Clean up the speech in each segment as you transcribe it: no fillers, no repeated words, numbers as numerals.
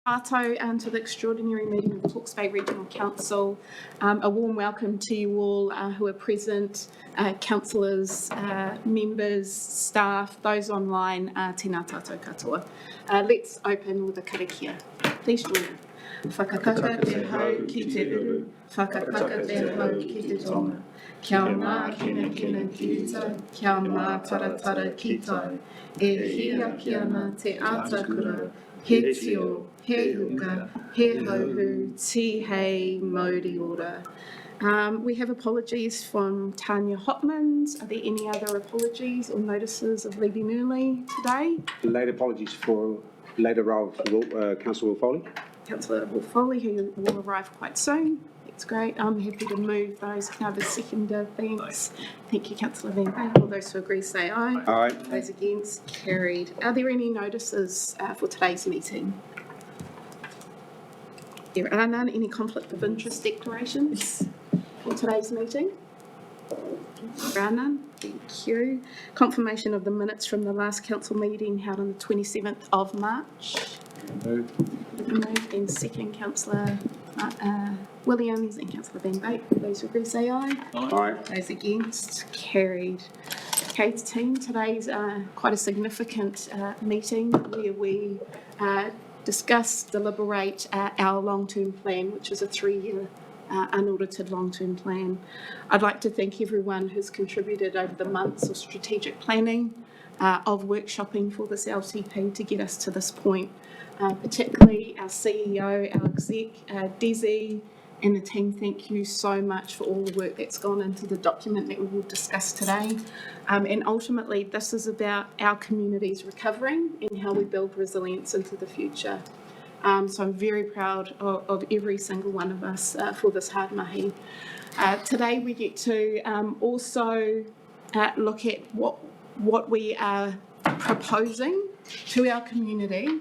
Ato and to the extraordinary meeting of the Hawke's Bay Regional Council. A warm welcome to you all who are present, councillors, members, staff, those online, tēnā tātou katoa. Let's open with a karakia. Please join me. Whakakaka te hau ki te uru, whakakaka te hau ki te tonga. Kia mā kina kina ki tau, kia mā taratara ki tau. E hia ki ana te ātakura, he tio, he huka, he hauhu, ti hei, mauri ora. We have apologies from Tanya Hopmans. Are there any other apologies or notices of leaving early today? Late apologies for later of Councillor Will Foley. Councillor Will Foley, who will arrive quite soon. That's great. I'm happy to move those. Can I have a seconder? Thanks. Thank you, Councillor Van Bay. All those who agree say aye. Aye. Those against, carried. Are there any notices for today's meeting? There are none. Any conflict of interest declarations for today's meeting? There are none. Thank you. Confirmation of the minutes from the last council meeting held on the 27th of March. Moved and second, Councillor Williams and Councillor Van Bate. Those who agree say aye. Aye. Those against, carried. Okay, team, today's quite a significant meeting where we discuss, deliberate our long-term plan, which is a 3-year unaudited long-term plan. I'd like to thank everyone who's contributed over the months of strategic planning, of workshopping for this LTP to get us to this point. Particularly our CEO, our exec, Desi, and the team, thank you so much for all the work that's gone into the document that we will discuss today. And ultimately, this is about our communities recovering and how we build resilience into the future. So I'm very proud of every single one of us for this hard mahi. Today we get to also look at what we are proposing to our community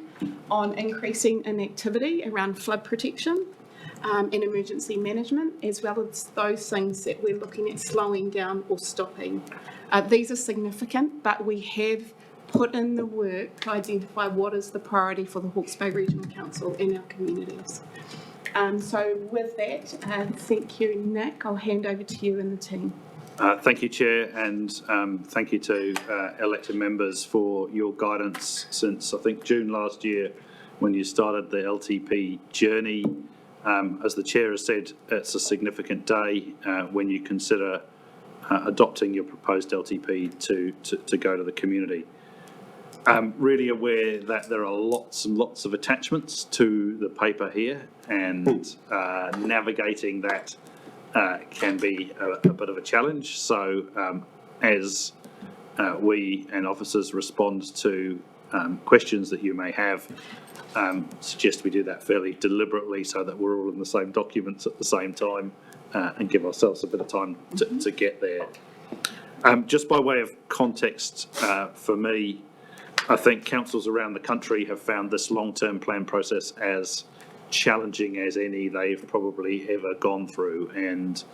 on increasing inactivity around flood protection and emergency management, as well as those things that we're looking at slowing down or stopping. These are significant, but we have put in the work to identify what is the priority for the Hawke's Bay Regional Council in our communities. So with that, thank you, Nick. I'll hand over to you and the team. Thank you, Chair, and thank you to elected members for your guidance since, I think, June last year when you started the LTP journey. As the Chair has said, it's a significant day when you consider adopting your proposed LTP to go to the community. I'm really aware that there are lots and lots of attachments to the paper here, and navigating that can be a bit of a challenge. So as we and officers respond to questions that you may have, suggest we do that fairly deliberately so that we're all in the same documents at the same time and give ourselves a bit of time to get there. Just by way of context for me, I think councils around the country have found this long-term plan process as challenging as any they've probably ever gone through, and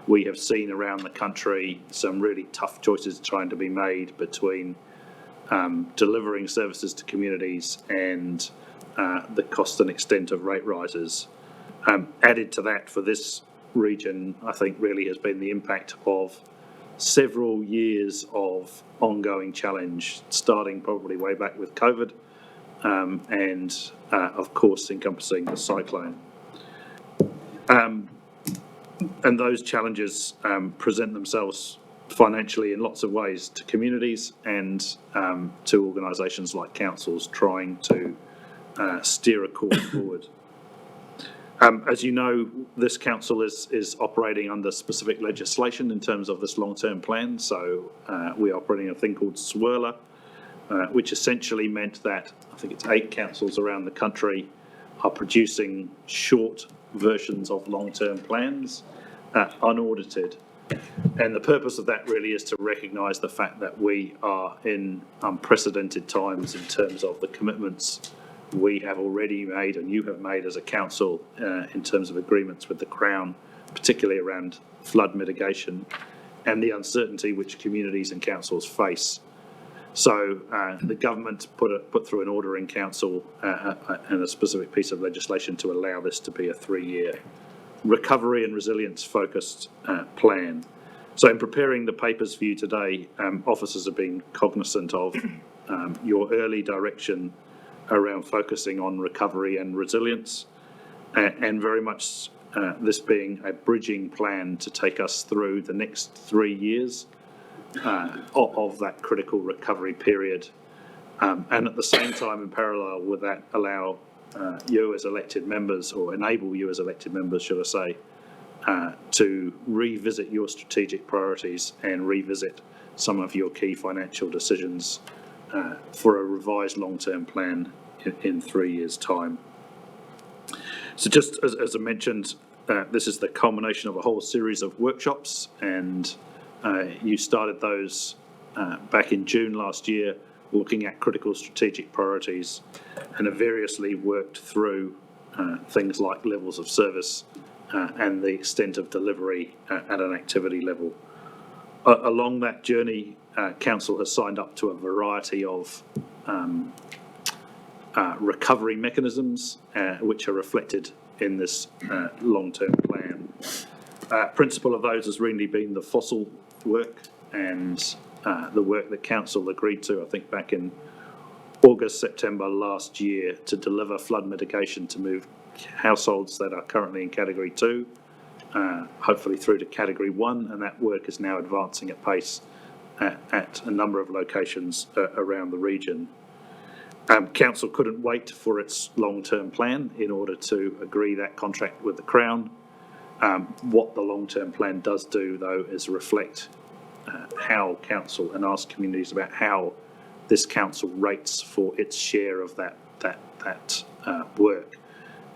we have seen around the country some really tough choices trying to be made between delivering services to communities and the cost and extent of rate rises. Added to that for this region, I think really has been the impact of several years of ongoing challenge, starting probably way back with COVID, and of course encompassing the cyclone. And those challenges present themselves financially in lots of ways to communities and to organisations like councils trying to steer a course forward. As you know, this council is operating under specific legislation in terms of this long-term plan. So we're operating a thing called SWIRLA, which essentially meant that I think it's 8 councils around the country are producing short versions of long-term plans, unaudited. And the purpose of that really is to recognise the fact that we are in unprecedented times in terms of the commitments we have already made and you have made as a council in terms of agreements with the Crown, particularly around flood mitigation and the uncertainty which communities and councils face. So the government put through an order in council and a specific piece of legislation to allow this to be a 3-year recovery and resilience focused plan. So in preparing the papers for you today, officers have been cognizant of your early direction around focusing on recovery and resilience, and very much this being a bridging plan to take us through the next 3 years of that critical recovery period. And at the same time, in parallel with that, allow you as elected members, or enable you as elected members, should I say, to revisit your strategic priorities and revisit some of your key financial decisions for a revised long-term plan in 3 years' time. So just as I mentioned, this is the culmination of a whole series of workshops, and you started those back in June last year, looking at critical strategic priorities, and have variously worked through things like levels of service and the extent of delivery at an activity level. Along that journey, Council has signed up to a variety of recovery mechanisms which are reflected in this long-term plan. Principal of those has really been the fossil work and the work that Council agreed to, I think, back in August, September last year, to deliver flood mitigation to move households that are currently in Category 2, hopefully through to Category 1, and that work is now advancing at pace at a number of locations around the region. Council couldn't wait for its long-term plan in order to agree that contract with the Crown. What the long-term plan does do, though, is reflect how Council, and ask communities about how this Council rates for its share of that work.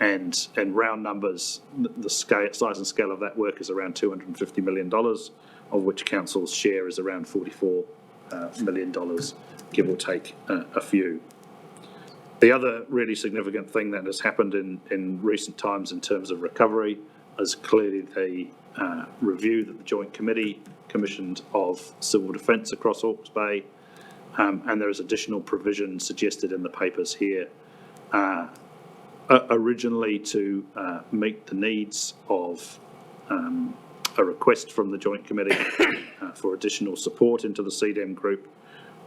And in round numbers, the size and scale of that work is around $250 million, of which Council's share is around $44 million, give or take a few. The other really significant thing that has happened in recent times in terms of recovery is clearly the review that the Joint Committee commissioned of civil defence across Hawke's Bay, and there is additional provision suggested in the papers here, originally to meet the needs of a request from the Joint Committee for additional support into the CDEM group,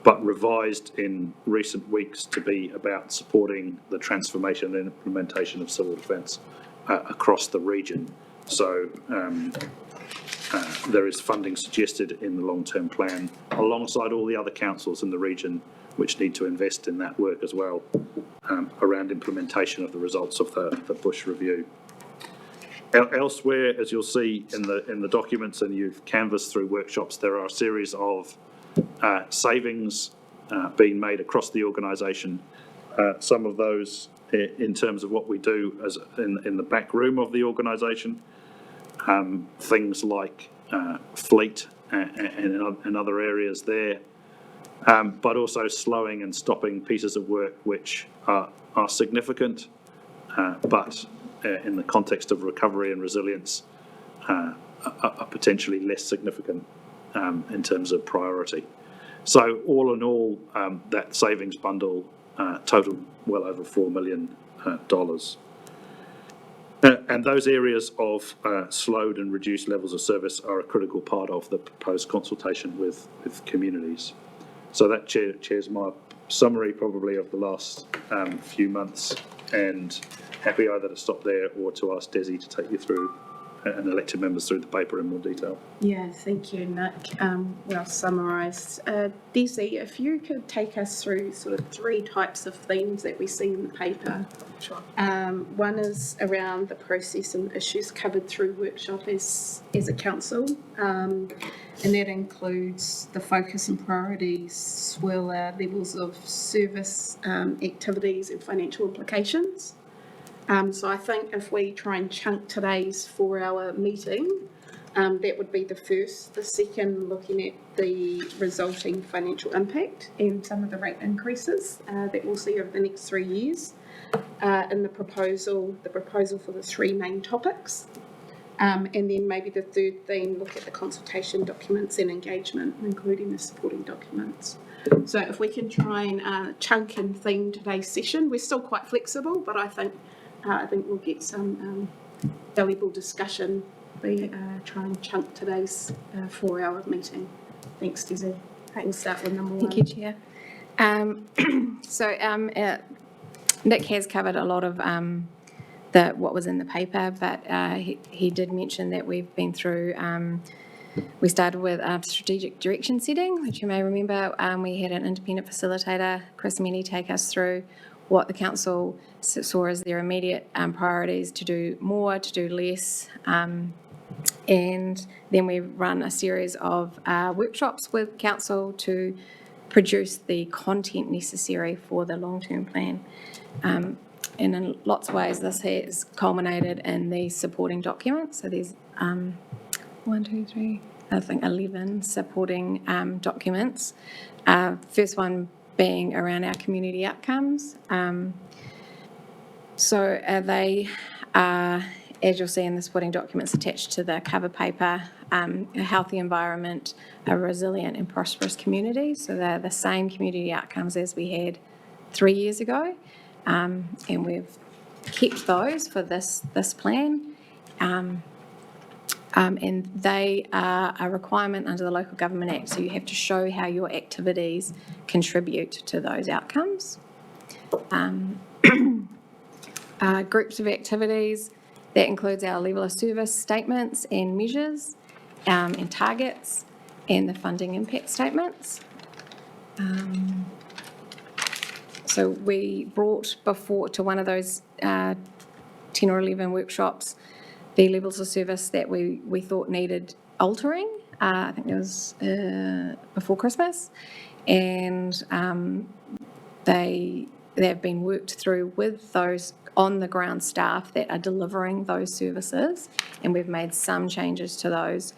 but revised in recent weeks to be about supporting the transformation and implementation of civil defence across the region. So there is funding suggested in the long-term plan alongside all the other councils in the region which need to invest in that work as well, around implementation of the results of the Bush review. Elsewhere, as you'll see in the documents, and you've canvassed through workshops, there are a series of savings being made across the organisation. Some of those in terms of what we do as in the back room of the organisation, things like fleet and other areas there, but also slowing and stopping pieces of work which are significant, but in the context of recovery and resilience are potentially less significant in terms of priority. So all in all, that savings bundle totaled well over $4 million. And those areas of slowed and reduced levels of service are a critical part of the proposed consultation with communities. So that chairs my summary probably of the last few months, and happy either to stop there or to ask Desi to take you through and elected members through the paper in more detail. Yeah, thank you, Nick. Well summarised. Desi, if you could take us through sort of 3 types of themes that we see in the paper. Sure. One is around the process and issues covered through workshop as a council, and that includes the focus and priorities, as well as levels of service, activities and financial implications. So I think if we try and chunk today's 4-hour meeting, that would be the first. The second, looking at the resulting financial impact and some of the rate increases that we'll see over the next 3 years in the proposal for the 3 main topics. And then maybe the third theme, look at the consultation documents and engagement, including the supporting documents. So if we can try and chunk and theme today's session, we're still quite flexible, but I think we'll get some valuable discussion. We try and chunk today's 4-hour meeting. Thanks, Desi. We'll start with number one. Thank you, Chair. Nick has covered a lot of what was in the paper, but he did mention that we've been through. We started with strategic direction setting, which you may remember. We had an independent facilitator, Chris Mini, take us through what the council saw as their immediate priorities: to do more, to do less. And then we run a series of workshops with council to produce the content necessary for the long-term plan. And in lots of ways, this has culminated in these supporting documents. So there's 11 supporting documents. First one being around our community outcomes. They are, as you'll see in the supporting documents attached to the cover paper, a healthy environment, a resilient and prosperous community. So they're the same community outcomes as we had 3 years ago, and we've kept those for this plan. And they are a requirement under the Local Government Act, so you have to show how your activities contribute to those outcomes. Groups of activities, that includes our level of service statements and measures, and targets, and the funding impact statements. So we brought before to one of those 10 or 11 workshops the levels of service that we thought needed altering. I think it was before Christmas, and they've been worked through with those on-the-ground staff that are delivering those services, and we've made some changes to those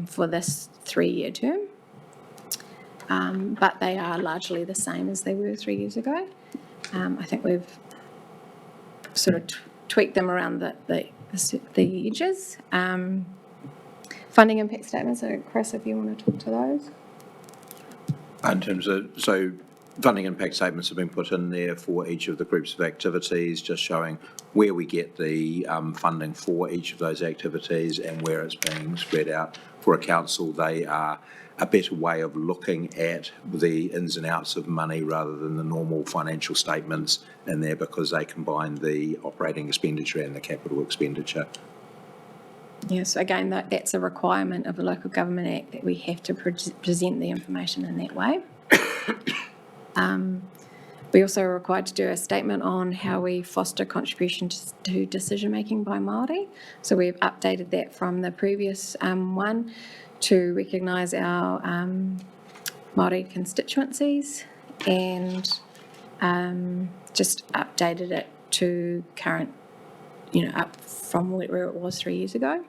for this 3-year term. But they are largely the same as they were 3 years ago. I think we've sort of tweaked them around the edges. Funding impact statements, so Chris, if you want to talk to those. In terms of, so funding impact statements have been put in there for each of the groups of activities, just showing where we get the funding for each of those activities and where it's being spread out. For a council, they are a better way of looking at the ins and outs of money rather than the normal financial statements in there, because they combine the operating expenditure and the capital expenditure. Yes, again, that's a requirement of the Local Government Act, that we have to present the information in that way. We also are required to do a statement on how we foster contribution to decision-making by Māori. So we've updated that from the previous one to recognise our Māori constituencies, and just updated it to current, up from where it was 3 years ago,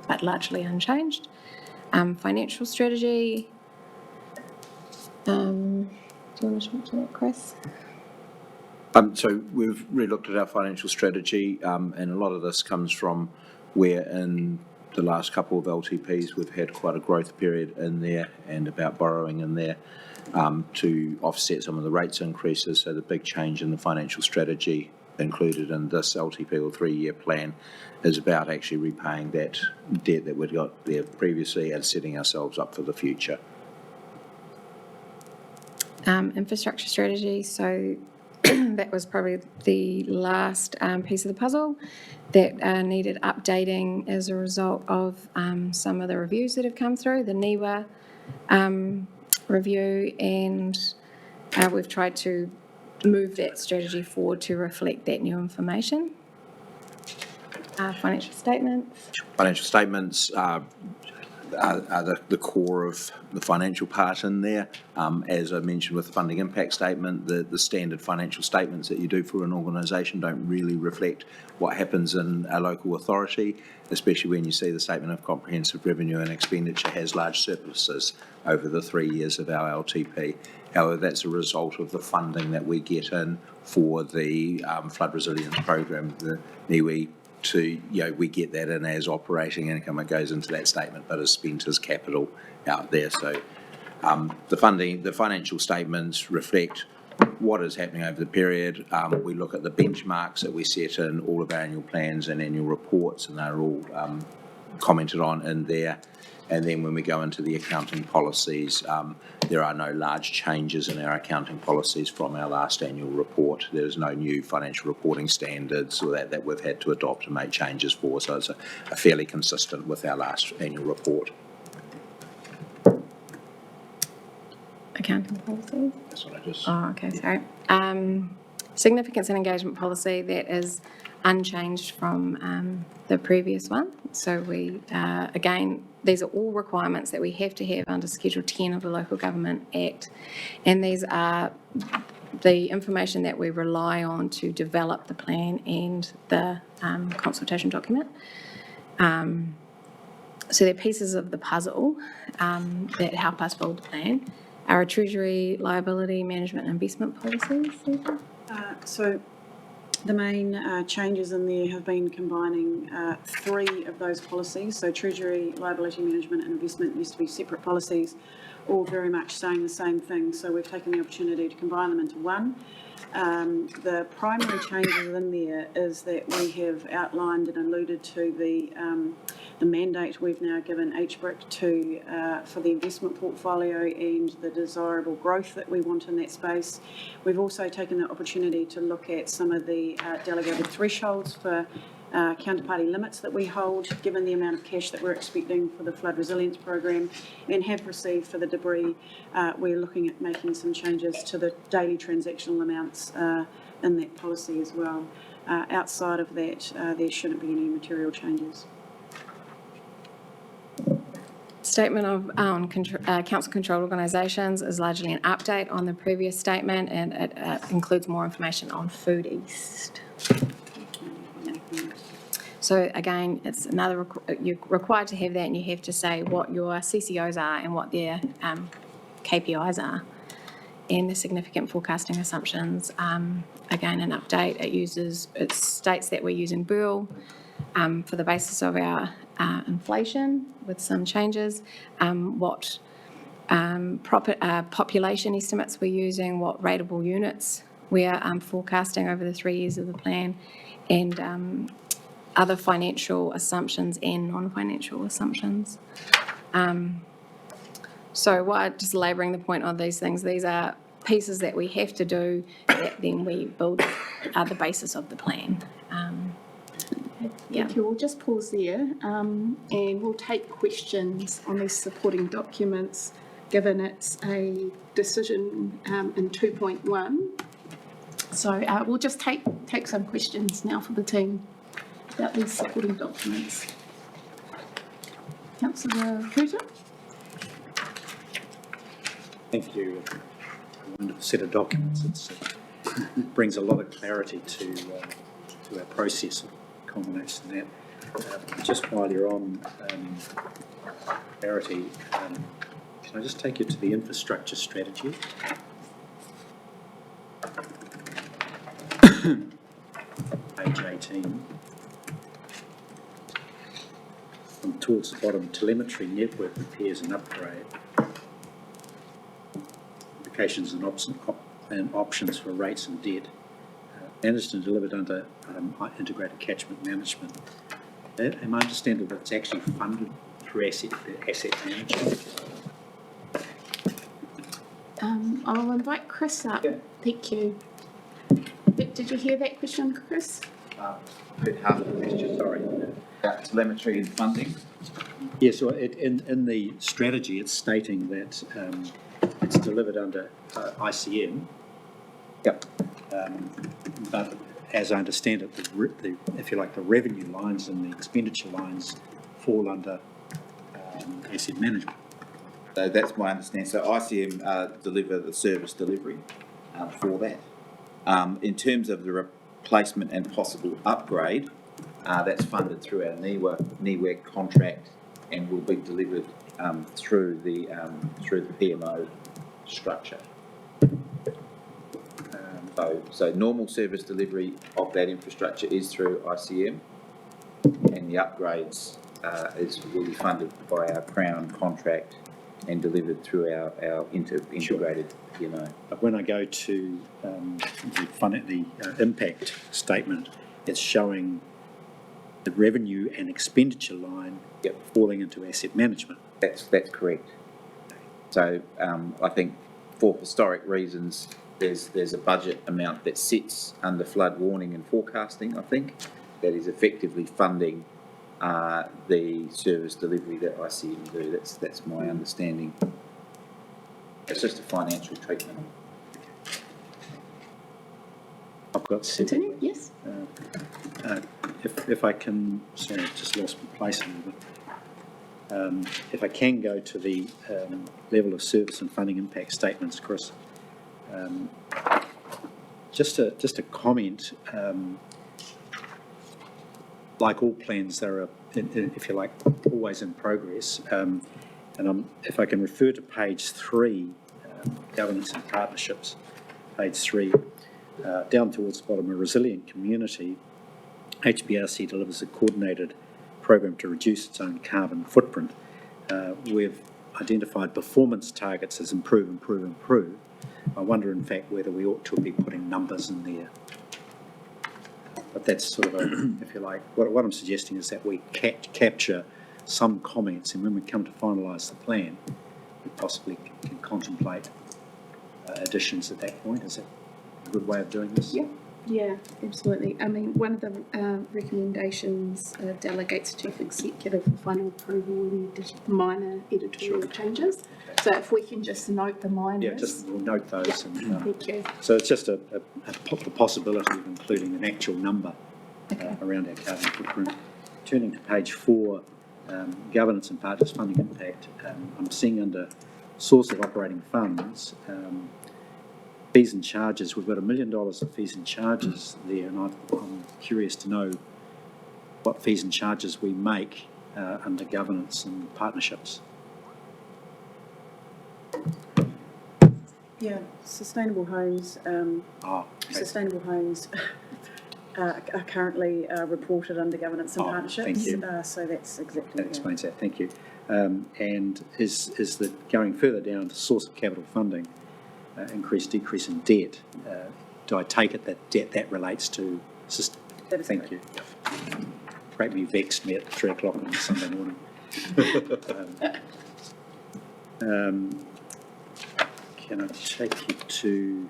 but largely unchanged. Financial strategy. Do you want to talk to that, Chris? So we've re-looked at our financial strategy, and a lot of this comes from where in the last couple of LTPs we've had quite a growth period in there, and about borrowing in there to offset some of the rates increases. So the big change in the financial strategy included in this LTP or 3-year plan is about actually repaying that debt that we'd got there previously and setting ourselves up for the future. Infrastructure strategy, so that was probably the last piece of the puzzle that needed updating as a result of some of the reviews that have come through, the NIWA review, and we've tried to move that strategy forward to reflect that new information. Financial statements. Financial statements are the core of the financial part in there. As I mentioned with the funding impact statement, the standard financial statements that you do for an organisation don't really reflect what happens in a local authority, especially when you see the statement of comprehensive revenue and expenditure has large surpluses over the 3 years of our LTP. However, that's a result of the funding that we get in for the flood resilience program, the NIWI. We get that in as operating income. It goes into that statement, but is spent as capital out there. So The financial statements reflect what is happening over the period. We look at the benchmarks that we set in all of our annual plans and annual reports, and they're all commented on in there. And then when we go into the accounting policies, there are no large changes in our accounting policies from our last annual report. There's no new financial reporting standards or that we've had to adopt and make changes for, so it's a fairly consistent with our last annual report. Accounting policy? That's what I just... Oh, okay, sorry. Significance and engagement policy, that is unchanged from the previous one. So we, again, these are all requirements that we have to have under Schedule 10 of the Local Government Act. And these are the information that we rely on to develop the plan and the consultation document. So they're pieces of the puzzle that help us build the plan. Our Treasury, liability, management and investment policies. So the main changes in there have been combining 3 of those policies. So Treasury, liability management and investment used to be separate policies, all very much saying the same thing. So we've taken the opportunity to combine them into one. The primary changes in there is that we have outlined and alluded to the mandate we've now given HBRIC to for the investment portfolio and the desirable growth that we want in that space. We've also taken the opportunity to look at some of the delegated thresholds for counterparty limits that we hold, given the amount of cash that we're expecting for the flood resilience program and have received for the debris. We're looking at making some changes to the daily transactional amounts in that policy as well. Outside of that, there shouldn't be any material changes. Statement of council-controlled organisations is largely an update on the previous statement, and it includes more information on Food East. So again, it's another, you're required to have that, and you have to say what your CCOs are and what their KPIs are and the significant forecasting assumptions. Again, an update, it states that we're using Burl for the basis of our inflation with some changes, what population estimates we're using, what rateable units we are forecasting over the 3 years of the plan, and other financial assumptions and non-financial assumptions. So just labouring the point on these things, these are pieces that we have to do that then we build the basis of the plan. Thank you. We'll just pause there and we'll take questions on these supporting documents, given it's a decision in 2.1. So we'll just take some questions now for the team about these supporting documents. Councillor Cooter? Thank you. A wonderful set of documents. It brings a lot of clarity to our process of culmination in that. Just while you're on clarity, can I just take you to the infrastructure strategy? Page 18. And towards the bottom, telemetry network repairs and upgrade. Indications and options for rates and debt. Managed and delivered under integrated catchment management. Am I understanding that it's actually funded through asset management? I'll invite Chris up. Yeah. Thank you. Did you hear that question, Chris? Heard half the question, sorry. About telemetry and funding. Yes, so in the strategy, it's stating that it's delivered under ICM. Yep. But as I understand it, the if you like, the revenue lines and the expenditure lines fall under asset management. So that's my understanding. So ICM deliver the service delivery for that. In terms of the replacement and possible upgrade, that's funded through our NEWAC contract and will be delivered through the PMO structure. So normal service delivery of that infrastructure is through ICM, and the upgrades will be funded by our Crown contract and delivered through our integrated, you know. But when I go to the impact statement, it's showing the revenue and expenditure line Yep. falling into asset management. That's correct. So I think for historic reasons, there's a budget amount that sits under flood warning and forecasting, I think, that is effectively funding the service delivery that ICM do. That's my understanding. It's just a financial treatment. I've got Continue, several. yes. If I can, sorry, I've just lost my place a little bit. If I can go to the level of service and funding impact statements, Chris, just a comment. Like all plans, they're, if you like, always in progress. And if I can refer to page 3, governance and partnerships, page 3, down towards the bottom, a resilient community, HBRC delivers a coordinated program to reduce its own carbon footprint. We've identified performance targets as improve, improve, improve. I wonder, in fact, whether we ought to be putting numbers in there. But that's sort of a, if you like, what I'm suggesting is that we capture some comments, and when we come to finalise the plan, we possibly can contemplate additions at that point. Is that a good way of doing this? Yeah. Yeah, absolutely. I mean, one of the recommendations delegates Chief Executive for final approval and just minor editorial changes. So if we can just note the minors. Yeah, just we'll note those. And, Thank you. so it's just a possibility of including an actual number around our carbon footprint. Turning to page 4, governance and partners funding impact, I'm seeing under source of operating funds, fees and charges. We've got $1 million of fees and charges there, and I'm curious to know what fees and charges we make under governance and partnerships. Yeah, sustainable homes. Okay. Sustainable homes are currently reported under governance and partnerships. Thank you. So that's exactly That explains that. Thank you. And is the going further down to source of capital funding, increase, decrease in debt? Do I take it that that relates to system? That is Thank correct. you. Greatly vexed me at 3 o'clock on Sunday morning. Can I take you to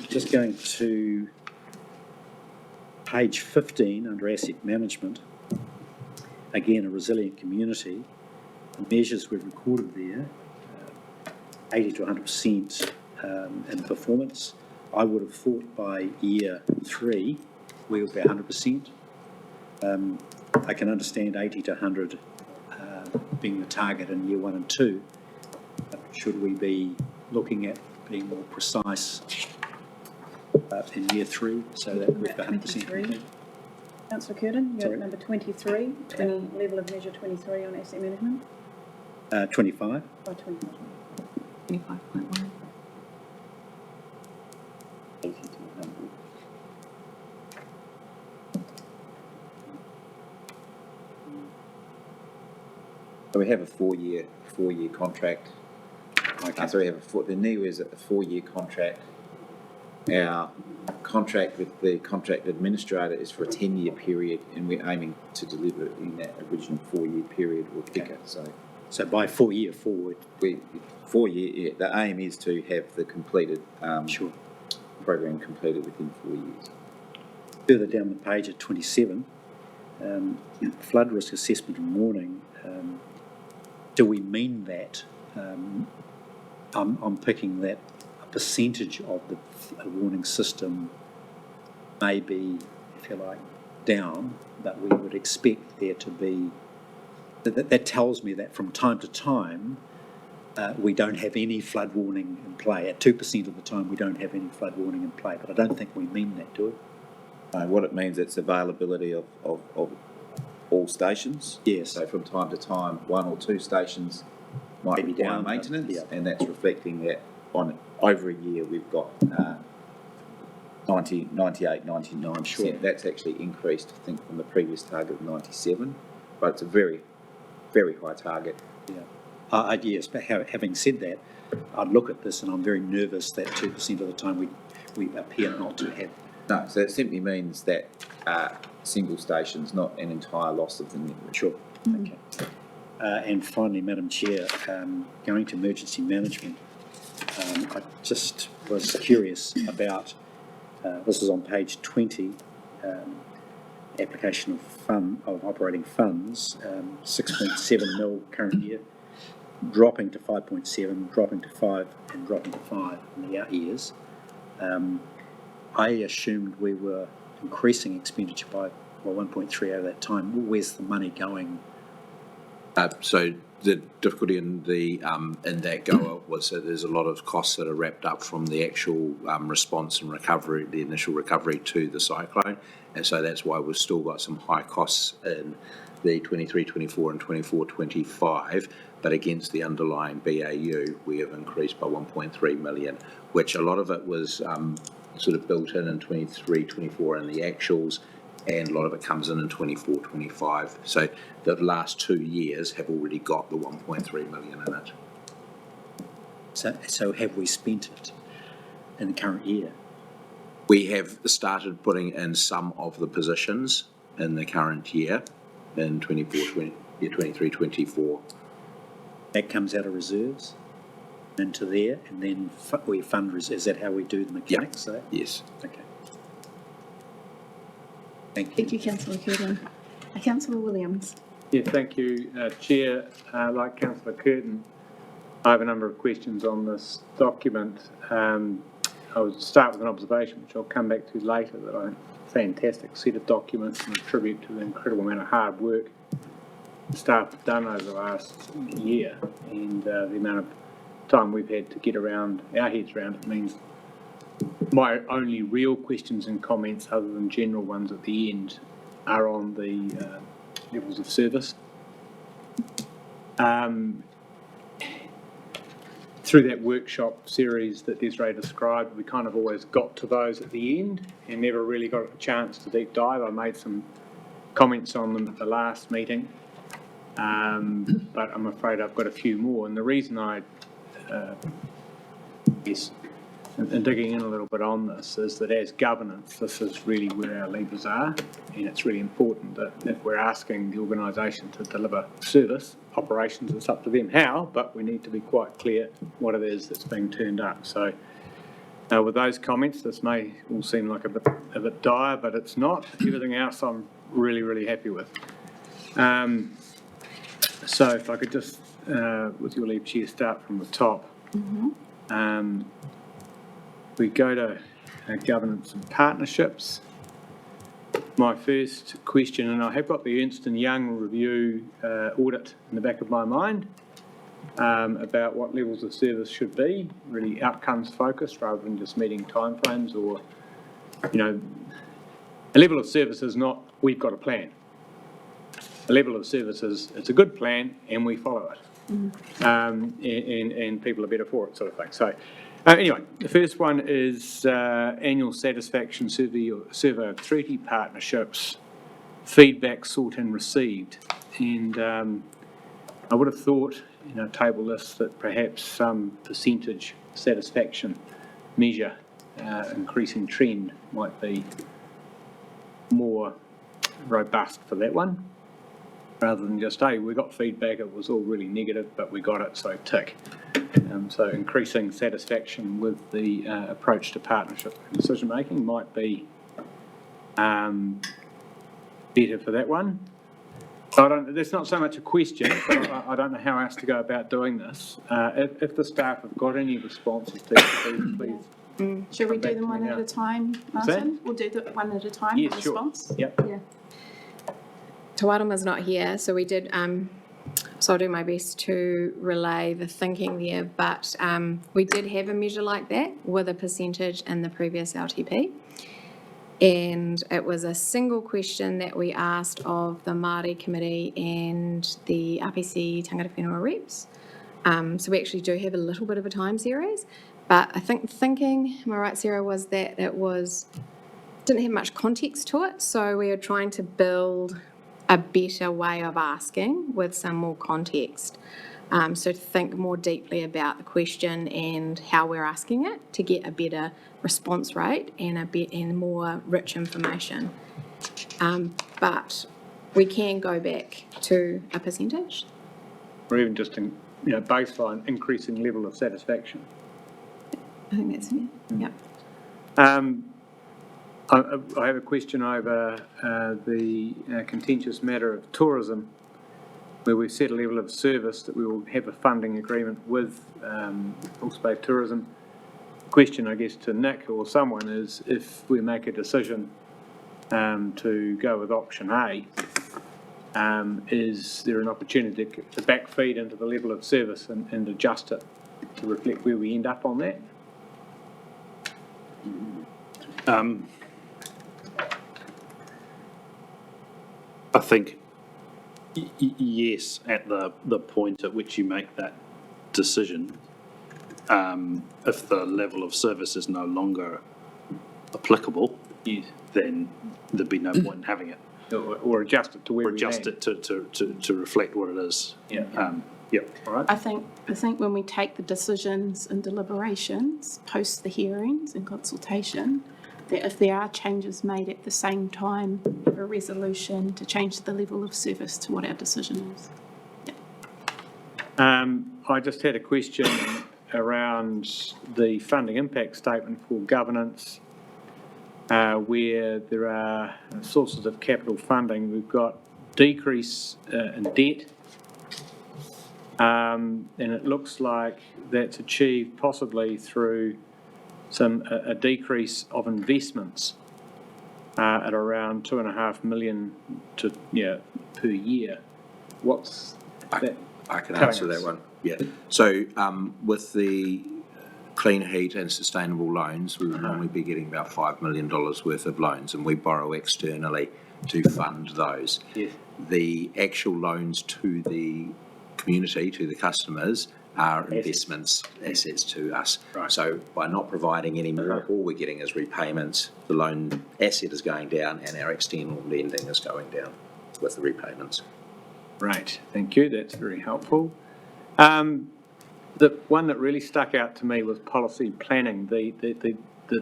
just going to page 15 under asset management? Again, a resilient community. The measures we've recorded there, 80 to 100% in performance. I would have thought by year 3 we would be 100%. I can understand 80 to 100 being the target in year 1 and 2. But should we be looking at being more precise in year 3 so that we've got 100%? Councillor Curtin, you're Sorry. at number 23, level of measure 23 on asset management. 25. By 25. 25.1. 80 to 100. So we have a four-year contract. Okay. So we have the NIWA is a 4-year contract. Our contract with the contract administrator is for a 10-year period, and we're aiming to deliver it in that original 4-year period or quicker. So by 4 year forward. The aim is to have the completed Sure. program completed within 4 years. Further down the page at 27, flood risk assessment and warning. Do we mean that? I'm picking that a percentage of the warning system may be, if you like, down, but we would expect there to be. That tells me that from time to time we don't have any flood warning in play. At 2% of the time we don't have any flood warning in play, but I don't think we mean that, do we? What it means, it's availability of all stations. Yes. So from time to time, 1 or 2 stations might Maybe require down, but- maintenance, yeah. and that's reflecting that on over a year we've got 98, 99%. Sure. That's actually increased, I think, from the previous target of 97, but it's a very, very high target. Yeah. Yes, but having said that, I look at this and I'm very nervous that 2% of the time we appear not to have. No, so that simply means that single station's not an entire loss of the network. Sure. Okay. And finally, Madam Chair, going to emergency management, I just was curious about, this is on page 20, application of operating funds, 6.7 mil current year, dropping to 5.7, dropping to 5, and dropping to 5 in the out years. I assumed we were increasing expenditure by 1.3 over that time. Where's the money going? So the difficulty in that goer was that there's a lot of costs that are wrapped up from the actual response and recovery, the initial recovery to the cyclone, and so that's why we've still got some high costs in the 23-24 and 24-25, but against the underlying BAU, we have increased by 1.3 million, which a lot of it was sort of built in 23-24 in the actuals, and a lot of it comes in 24-25. So the last 2 years have already got the 1.3 million in it. So have we spent it in the current year? We have started putting in some of the positions in the current year, in 23-24. That comes out of reserves into there, and then we fund reserves. Is that how we do the mechanics of that? Yes. Okay. Thank you. Thank you, Councillor Curtin. Councillor Williams. Yeah, thank you, Chair. Like Councillor Curtin, I have a number of questions on this document. I would start with an observation, which I'll come back to later, that I think a fantastic set of documents and a tribute to the incredible amount of hard work the staff have done over the last year, and the amount of time we've had to get around our heads around it means my only real questions and comments, other than general ones at the end, are on the levels of service. Through that workshop series that Desiree described, we kind of always got to those at the end and never really got a chance to deep dive. I made some comments on them at the last meeting, but I'm afraid I've got a few more. And the reason I guess, and digging in a little bit on this, is that as governance, this is really where our levers are, and it's really important that if we're asking the organisation to deliver service, operations, it's up to them how, but we need to be quite clear what it is that's being turned up. So with those comments, this may all seem like a bit dire, but it's not. Everything else I'm really, really happy with. So if I could just, with your leave, Chair, start from the top. We go to governance and partnerships. My first question, and I have got the Ernst & Young review audit in the back of my mind about what levels of service should be, really outcomes focused rather than just meeting timeframes, or, you know, a level of service is not, we've got a plan. A level of service is, it's a good plan and we follow it. And people are better for it, sort of thing. So anyway, the first one is annual satisfaction survey of treaty partnerships, feedback sought and received. And I would have thought in a table list that perhaps some percentage satisfaction measure, increasing trend, might be more robust for that one, rather than just, hey, we got feedback, it was all really negative, but we got it, so tick. So increasing satisfaction with the approach to partnership and decision making might be better for that one. So there's not so much a question, but I don't know how else to go about doing this. If the staff have got any responses to these, please. Should we do them one at a time, Martin? We'll do them one at a time, Yes, the sure. response? Yep. Yeah. Tawarama's not here, so we did, so I'll do my best to relay the thinking there, but we did have a measure like that with a percentage in the previous LTP. And it was a single question that we asked of the Māori committee and the RPC Tangata Whenua reps. So we actually do have a little bit of a time series, But I think the thinking, am I right, Sarah, was that it didn't have much context to it, so we are trying to build a better way of asking with some more context. So to think more deeply about the question and how we're asking it to get a better response rate and more rich information. But we can go back to a percentage. Or even just, baseline increasing level of satisfaction. I think that's fair. Yep. I have a question over the contentious matter of tourism, where we've set a level of service that we will have a funding agreement with Hawke's Bay Tourism. Question, I guess, to Nick or someone is, if we make a decision to go with option A, is there an opportunity to backfeed into the level of service and adjust it to reflect where we end up on that? I think yes, at the point at which you make that decision, if the level of service is no longer applicable, then there'd be no point in having it. Or adjust it to where Or we adjust land. it to reflect what it is. Yeah. All right. I think when we take the decisions and deliberations, post the hearings and consultation, that if there are changes made at the same time, have a resolution to change the level of service to what our decision is. I just had a question around the funding impact statement for governance, where there are sources of capital funding. We've got decrease in debt, and it looks like that's achieved possibly through a decrease of investments at around 2.5 million per year. What's that? I can telling answer us? that one. Yeah. So with the clean heat and sustainable loans, we would normally be getting about $5 million worth of loans, and we borrow externally to fund those. Yes. The actual loans to the community, to the customers, are investments, assets to us. Right. So by not providing any more, all we're getting is repayments. The loan asset is going down and our external lending is going down with the repayments. Right, thank you, that's very helpful. The one that really stuck out to me was policy planning. The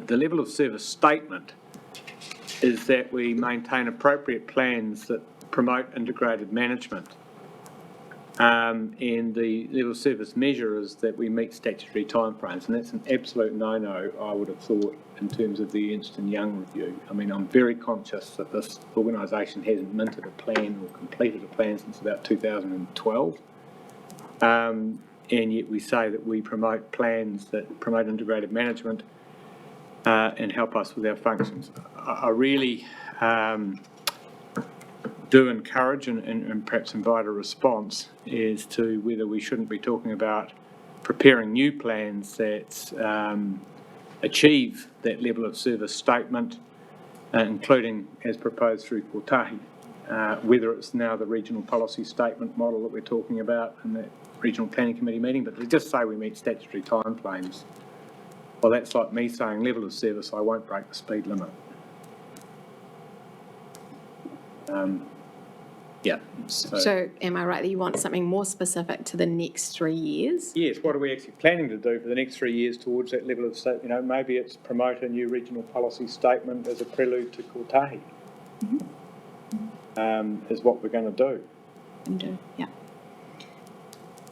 level of service statement is that we maintain appropriate plans that promote integrated management. And the level of service measure is that we meet statutory timeframes, and that's an absolute no-no, I would have thought, in terms of the Ernst & Young review. I mean, I'm very conscious that this organisation hasn't minted a plan or completed a plan since about 2012. And yet we say that we promote plans that promote integrated management and help us with our functions. I really do encourage and perhaps invite a response as to whether we shouldn't be talking about preparing new plans that achieve that level of service statement, including as proposed through Kotahi, whether it's now the regional policy statement model that we're talking about in that regional planning committee meeting, but to just say we meet statutory timeframes, well, that's like me saying level of service, I won't break the speed limit. Yeah. So am I right that you want something more specific to the next 3 years? Yes, what are we actually planning to do for the next 3 years towards that level of state? You know, maybe it's promote a new regional policy statement as a prelude to Kotahi. Is what we're going to do. Yeah.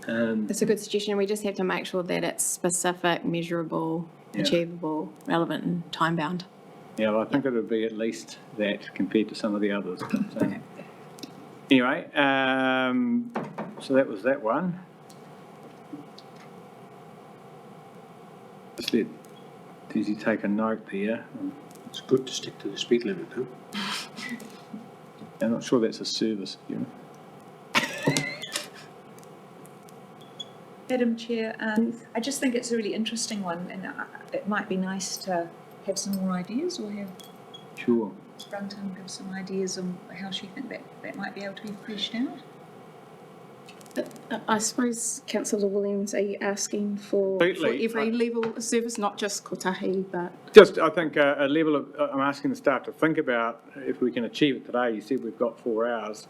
Um, That's a good suggestion. We just have to make sure that it's specific, measurable, achievable, relevant and time-bound. Yeah, well, I think it would be at least that compared to some of the others. But, anyway, so that was that one. Just let Dizzy take a note there. It's good to stick to the speed limit, huh? I'm not sure that's a service, you know. Madam Chair, I just think it's a really interesting one, and it might be nice to have some more ideas, or have Sure. Brunton give some ideas on how she think that might be able to be fleshed out. I suppose, Councillor Williams, are you asking for Completely. every level of service, not just kotahi, but? Just, I think, a level of, I'm asking the staff to think about if we can achieve it today. You said we've got 4 hours,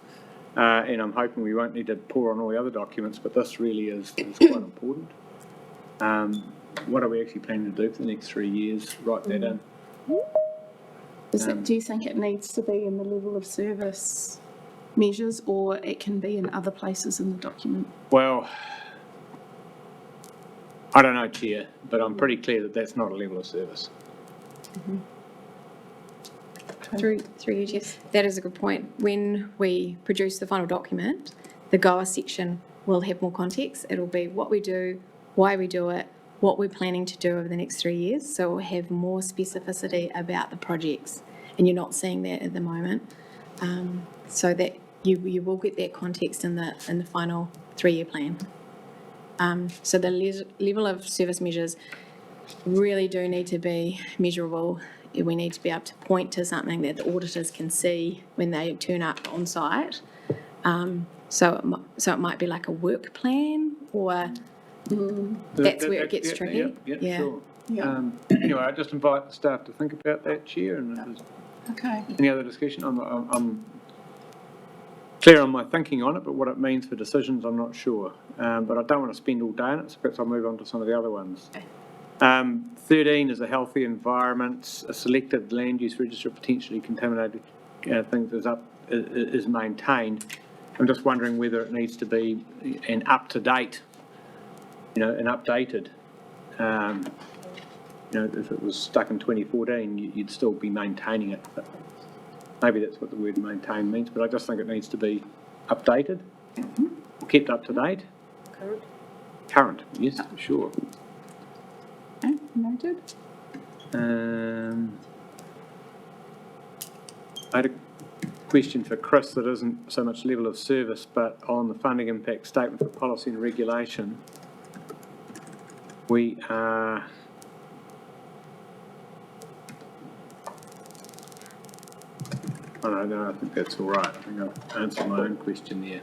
and I'm hoping we won't need to pour on all the other documents, but this really is quite important. What are we actually planning to do for the next 3 years? Write that in. Do you think it needs to be in the level of service measures, or it can be in other places in the document? Well, I don't know, Chair, but I'm pretty clear that that's not a level of service. Through you, Jess. That is a good point. When we produce the final document, the GOA section will have more context. It'll be what we do, why we do it, what we're planning to do over the next 3 years. So we'll have more specificity about the projects, and you're not seeing that at the moment. So that you will get that context in the final 3-year plan. So the level of service measures really do need to be measurable. We need to be able to point to something that the auditors can see when they turn up on site. So it might be like a work plan, or that's where it gets tricky. Yeah, sure. Yeah. Anyway, I just invite the staff to think about that, Chair, and if there's Okay. any other discussion, I'm clear on my thinking on it, but what it means for decisions, I'm not sure. But I don't want to spend all day on it, so perhaps I'll move on to some of the other ones. Okay. 13 is a healthy environment. A selected land use register of potentially contaminated things is maintained. I'm just wondering whether it needs to be an up-to-date, an updated. If it was stuck in 2014, you'd still be maintaining it. But maybe that's what the word maintain means, but I just think it needs to be updated, kept up to date. Current, yes, sure. Okay, noted. I had a question for Chris that isn't so much level of service, but on the funding impact statement for policy and regulation. We are no, I think that's all right. I think I've answered my own question there.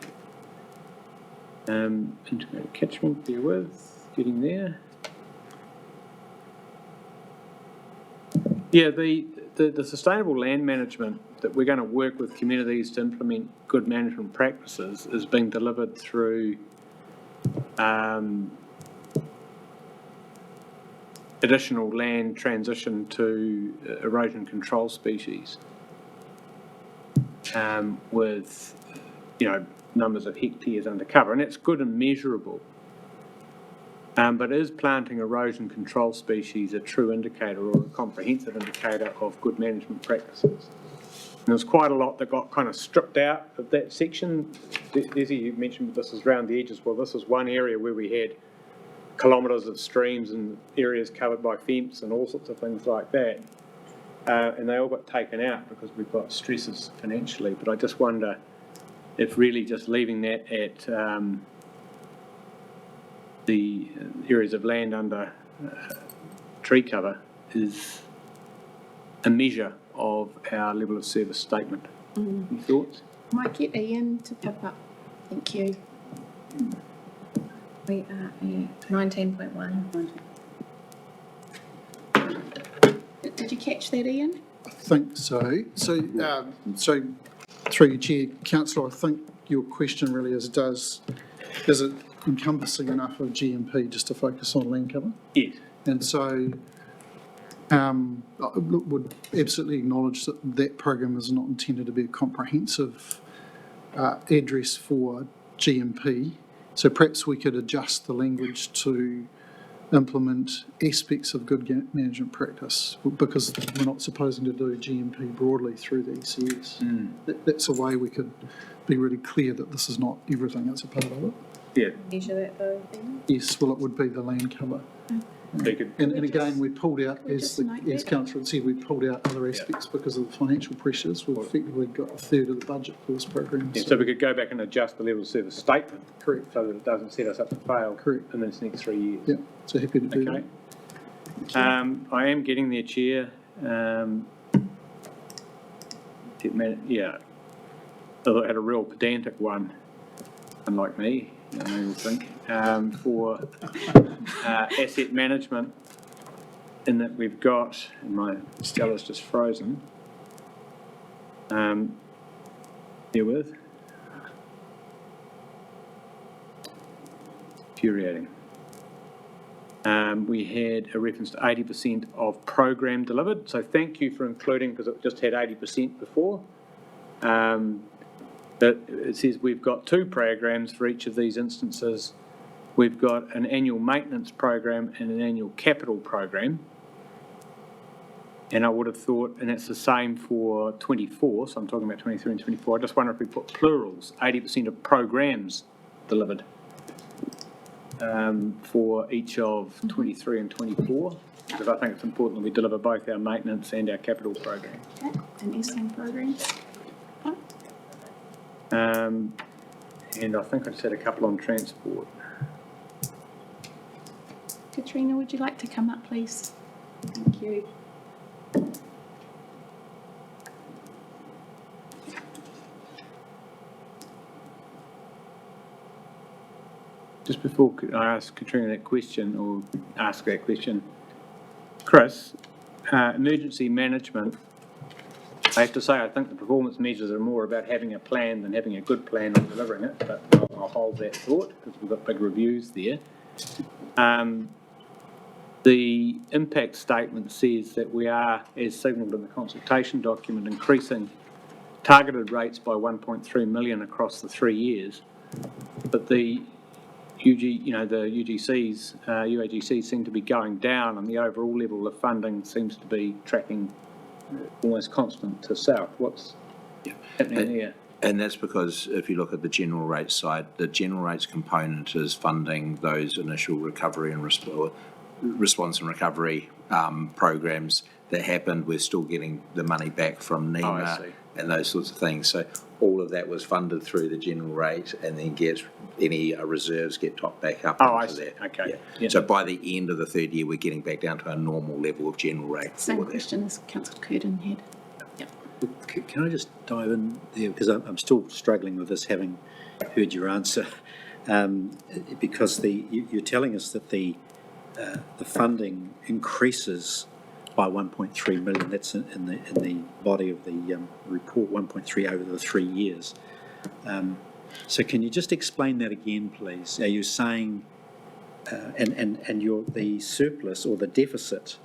Integrated catchment, bear with, getting there. Yeah, the sustainable land management that we're going to work with communities to implement good management practices is being delivered through additional land transition to erosion control species. With, numbers of hectares under cover, and it's good and measurable. But is planting erosion control species a true indicator or a comprehensive indicator of good management practices? And there's quite a lot that got kind of stripped out of that section. Desi, you mentioned this is round the edges. Well, this is one area where we had kilometres of streams and areas covered by fence and all sorts of things like that. And they all got taken out because we've got stresses financially. But I just wonder if really just leaving that at the areas of land under tree cover is a measure of our level of service statement. Any thoughts? Might get Ian to pop up. Thank you. We are at 19.1. Did you catch that, Ian? I think so. So through your chair, Councillor, I think your question really is it encompassing enough of GMP just to focus on land cover? Yes. And so I would absolutely acknowledge that program is not intended to be a comprehensive address for GMP. So perhaps we could adjust the language to implement aspects of good management practice, because we're not supposing to do GMP broadly through the ECS. That's a way we could be really clear that this is not everything that's a part of it. Yeah. Measure that though. Yes, well, it would be the land cover. And again, we pulled out, as Councillor had said, we pulled out other aspects because of the financial pressures. We've effectively got a third of the budget for this program. Yeah, so we could go back and adjust the level of service statement. Correct. So that it doesn't set us up to fail. Correct. In this next 3 years. Yeah, so happy to do that. I am getting there, Chair. Yeah, although I had a real pedantic one, unlike me. I know you'll think, for asset management, in that we've got, and my Stella's just frozen. Bear with. Infuriating. We had a reference to 80% of program delivered, so thank you for including, because it just had 80% before. But it says we've got 2 programs for each of these instances. We've got an annual maintenance program and an annual capital program. And I would have thought, and it's the same for 24, so I'm talking about 23 and 24. I just wonder if we put plurals, 80% of programs delivered for each of 23 and 24, because I think it's important that we deliver both our maintenance and our capital program. Okay, and Eastern programs. And I think I just had a couple on transport. Katrina, would you like to come up, please? Thank you. Just before I ask Katrina that question, or ask that question, Chris, emergency management, I have to say I think the performance measures are more about having a plan than having a good plan on delivering it, but I'll hold that thought because we've got big reviews there. The impact statement says that we are, as signalled in the consultation document, increasing targeted rates by 1.3 million across the 3 years, but the UGCs, UAGCs seem to be going down, and the overall level of funding seems to be tracking almost constant to south. What's happening there? And that's because if you look at the general rates side, the general rates component is funding those initial recovery and response and recovery programs that happened. We're still getting the money back from NEMA and those sorts of things. So all of that was funded through the general rate, and then any reserves get topped back up into that. Okay. Yeah. Yeah. So by the end of the 3rd year, we're getting back down to a normal level of general rate. Same question as Councillor Curtin had. Can I just dive in there, because I'm still struggling with this, having heard your answer, because you're telling us that the funding increases by 1.3 million. That's in the body of the report, 1.3 over the 3 years. So can you just explain that again, please? Are you saying, the surplus or the deficit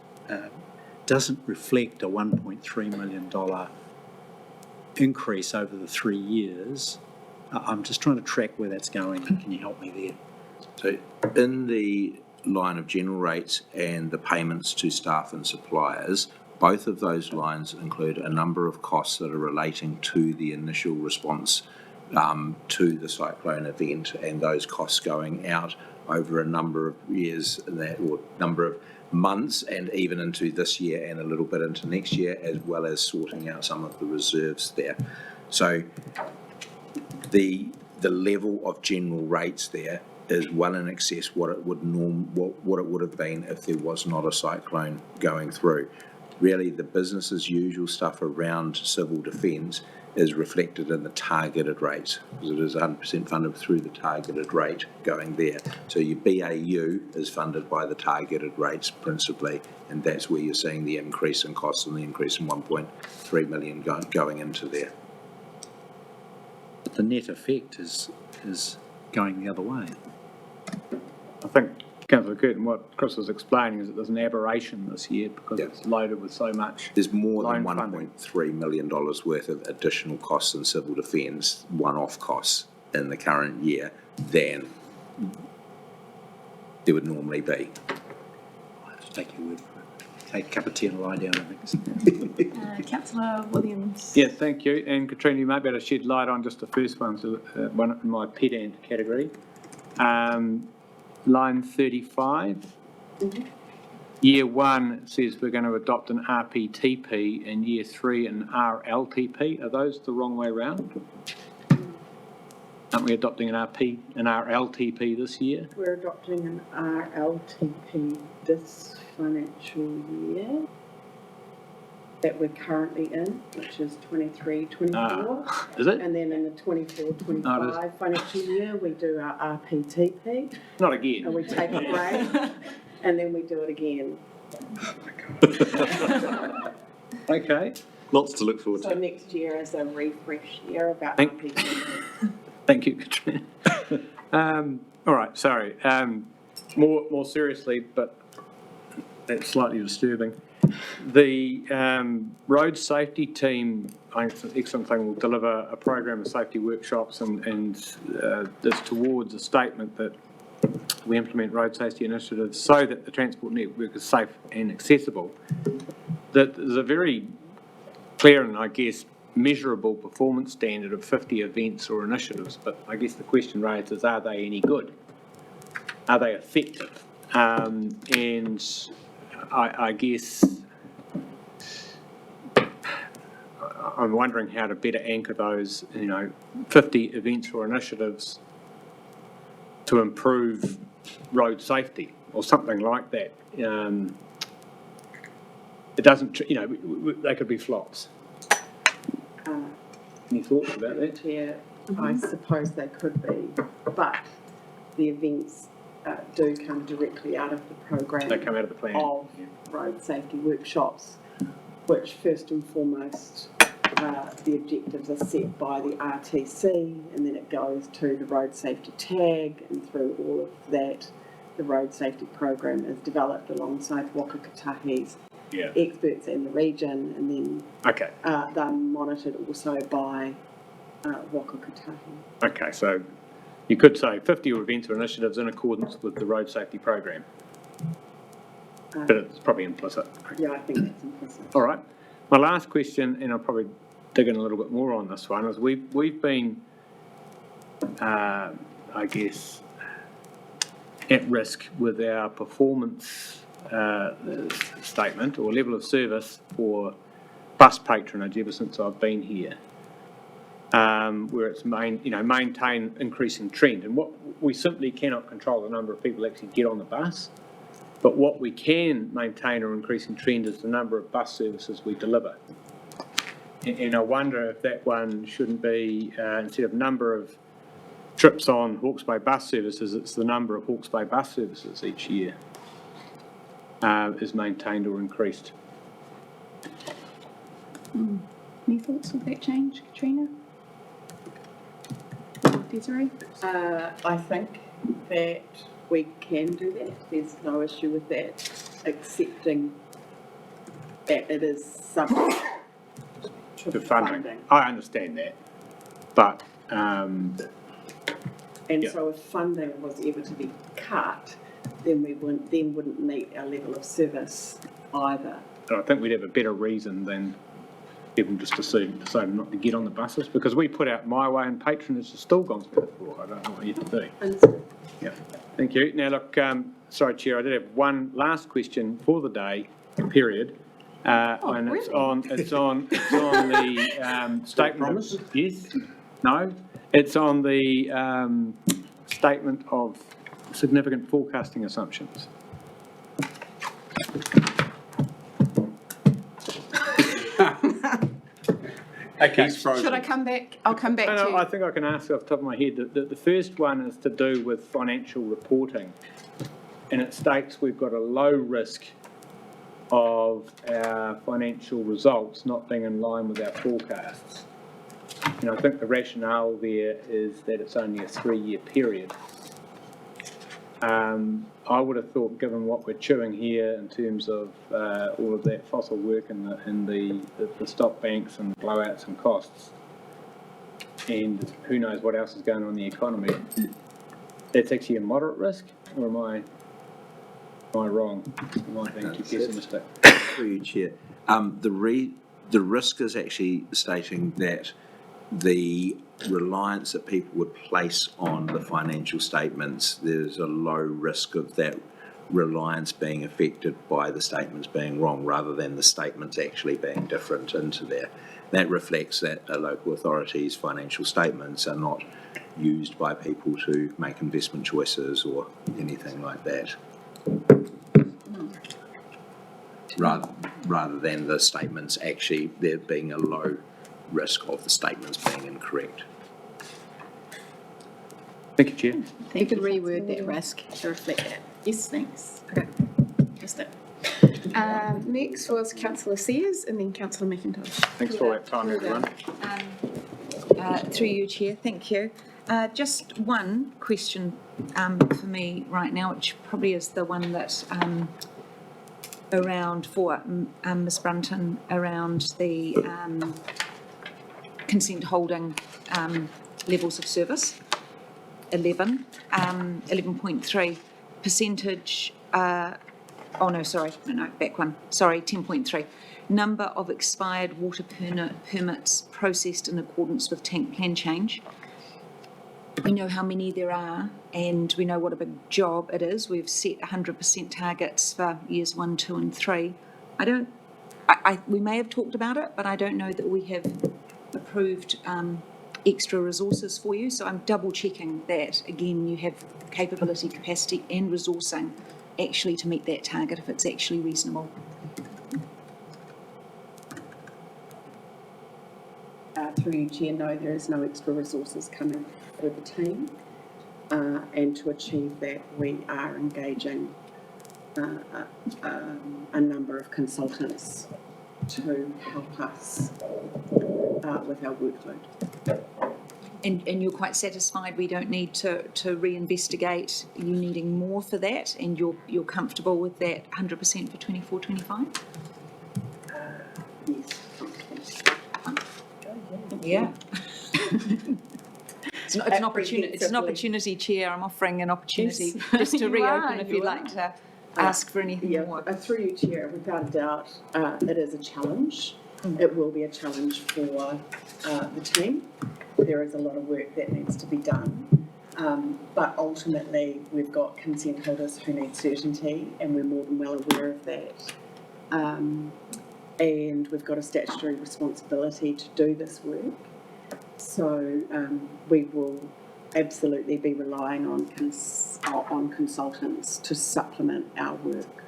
doesn't reflect a $1.3 million increase over the 3 years? I'm just trying to track where that's going. Can you help me there? So in the line of general rates and the payments to staff and suppliers, both of those lines include a number of costs that are relating to the initial response to the cyclone event, and those costs going out over a number of years, or number of months, and even into this year and a little bit into next year, as well as sorting out some of the reserves there. So the level of general rates there is well in excess what it would have been if there was not a cyclone going through. Really, the business as usual stuff around civil defence is reflected in the targeted rates, because it is 100% funded through the targeted rate going there. So your BAU is funded by the targeted rates principally, and that's where you're seeing the increase in costs and the increase in 1.3 million going into there. But the net effect is going the other way. I think, Councillor Curtin, what Chris was explaining is that there's an aberration this year because it's loaded with so much. There's more than funding. $1.3 million worth of additional costs in civil defence, one-off costs in the current year than there would normally be. I have to take your word for it. Take a cup of tea and lie down, I think. Councillor Williams. Yeah, thank you. And Katrina, you might be able to shed light on just the first one, so one in my pedant category. Line 35. Year 1 says we're going to adopt an RPTP, and year 3 an RLTP. Are those the wrong way round? Aren't we adopting an RLTP this year? We're adopting an RLTP this financial year. that we're currently in, which is 23-24. Is it? And then in the 24-25 financial year, we do our RPTP, Not and again. we take a break, and then we do it again. Okay. Lots to look forward So to. next year is a refresh year about Thank- RPTP. Thank you, Katrina. All right, sorry. More seriously, but that's slightly disturbing. The road safety team, I think it's an excellent thing, will deliver a program of safety workshops and that's towards a statement that we implement road safety initiatives so that the transport network is safe and accessible. That there's a very clear and, I guess, measurable performance standard of 50 events or initiatives, but I guess the question raised is, are they any good? Are they effective? And I guess I'm wondering how to better anchor those, 50 events or initiatives to improve road safety or something like that. It doesn't, they could be flops. Any thoughts about that? Chair, I suppose they could be, but the events do come directly out of the program They come out of the plan. of road safety workshops, which first and foremost, the objectives are set by the RTC, and then it goes to the road safety tag, and through all of that, the road safety program is developed alongside Waka Kotahi's experts in the region, and then Okay. they're monitored also by Waka Kotahi. Okay, so you could say 50 events or initiatives in accordance with the road safety program, but it's probably implicit. Yeah, I think that's implicit. All right. My last question, and I'll probably dig in a little bit more on this one, is we've been, I guess, at risk with our performance statement or level of service for bus patronage ever since I've been here, where it's maintain increasing trend. And what we simply cannot control the number of people actually get on the bus, but what we can maintain or increasing trend is the number of bus services we deliver. And I wonder if that one shouldn't be, instead of number of trips on Hawke's Bay bus services, it's the number of Hawke's Bay bus services each year is maintained or increased. Any thoughts of that change, Katrina? Desiree? I think that we can do that. There's no issue with that, accepting that it is subject to The funding. I understand that, but And yeah. so if funding was ever to be cut, then we wouldn't meet our level of service either. I think we'd have a better reason than people just deciding not to get on the buses, because we put out My Way and patronage has still gone through the floor. I don't know what you have to do. Yeah, thank you. Now look, sorry Chair, I did have one last question for the day, period. And it's on the statement. Yes? No? It's on the statement of significant forecasting assumptions. Okay. Should I come back? I'll come back to No, you. I think I can answer off the top of my head. The first one is to do with financial reporting. And it states we've got a low risk of our financial results not being in line with our forecasts. And I think the rationale there is that it's only a 3-year period. I would have thought, given what we're chewing here in terms of all of that fossil work and the stock banks and blowouts and costs, and who knows what else is going on in the economy, that's actually a moderate risk, or am I wrong? Am I being too pessimistic? Through you, Chair. The risk is actually stating that the reliance that people would place on the financial statements, there's a low risk of that reliance being affected by the statements being wrong, rather than the statements actually being different into there. That reflects that a local authority's financial statements are not used by people to make investment choices or anything like that. rather than the statements actually there being a low risk of the statements being incorrect. Thank you, Chair. You could reword that risk to reflect that. Yes, thanks. Okay. Just it. Next was Councillor Sears and then Councillor McIntosh. Thanks for all that time, everyone. Through you, Chair, thank you. Just one question for me right now, which probably is the one that around for Ms Brunton, around the consent holding levels of service, 11.3 percentage, oh no, sorry, no, back one, sorry, 10.3. Number of expired water permits processed in accordance with tank plan change. We know how many there are and we know what a big job it is. We've set 100% targets for years 1, 2 and 3. We may have talked about it, but I don't know that we have approved extra resources for you. So I'm double checking that, again, you have capability, capacity and resourcing actually to meet that target if it's actually reasonable. Through you, Chair, no, there is no extra resources coming for the team. And to achieve that, we are engaging a number of consultants to help us with our workload. And you're quite satisfied we don't need to reinvestigate you needing more for that, and you're comfortable with that 100% for 24-25? Yes, comfortable. Yeah. It's an opportunity. It's an opportunity, Chair. I'm offering an opportunity just to reopen if you'd like to ask for anything more. Through you, Chair, without a doubt, it is a challenge. It will be a challenge for the team. There is a lot of work that needs to be done. But ultimately, we've got consent holders who need certainty, and we're more than well aware of that. And we've got a statutory responsibility to do this work. So we will absolutely be relying on consultants to supplement our work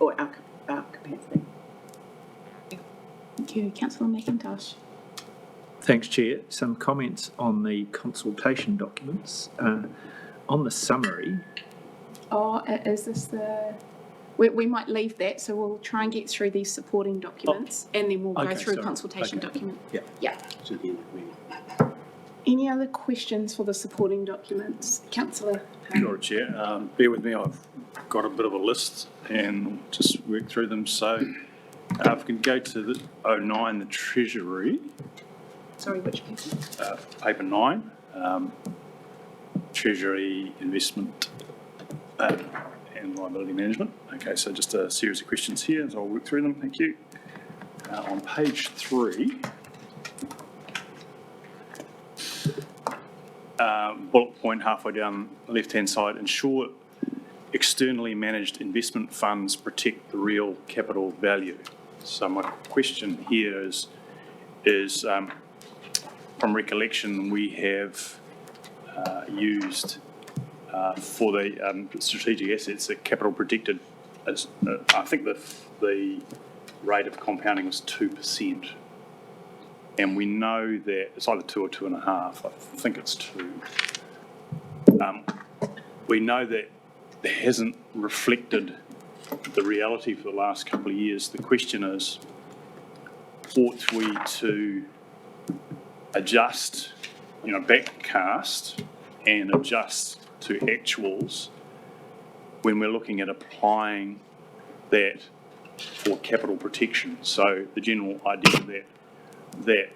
or our capacity. Thank you. Councillor McIntosh. Thanks, Chair. Some comments on the consultation documents. On the summary. Oh, is this the... We might leave that, so we'll try and get through these supporting documents and then we'll go through consultation document. Yeah. Any other questions for the supporting documents? Councillor? Sure, Chair. Bear with me, I've got a bit of a list and just work through them. So if we can go to the 09, the Treasury. Sorry, which paper? Paper 9, Treasury, Investment and Liability Management. Okay, so just a series of questions here, so I'll work through them, thank you. On page 3, bullet point halfway down the left-hand side, ensure externally managed investment funds protect the real capital value. So my question here is from recollection, we have used for the strategic assets, the capital protected, as I think the rate of compounding was 2%. And we know that it's either 2 or 2.5, I think it's 2. We know that it hasn't reflected the reality for the last couple of years. The question is, ought we to adjust, backcast and adjust to actuals when we're looking at applying that for capital protection? So the general idea that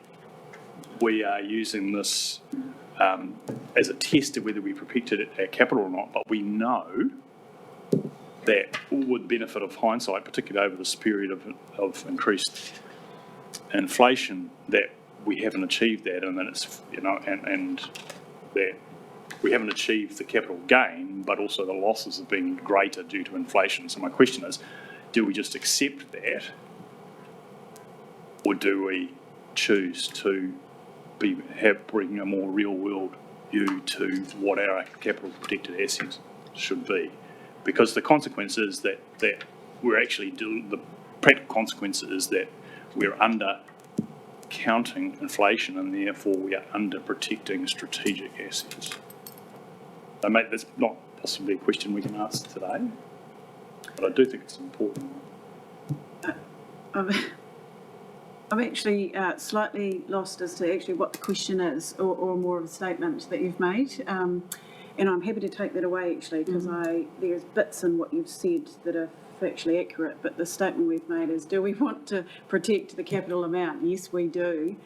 we are using this as a test of whether we protected our capital or not, but we know that with the benefit of hindsight, particularly over this period of increased inflation, that we haven't achieved that, and that it's, and that we haven't achieved the capital gain, but also the losses have been greater due to inflation. So my question is, do we just accept that, or do we choose to bring a more real-world view to what our capital protected assets should be? Because the consequence is that we're actually, the practical consequence is that we're under counting inflation and therefore we are under protecting strategic assets. So mate, that's not possibly a question we can ask today, but I do think it's an important one. I'm actually slightly lost as to actually what the question is, or more of a statement that you've made. And I'm happy to take that away actually, because there's bits in what you've said that are factually accurate, but the statement we've made is, do we want to protect the capital amount? Yes, we do.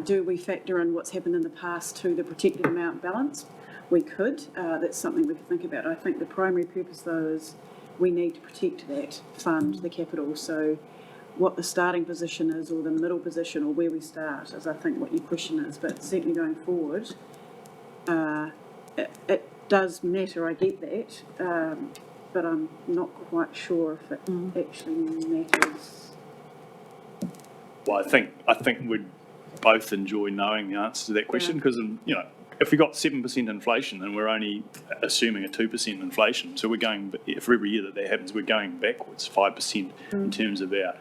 Do we factor in what's happened in the past to the protected amount balance? We could. That's something we could think about. I think the primary purpose though is we need to protect that fund, the capital. So what the starting position is, or the middle position, or where we start is I think what your question is, but certainly going forward, it does matter, I get that, but I'm not quite sure if it actually matters. Well, I think we'd both enjoy knowing the answer to that question, because, if we got 7% inflation and we're only assuming a 2% inflation, so we're going, for every year that happens, we're going backwards 5% in terms of the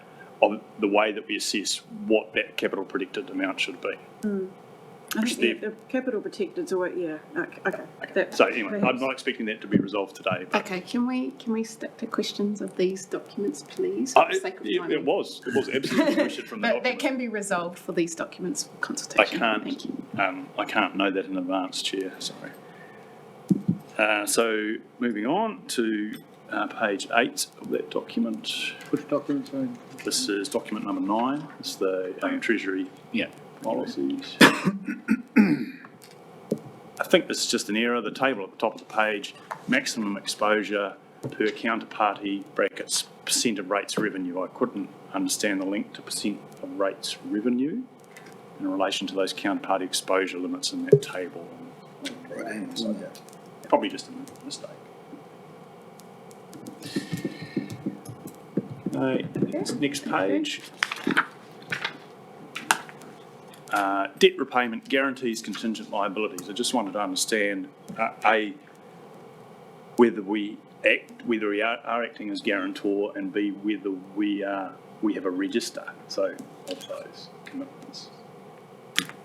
way that we assess what that capital predicted amount should be. I think the capital protected is always, okay. So anyway, I'm not expecting that to be resolved today. But Okay, can we stick to questions of these documents, please? For the sake of time? it was absolutely a question from the But document. that can be resolved for these documents for consultation. Thank you. I can't know that in advance, Chair. Sorry. So moving on to page 8 of that document. Which document, sorry? This is document number 9. It's the Treasury policies. I think this is just an error. The table at the top of the page, maximum exposure per counterparty brackets percent of rates revenue. I couldn't understand the link to percent of rates revenue in relation to those counterparty exposure limits in that table. So probably just a mistake. Next page. Debt repayment guarantees contingent liabilities. I just wanted to understand, whether we are acting as guarantor, and B, whether we have a register, so of those commitments.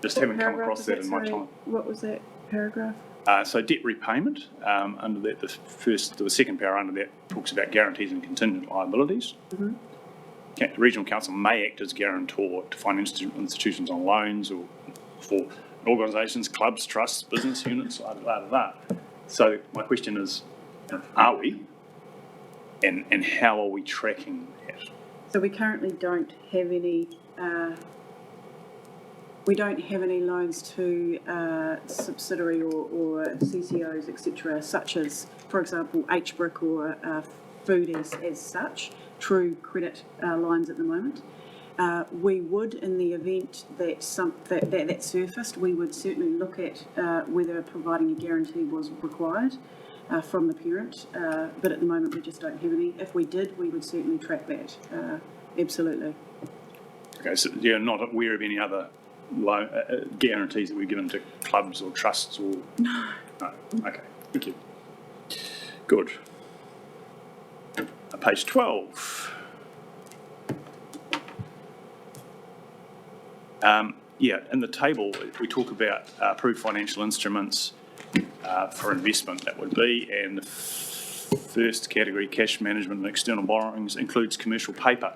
Just haven't come across that in my time. What was that paragraph? So debt repayment, under that, the second paragraph under that talks about guarantees and contingent liabilities. The Regional Council may act as guarantor to financial institutions on loans or for organisations, clubs, trusts, business units, So my question is, are we? And how are we tracking that? So we currently don't have any. We don't have any loans to subsidiary or CCOs, etc., such as, for example, HBRIC or Foodies as such, true credit lines at the moment. We would, in the event that that surfaced, we would certainly look at whether providing a guarantee was required from the parent, but at the moment we just don't have any. If we did, we would certainly track that, absolutely. Okay, so you're not aware of any other guarantees that we've given to clubs or trusts or? No. No. Okay, thank you. Good. Page 12. In the table we talk about approved financial instruments for investment, that would be, and the first category, cash management and external borrowings, includes commercial paper.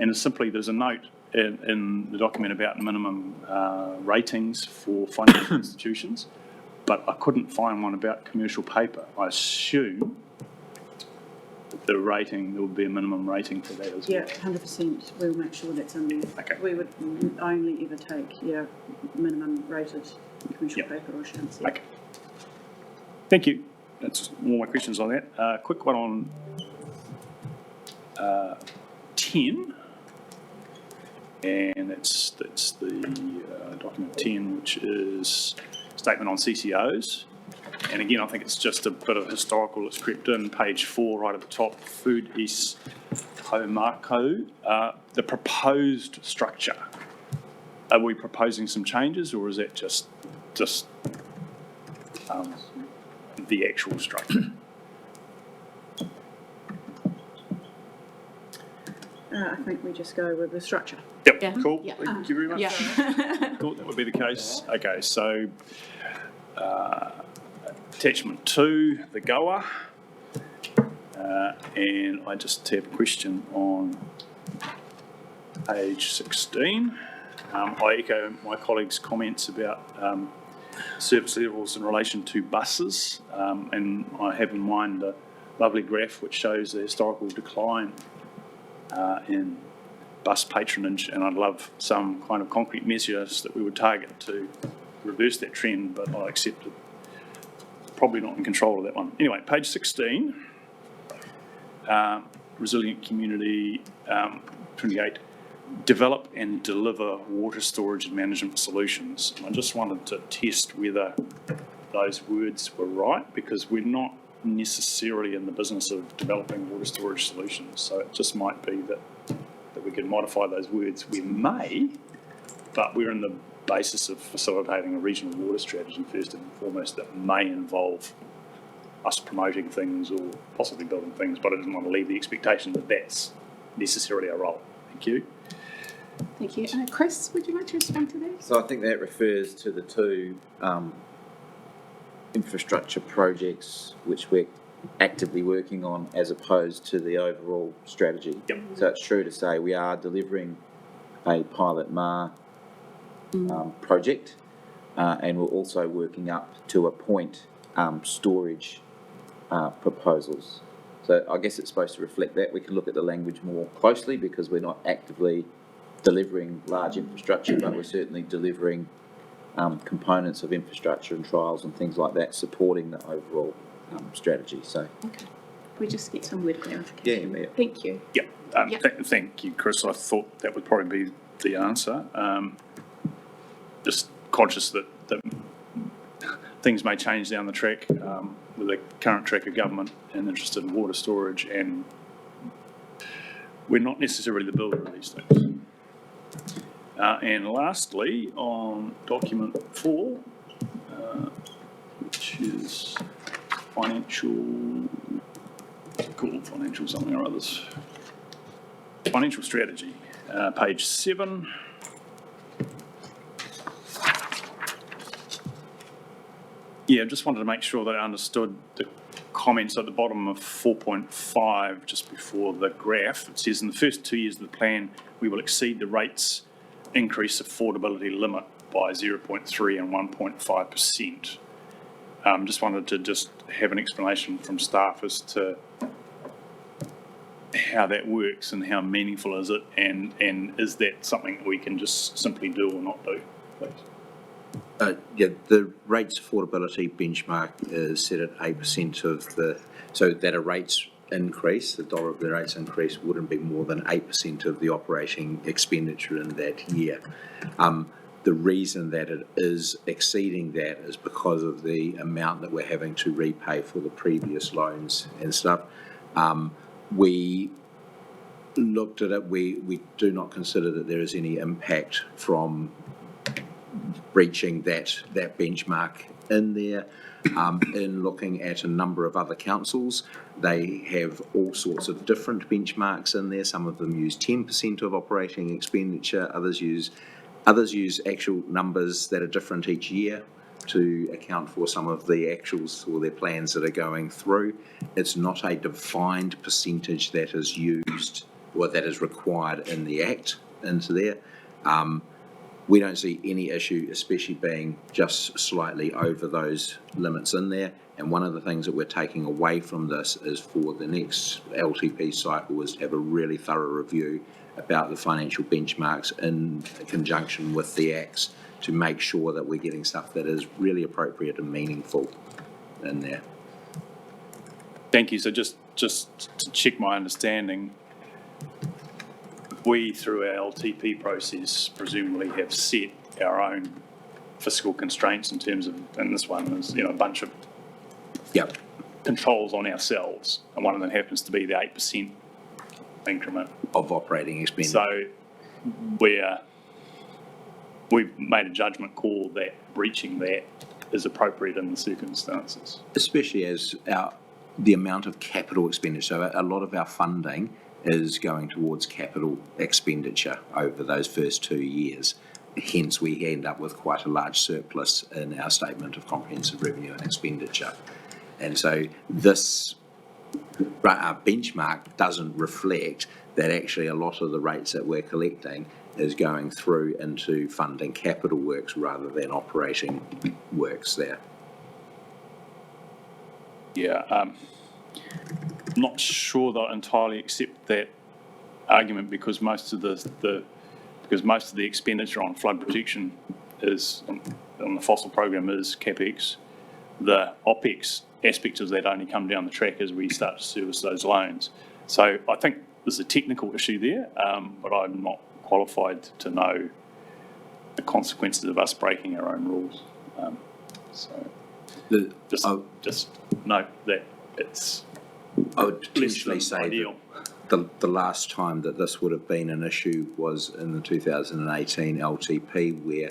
And simply there's a note in the document about minimum ratings for financial institutions, but I couldn't find one about commercial paper. I assume the rating, there would be a minimum rating for that as well. Yeah, 100%. We'll make sure that's in there. Okay. We would only ever take minimum rated commercial paper or assurance. Okay. Thank you. That's all my questions on that. Quick one on 10, and that's the document 10, which is statement on CCOs. And again, I think it's just a bit of historical. It's crept in, page 4, right at the top, Food East Homarco. The proposed structure. Are we proposing some changes, or is that just the actual structure? I think we just go with the structure. Yep, Yeah. cool. Yeah. Thank you very much. Yeah. Thought that would be the case. Okay, so attachment 2, the goer. And I just have a question on page 16. I echo my colleagues' comments about service levels in relation to buses, and I have in mind a lovely graph which shows the historical decline in bus patronage, and I'd love some kind of concrete measures that we would target to reverse that trend, but I accept it. Probably not in control of that one. Anyway, page 16, resilient community, 28, develop and deliver water storage and management solutions. And I just wanted to test whether those words were right, because we're not necessarily in the business of developing water storage solutions. So it just might be that we could modify those words. We may, but we're in the basis of facilitating a regional water strategy first and foremost that may involve us promoting things or possibly building things, but I didn't want to leave the expectation that that's necessarily our role. Thank you. Thank you. Chris, would you like to respond to that? So I think that refers to the two infrastructure projects which we're actively working on as opposed to the overall strategy. Yep. So it's true to say we are delivering a pilot MAR project and we're also working up to appoint storage proposals. So I guess it's supposed to reflect that. We can look at the language more closely because we're not actively delivering large infrastructure, but we're certainly delivering components of infrastructure and trials and things like that, supporting the overall strategy. So, Okay. We just get some word clarification. Yeah. Thank you. Yeah. Yeah. Thank you, Chris. I thought that would probably be the answer. Just conscious that things may change down the track with the current track of government and interested in water storage, and we're not necessarily the builder of these things. And lastly, on document 4, which is financial something or others. Financial strategy, page 7. Yeah, just wanted to make sure that I understood the comments at the bottom of 4.5, just before the graph. It says in the first 2 years of the plan, we will exceed the rates increase affordability limit by 0.3 and 1.5%. Just wanted to have an explanation from staff as to how that works and how meaningful is it, and is that something we can just simply do or not do, please? Yeah, the rates affordability benchmark is set at 8% of so that a rates increase, the dollar of the rates increase wouldn't be more than 8% of the operating expenditure in that year. The reason that it is exceeding that is because of the amount that we're having to repay for the previous loans and stuff. We looked at it, we do not consider that there is any impact from breaching that benchmark in there. In looking at a number of other councils, they have all sorts of different benchmarks in there. Some of them use 10% of operating expenditure, others use actual numbers that are different each year to account for some of the actuals or their plans that are going through. It's not a defined percentage that is used or that is required in the Act into there. We don't see any issue, especially being just slightly over those limits in there. And one of the things that we're taking away from this is for the next LTP cycle is to have a really thorough review about the financial benchmarks in conjunction with the Acts to make sure that we're getting stuff that is really appropriate and meaningful in there. Thank you. So just to check my understanding, we, through our LTP process, presumably have set our own fiscal constraints in terms of, and this one is, a bunch of controls on ourselves, and one of them happens to be the 8% increment of operating expenditure. So we've made a judgment call that breaching that is appropriate in the circumstances. Especially as the amount of capital expenditure. So a lot of our funding is going towards capital expenditure over those first 2 years. Hence, we end up with quite a large surplus in our statement of comprehensive revenue and expenditure. And so this benchmark doesn't reflect that actually a lot of the rates that we're collecting is going through into funding capital works rather than operating works there. Yeah, not sure that I entirely accept that argument because most of the expenditure on flood protection is on the fossil program is CapEx. The OpEx aspects of that only come down the track as we start to service those loans. So I think there's a technical issue there, but I'm not qualified to know the consequences of us breaking our own rules. Just note that it's I would potentially say ideal. The last time that this would have been an issue was in the 2018 LTP, where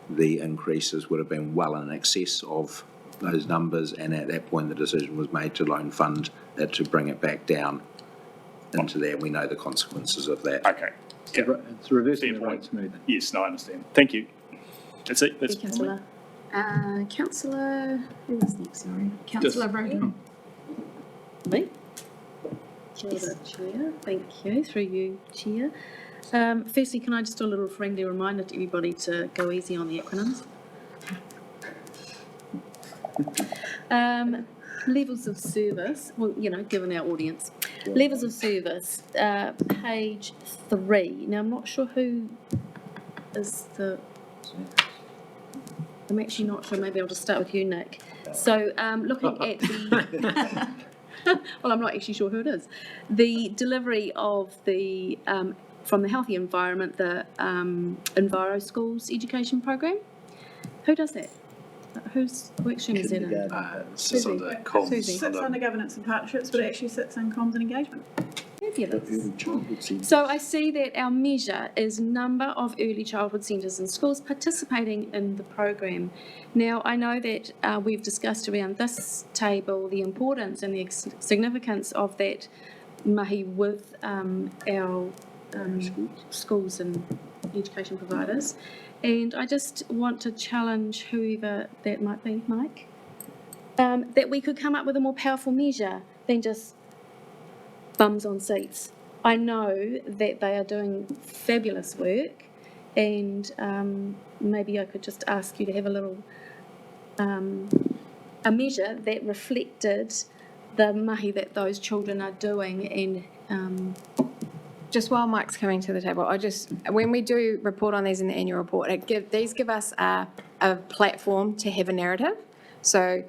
the increases would have been well in excess of those numbers, and at that point the decision was made to loan fund it to bring it back down into there. We know the consequences of that. Okay. Yeah. It's reversing Fair the point. rate smoothing. Yes, no, I understand. Thank you. That's it. That's Councillor. Councillor, who was next, sorry? Councillor Brogan. Me? Kia ora, Chair. Thank you, through you, Chair. Firstly, can I just do a little friendly reminder to everybody to go easy on the acronyms? Levels of service, well, you know, given our audience. Levels of service, page 3. Now, I'm not sure who is the... I'm actually not sure. Maybe I'll just start with you, Nick. So looking at the... well, I'm not actually sure who it is. The delivery of the, from the Healthy Environment, the Enviro Schools education program. Who does that? Whose workstream is that in? Susie. It sits under governance and partnerships, but it actually sits in comms and engagement. Fabulous. So I see that our measure is number of early childhood centres and schools participating in the program. Now, I know that we've discussed around this table the importance and the significance of that mahi with our schools and education providers. And I just want to challenge whoever that might be, Mike, that we could come up with a more powerful measure than just bums on seats. I know that they are doing fabulous work, and maybe I could just ask you to have a little a measure that reflected the mahi that those children are doing. And Just while Mike's coming to the table, when we do report on these in the annual report, these give us a platform to have a narrative. So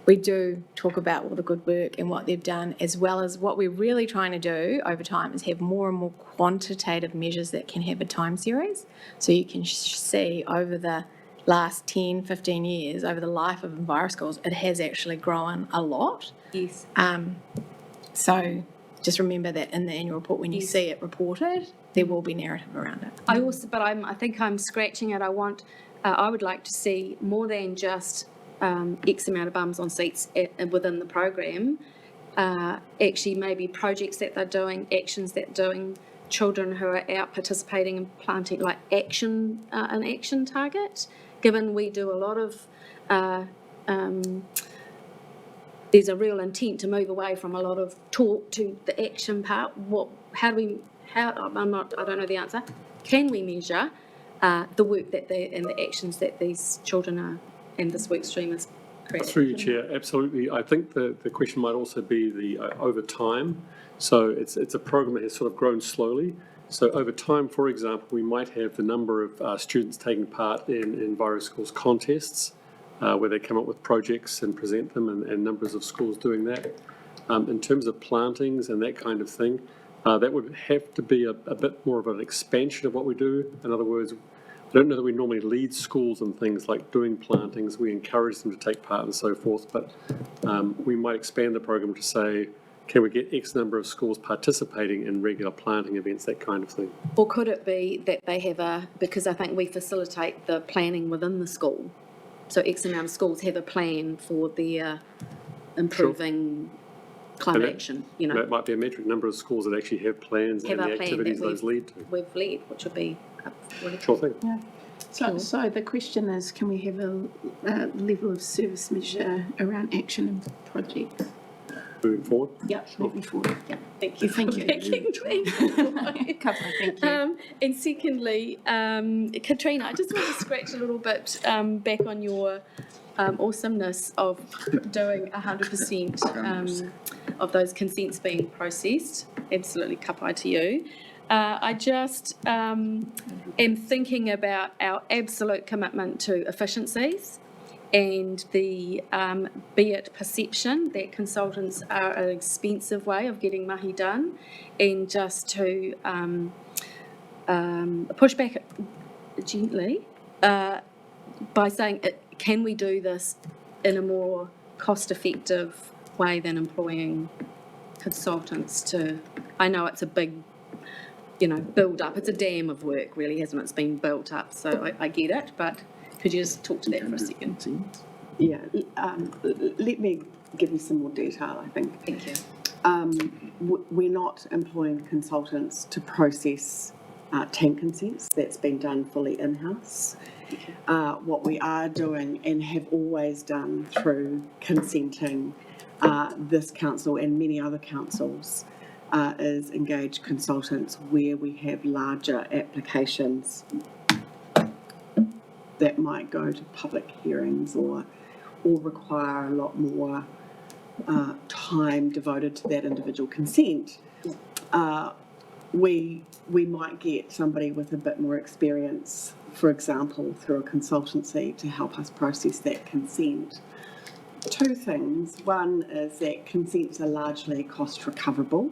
we do talk about all the good work and what they've done, as well as what we're really trying to do over time is have more and more quantitative measures that can have a time series. So you can see over the last 10, 15 years, over the life of EnviroSchools, it has actually grown a lot. yes, So just remember that in the annual report, when you see it reported, there will be narrative around it. I think I'm scratching it. I would like to see more than just X amount of bums on seats within the program. Actually, maybe projects that they're doing, actions that they're doing, children who are out participating and planting, like an action target. Given we do a lot of, there's a real intent to move away from a lot of talk to the action part. I don't know the answer. Can we measure the work and the actions that these children are and this work stream is creating? Through you, Chair, absolutely. I think the question might also be the over time. So it's a program that has sort of grown slowly. So over time, for example, we might have the number of students taking part in EnviroSchools contests, where they come up with projects and present them, and numbers of schools doing that. In terms of plantings and that kind of thing, that would have to be a bit more of an expansion of what we do. In other words, I don't know that we normally lead schools and things like doing plantings. We encourage them to take part and so forth, but we might expand the program to say, can we get X number of schools participating in regular planting events, that kind of thing. Or could it be that they have because I think we facilitate the planning within the school. So X amount of schools have a plan for their improving climate And that- action, That might be a metric, number of schools that actually have plans have and our the plan activities that those lead to. we've led, which would be really Sure thing. So the question is, can we have a level of service measure around action and projects? Moving forward. Yep, moving forward. Yep. Thank you. Thank you. Thank you. And secondly, Katrina, I just want to scratch a little bit back on your awesomeness of doing 100% of those consents being processed. Absolutely kapai to you. I just am thinking about our absolute commitment to efficiencies and the, be it perception that consultants are an expensive way of getting mahi done, and just to push back gently by saying, can we do this in a more cost-effective way than employing consultants to, I know it's a big, build up, it's a dam of work really, hasn't it? It's been built up, so I get it, but could you just talk to that for a second? Yeah, let me give you some more detail, I think. Thank you. We're not employing consultants to process tank consents. That's been done fully in-house. What we are doing and have always done through consenting this council and many other councils is engage consultants where we have larger applications that might go to public hearings or require a lot more time devoted to that individual consent. We might get somebody with a bit more experience, for example, through a consultancy to help us process that consent. Two things. One is that consents are largely cost recoverable,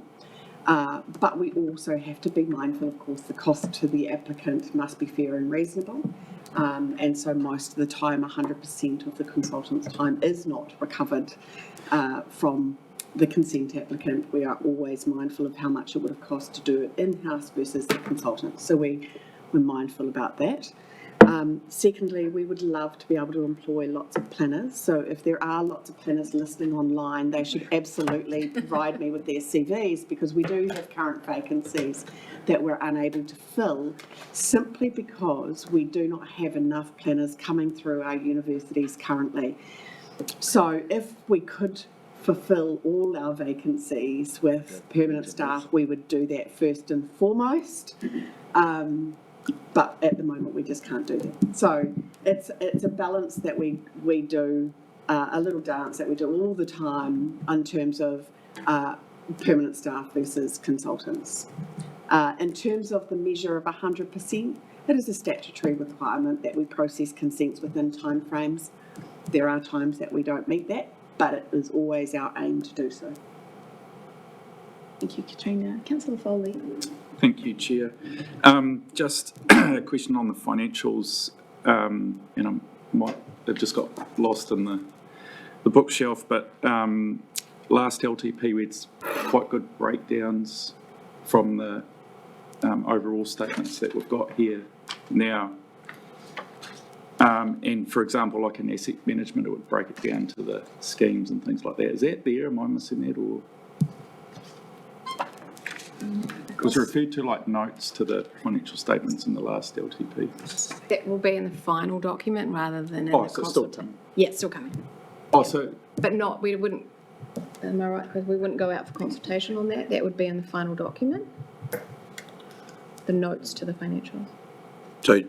but we also have to be mindful, of course, the cost to the applicant must be fair and reasonable. And so most of the time, 100% of the consultant's time is not recovered from the consent applicant. We are always mindful of how much it would have cost to do it in-house versus the consultant. So we're mindful about that. Secondly, we would love to be able to employ lots of planners. So if there are lots of planners listening online, they should absolutely provide me with their CVs, because we do have current vacancies that we're unable to fill simply because we do not have enough planners coming through our universities currently. So if we could fulfill all our vacancies with permanent staff, we would do that first and foremost. But at the moment, we just can't do that. So it's a balance that we do, a little dance that we do all the time in terms of permanent staff versus consultants. In terms of the measure of 100%, it is a statutory requirement that we process consents within timeframes. There are times that we don't meet that, but it is always our aim to do so. Thank you, Katrina. Councillor Foley. Thank you, Chair. Just a question on the financials, and I might have just got lost in the bookshelf, but last LTP we had quite good breakdowns from the overall statements that we've got here now. And for example, like in asset management, it would break it down to the schemes and things like that. Is that there? Am I missing that, or? It was referred to like notes to the financial statements in the last LTP. That will be in the final document rather than in Oh, the so it's still consultation. coming. Yeah, it's still coming. Oh, so, But not, we wouldn't, am I right, because we wouldn't go out for consultation on that? That would be in the final document? The notes to the financials? So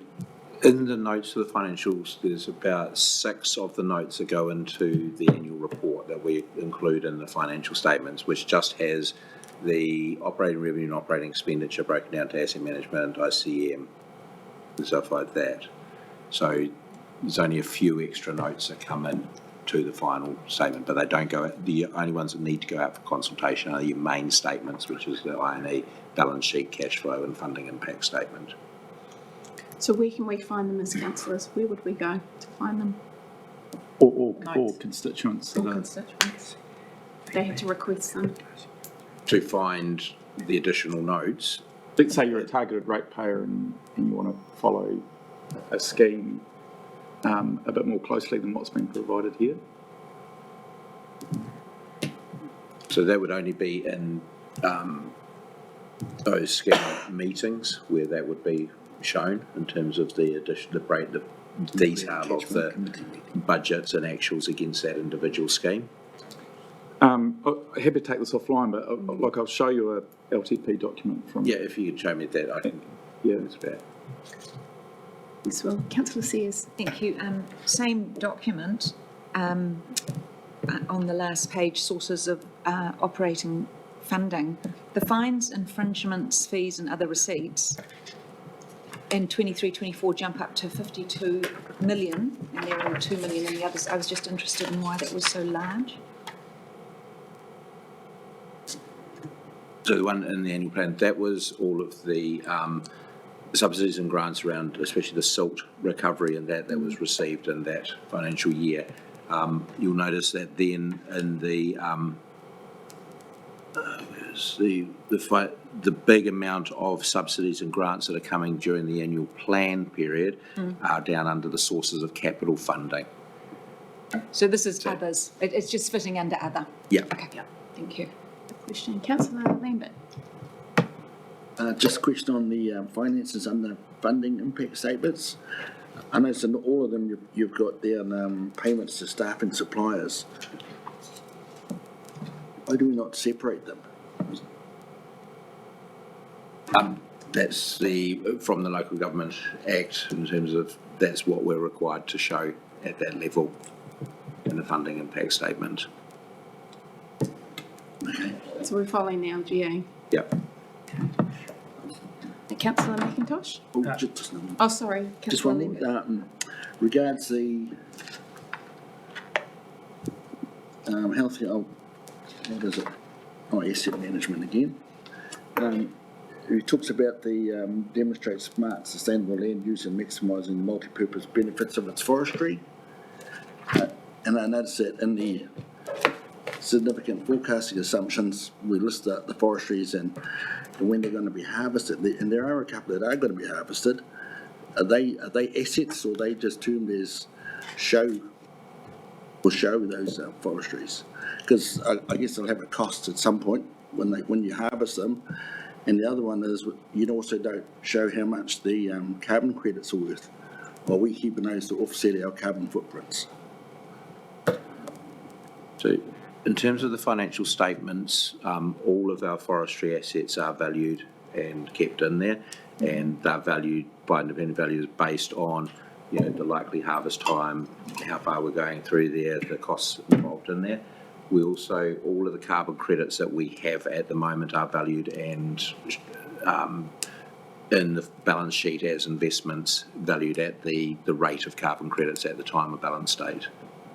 in the notes to the financials, there's about 6 of the notes that go into the annual report that we include in the financial statements, which just has the operating revenue and operating expenditure broken down to asset management, ICM, and stuff like that. So there's only a few extra notes that come in to the final statement, but they don't go out. The only ones that need to go out for consultation are your main statements, which is the I&E, balance sheet, cash flow, and funding impact statement. So where can we find them as councillors? Where would we go to find them? or constituents. All constituents. They had to request them. To find the additional notes, Let's say you're a targeted ratepayer and you want to follow a scheme a bit more closely than what's been provided here. So that would only be in those scheme meetings where that would be shown in terms of the addition, the detail of the budgets and actuals against that individual scheme. I'm happy to take this offline, but like I'll show you a LTP document from. Yeah, if you could show me that, I think. Yeah. That's about. Yes, well, Councillor Sears. Thank you. Same document, on the last page, sources of operating funding. The fines, infringements, fees and other receipts in 23-24 jump up to 52 million, and there are 2 million in the others. I was just interested in why that was so large. So the one in the annual plan, that was all of the subsidies and grants around, especially the silt recovery and that was received in that financial year. You'll notice that then in the big amount of subsidies and grants that are coming during the annual plan period are down under the sources of capital funding. So this is others. It's just fitting under other. Yeah. Okay. Yeah. Thank you. Question, Councillor Lambert. Just a question on the finances and the funding impact statements. I noticed in all of them you've got there payments to staff and suppliers. Why do we not separate them? That's from the Local Government Act in terms of that's what we're required to show at that level in the funding impact statement. Okay. So we're following the LGA. Yep. Councillor McIntosh? Just Oh, sorry, just Councillor one Lambert. more. Regards the health, what is it? Oh, asset management again. He talks about the demonstrate smart, sustainable land use and maximising the multi-purpose benefits of its forestry. And I noticed that in the significant forecasting assumptions, we list out the forestries and when they're going to be harvested, and there are a couple that are going to be harvested. Are they assets, or are they just termed as show those forestries? Because I guess they'll have a cost at some point when you harvest them. And the other one is you also don't show how much the carbon credits are worth. Are we keeping those to offset our carbon footprints? So in terms of the financial statements, all of our forestry assets are valued and kept in there, and they're valued by independent valuers based on, the likely harvest time, how far we're going through there, the costs involved in there. We also, all of the carbon credits that we have at the moment are valued and in the balance sheet as investments valued at the rate of carbon credits at the time of balance date.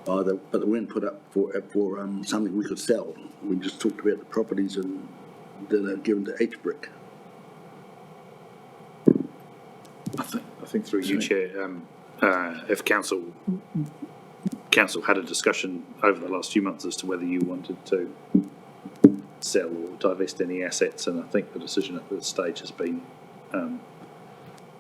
Oh, but they weren't put up for something we could sell. We just talked about the properties and that are given to H-Brick. I think through you, Chair, if council had a discussion over the last few months as to whether you wanted to sell or divest any assets, and I think the decision at this stage has been,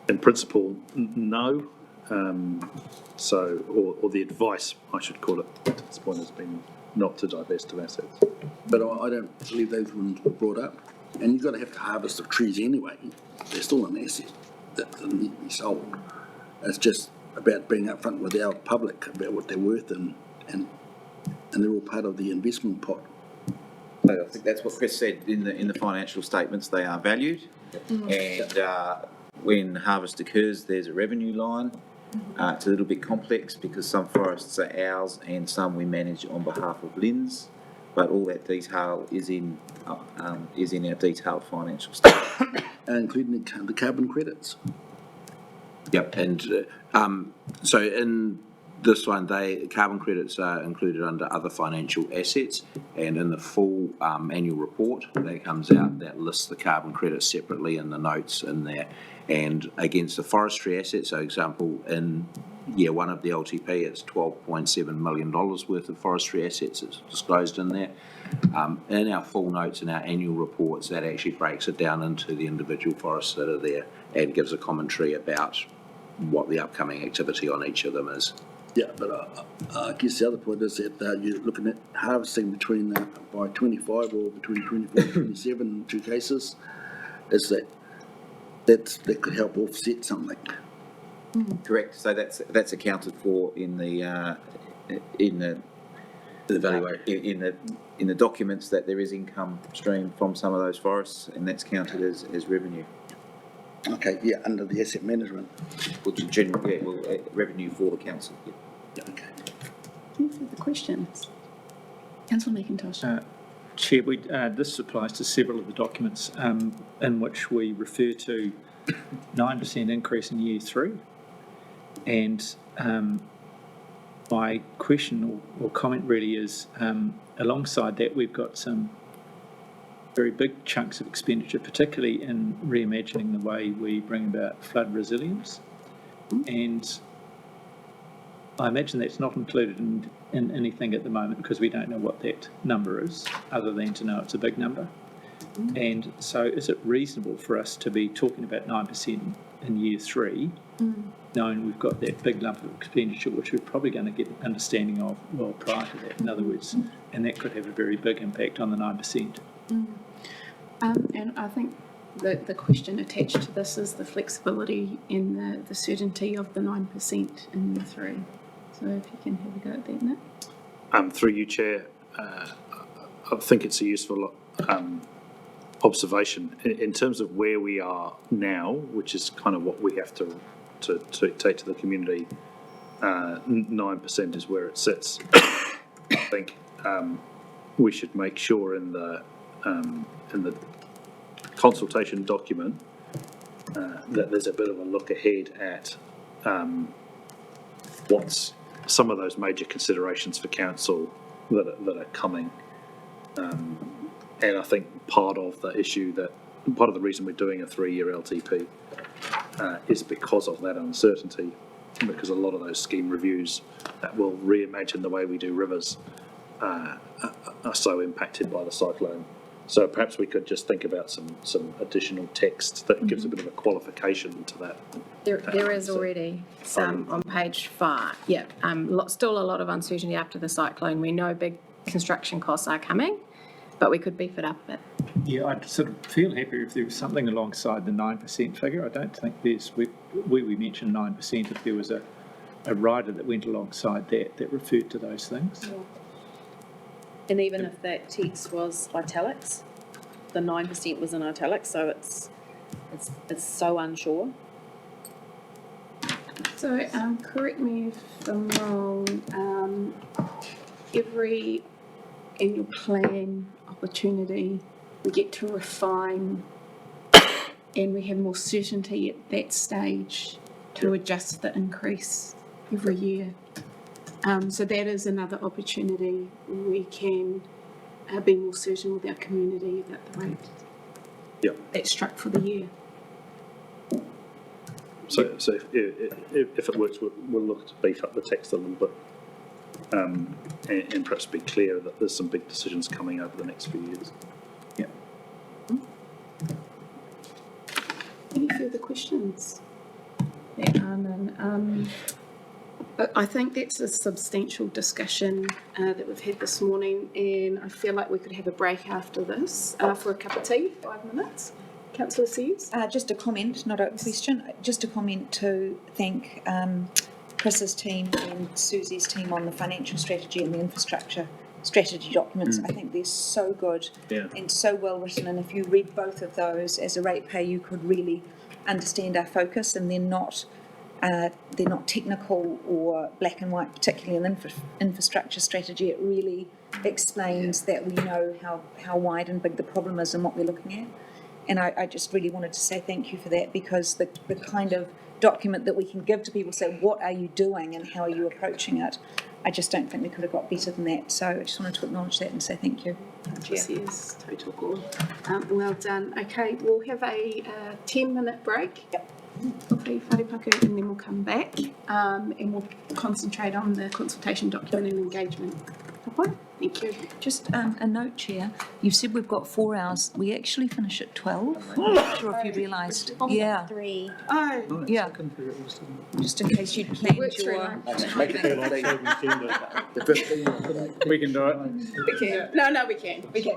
in principle, no. Or the advice, I should call it, at this point has been not to divest of assets. But I don't believe those ones were brought up. And you've got to have to harvest the trees anyway. They're still an asset that need to be sold. It's just about being upfront with our public about what they're worth, and they're all part of the investment pot. I think that's what Chris said in the financial statements. They are valued, and when harvest occurs, there's a revenue line. It's a little bit complex because some forests are ours and some we manage on behalf of LINZ, but all that detail is in our detailed financial statement, including the carbon credits. Yep, and so in this one, carbon credits are included under other financial assets, and in the full annual report that comes out, that lists the carbon credits separately in the notes in there. And against the forestry assets, so example, in year one of the LTP, it's $12.7 million worth of forestry assets that's disclosed in there. In our full notes in our annual reports, that actually breaks it down into the individual forests that are there and gives a commentary about what the upcoming activity on each of them is. Yeah, but I guess the other point is that you're looking at harvesting between, by 25 or between 24 and 27 in two cases, is that could help offset something. Correct, so that's accounted for in the valuation. in the documents, that there is income stream from some of those forests, and that's counted as revenue. Okay, yeah, under the asset management. Which is generally, revenue for the council. Yeah, okay. Any further questions? Councillor McIntosh. Chair, this applies to several of the documents in which we refer to 9% increase in year 3. And my question or comment really is, alongside that, we've got some very big chunks of expenditure, particularly in reimagining the way we bring about flood resilience. And I imagine that's not included in anything at the moment because we don't know what that number is, other than to know it's a big number. And so is it reasonable for us to be talking about 9% in year 3, knowing we've got that big lump of expenditure, which we're probably going to get an understanding of well prior to that, in other words, and that could have a very big impact on the 9%. And I think the question attached to this is the flexibility and the certainty of the 9% in year 3. So if you can have a go at that, Nick. Through you, Chair, I think it's a useful observation in terms of where we are now, which is kind of what we have to take to the community. 9% is where it sits. I think we should make sure in the consultation document that there's a bit of a look ahead at what's some of those major considerations for council that are coming. And I think part of the reason we're doing a 3-year LTP is because of that uncertainty, because a lot of those scheme reviews that will reimagine the way we do rivers are so impacted by the cyclone. So perhaps we could just think about some additional text that gives a bit of a qualification to that. There is already some on page 5. Yeah, still a lot of uncertainty after the cyclone. We know big construction costs are coming, but we could beef it up a bit. Yeah, I'd sort of feel happier if there was something alongside the 9% figure. I don't think where we mentioned 9%, if there was a rider that went alongside that referred to those things. Yeah. And even if that text was italics, the 9% was in italics, so it's so unsure. So correct me if I'm wrong, every annual plan opportunity we get to refine and we have more certainty at that stage to adjust the increase every year. So that is another opportunity we can be more certain with our community about the rate that's struck for the year. So if it works, we'll look to beef up the text a little bit and perhaps be clear that there's some big decisions coming over the next few years. Yeah. Any further questions? There are none. I think that's a substantial discussion that we've had this morning, and I feel like we could have a break after this for a cup of tea, 5 minutes. Councillor Sears? Just a comment, not a question, just a comment to thank Chris's team and Susie's team on the financial strategy and the infrastructure strategy documents. I think they're so good and so well written, and if you read both of those as a ratepayer, you could really understand our focus, and they're not technical or black and white, particularly in infrastructure strategy. It really explains that we know how wide and big the problem is and what we're looking at. And I just really wanted to say thank you for that, because the kind of document that we can give to people, say, what are you doing and how are you approaching it? I just don't think we could have got better than that. So I just wanted to acknowledge that and say thank you. Yes, total good. Well done. Okay, we'll have a 10-minute break. Yep. Okay, wharepaku, and then we'll come back and we'll concentrate on the consultation document and engagement. Thank you. Just a note, Chair. You said we've got 4 hours. We actually finish at 12. I'm not sure if you realised. Yeah, 3. Oh, yeah. Just in case you'd planned your. Make it Daylight saving agenda. We can do it. we can. No, we can. We can.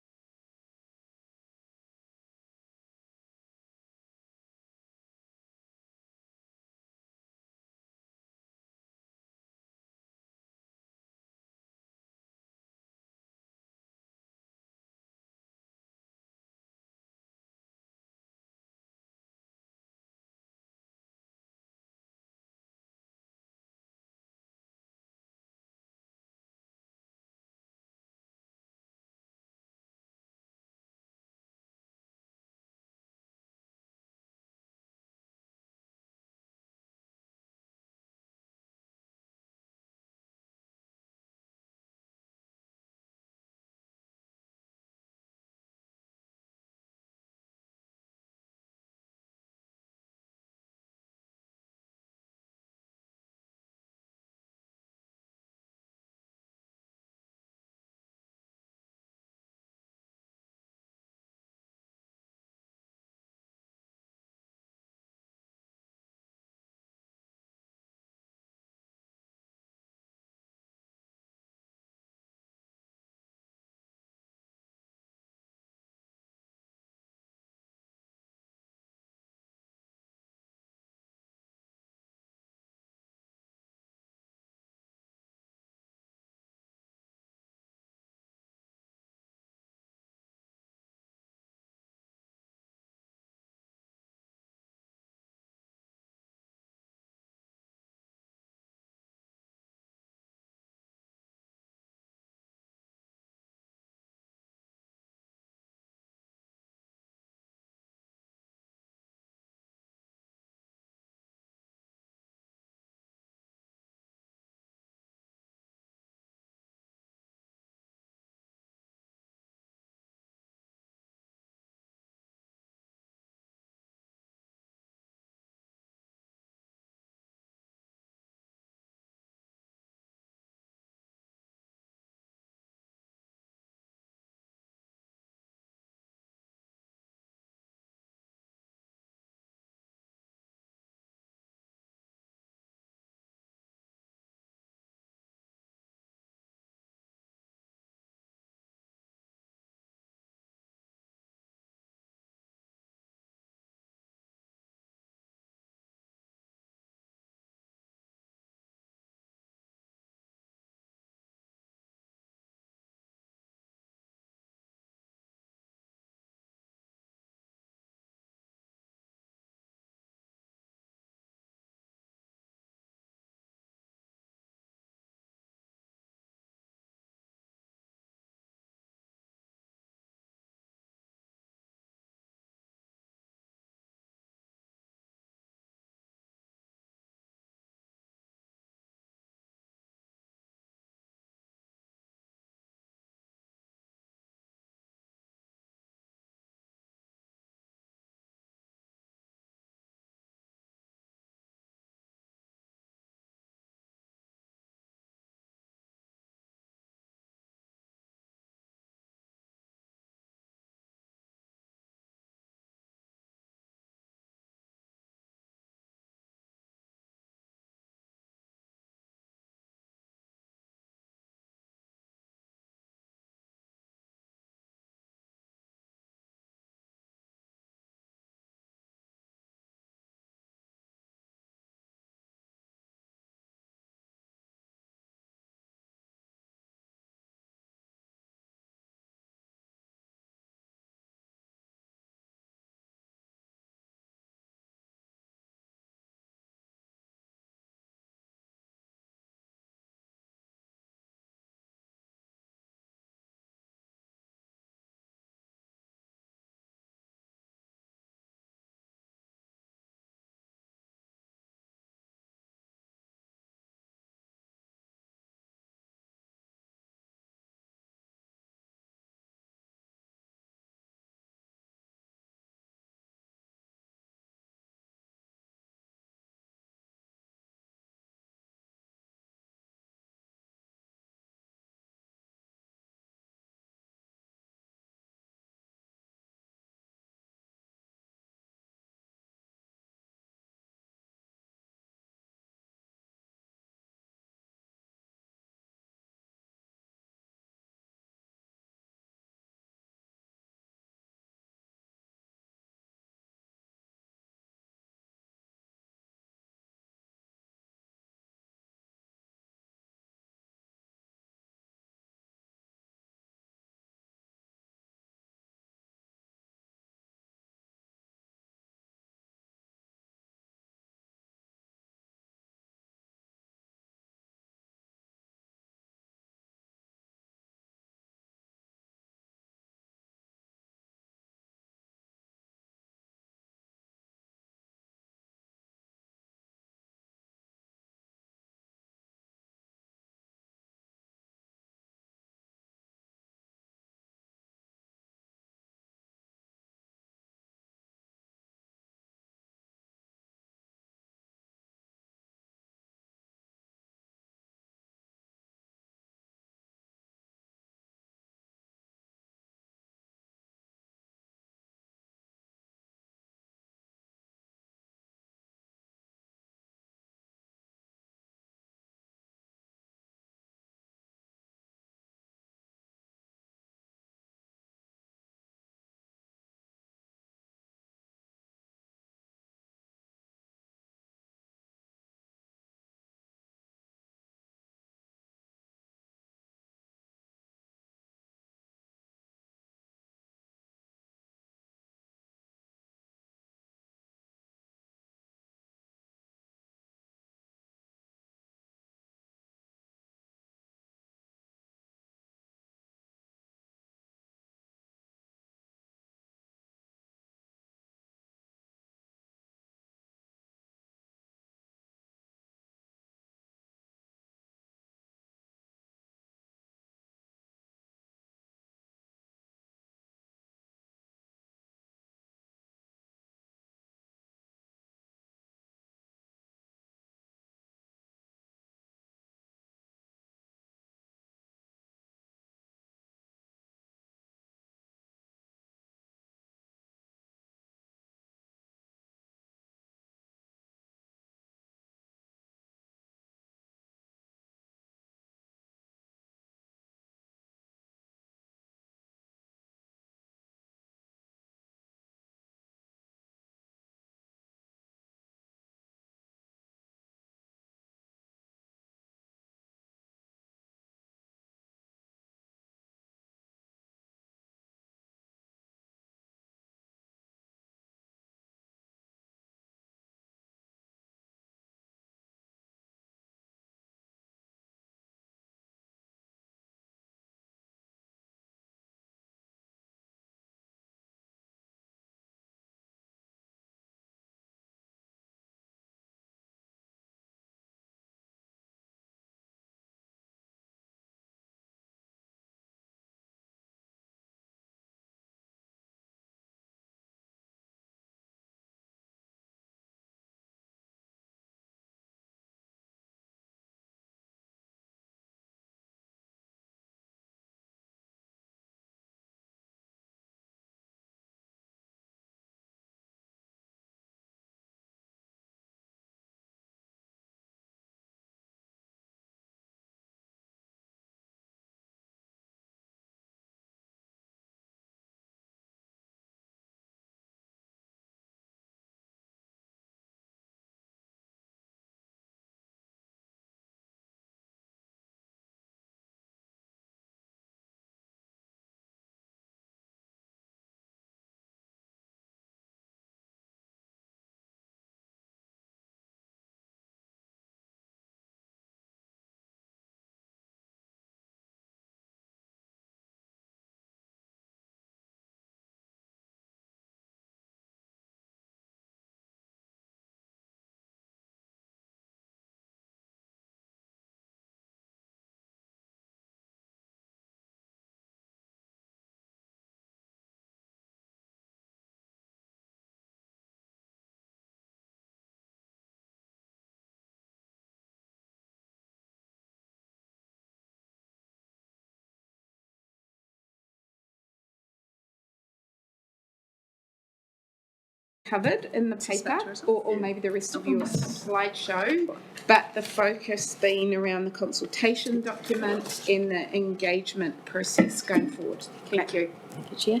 covered in the paper, or maybe the rest of your slideshow, but the focus being around the consultation document and the engagement process going forward. Thank you. Thank you, Chair.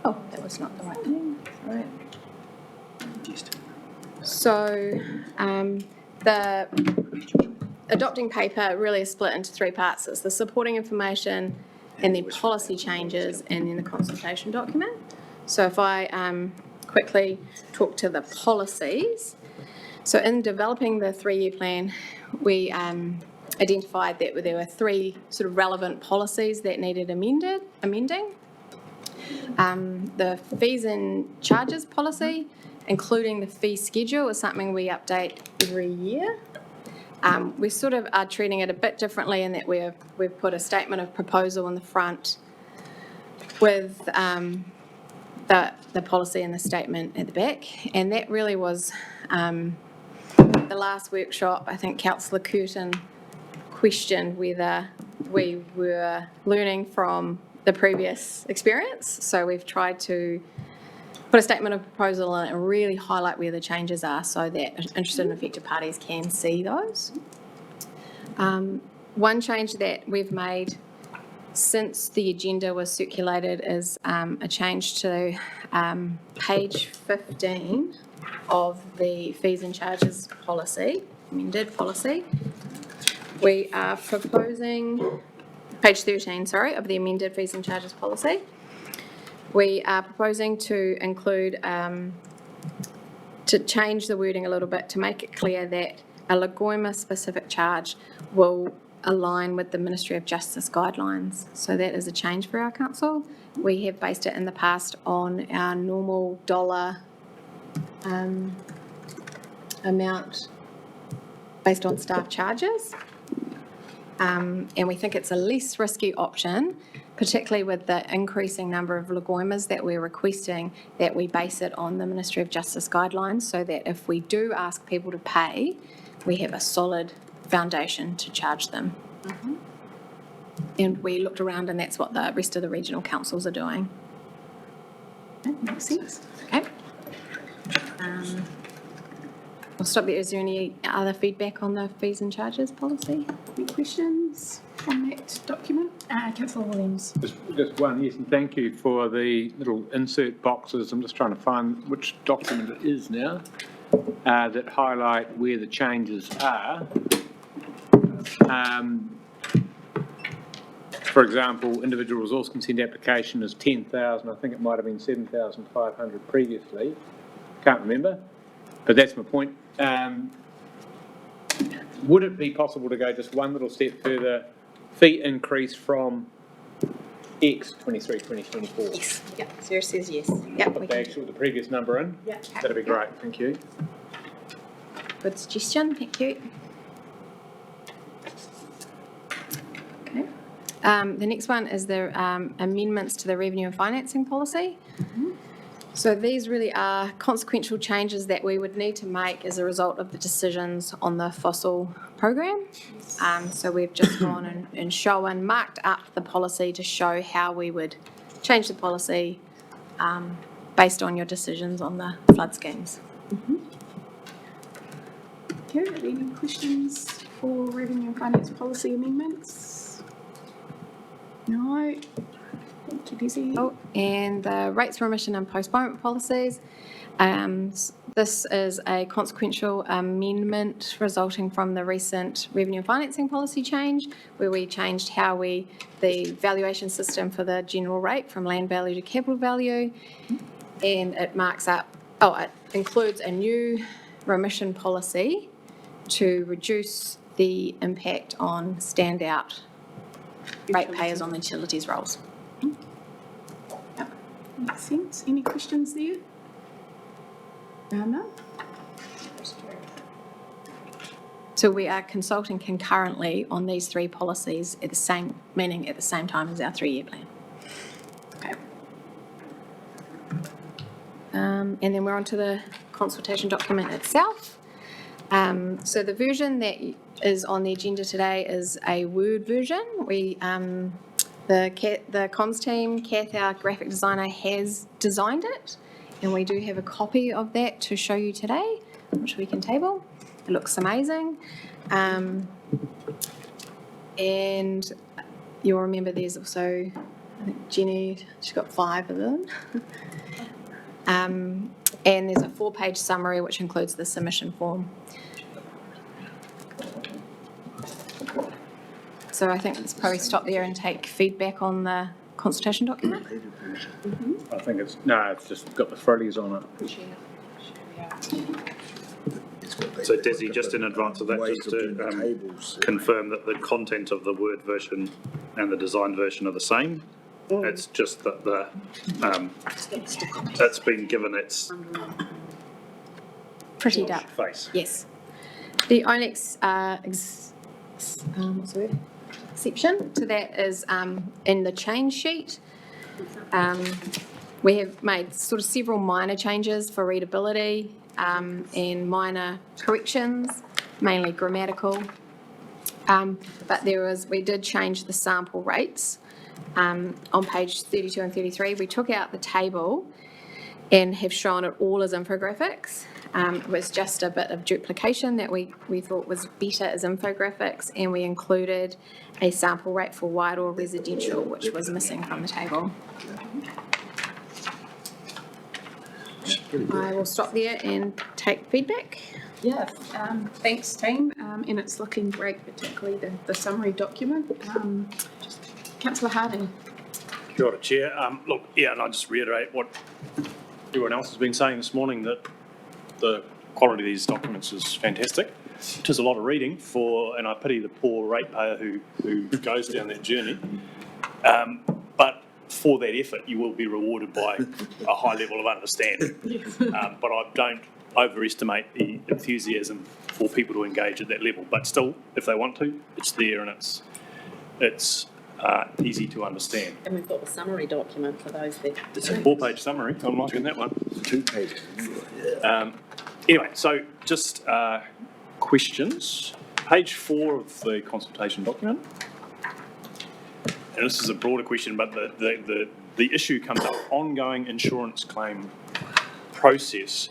Oh, that was not the right thing. Right. So, the adopting paper really is split into three parts. It's the supporting information, and then policy changes, and then the consultation document. So if I quickly talk to the policies. So in developing the 3-year plan, we identified that there were three sort of relevant policies that needed amending. The fees and charges policy, including the fee schedule, is something we update every year. We sort of are treating it a bit differently in that we've put a statement of proposal in the front with the policy and the statement at the back, and that really was the last workshop. I think Councillor Curtin questioned whether we were learning from the previous experience, so we've tried to put a statement of proposal in and really highlight where the changes are so that interested and affected parties can see those. One change that we've made since the agenda was circulated is a change to page 15 of the fees and charges policy, amended policy. We are proposing, page 13, sorry, of the amended fees and charges policy. We are proposing to include, to change the wording a little bit to make it clear that a Lagoima specific charge will align with the Ministry of Justice guidelines. So that is a change for our council. We have based it in the past on our normal dollar amount based on staff charges. And we think it's a less risky option, particularly with the increasing number of Lagoimas that we're requesting, that we base it on the Ministry of Justice guidelines so that if we do ask people to pay, we have a solid foundation to charge them. Mm-hmm. And we looked around and that's what the rest of the regional councils are doing. That makes sense. Okay. I'll stop there. Is there any other feedback on the fees and charges policy? Any questions on that document? Councillor Williams. Just one, yes, and thank you for the little insert boxes. I'm just trying to find which document it is now that highlight where the changes are. For example, individual resource consent application is 10,000. I think it might have been 7,500 previously. Can't remember, but that's my point. Would it be possible to go just one little step further? Fee increase from X 23, 2024. Yes. Yeah. Sarah says yes. Yeah. Put the previous number in. Yeah. That'd be great. Thank you. Good suggestion. Thank you. Okay. The next one is the amendments to the revenue and financing policy. Mm-hmm. So these really are consequential changes that we would need to make as a result of the decisions on the fossil program. So we've just gone and marked up the policy to show how we would change the policy based on your decisions on the flood schemes. Mm-hmm. Okay, are there any questions for revenue and finance policy amendments? No. Thank you, Desi. Oh, and the rates, remission and postponement policies. This is a consequential amendment resulting from the recent revenue and financing policy change, where we changed the valuation system for the general rate from land value to capital value, and it it includes a new remission policy to reduce the impact on standout ratepayers on the utilities rolls. Yep, makes sense. Any questions there? No? So we are consulting concurrently on these three policies at the same time as our 3-year plan. Okay. And then we're on to the consultation document itself. So the version that is on the agenda today is a Word version. We The comms team, Kath, our graphic designer, has designed it, and we do have a copy of that to show you today, which we can table. It looks amazing. And you'll remember there's also, I think Jenny, she's got 5 of them. And there's a 4-page summary which includes the submission form. So I think let's probably stop there and take feedback on the consultation document. I think it's just got the frillies on it. So Desi, just in advance of that, just to confirm that the content of the Word version and the design version are the same. It's just that it's been given its Prettied up. face. Yes. The only exception to that is in the change sheet. We have made sort of several minor changes for readability and minor corrections, mainly grammatical. But we did change the sample rates. On page 32 and 33, we took out the table and have shown it all as infographics. It was just a bit of duplication that we thought was better as infographics, and we included a sample rate for wide or residential, which was missing from the table. I will stop there and take feedback. Yeah, thanks team, and it's looking great, particularly the summary document. Councillor Harding. Kia ora, Chair. Look, yeah, and I'll just reiterate what everyone else has been saying this morning, that the quality of these documents is fantastic. It is a lot of reading and I pity the poor ratepayer who goes down that journey. But for that effort, you will be rewarded by a high level of understanding. But I don't overestimate the enthusiasm for people to engage at that level. But still, if they want to, it's there and it's easy to understand. And we've got the summary document for those that... It's a 4-page summary. I'm liking that one. 2 pages. Anyway, so just questions. Page 4 of the consultation document. And this is a broader question, but the issue comes up, ongoing insurance claim process.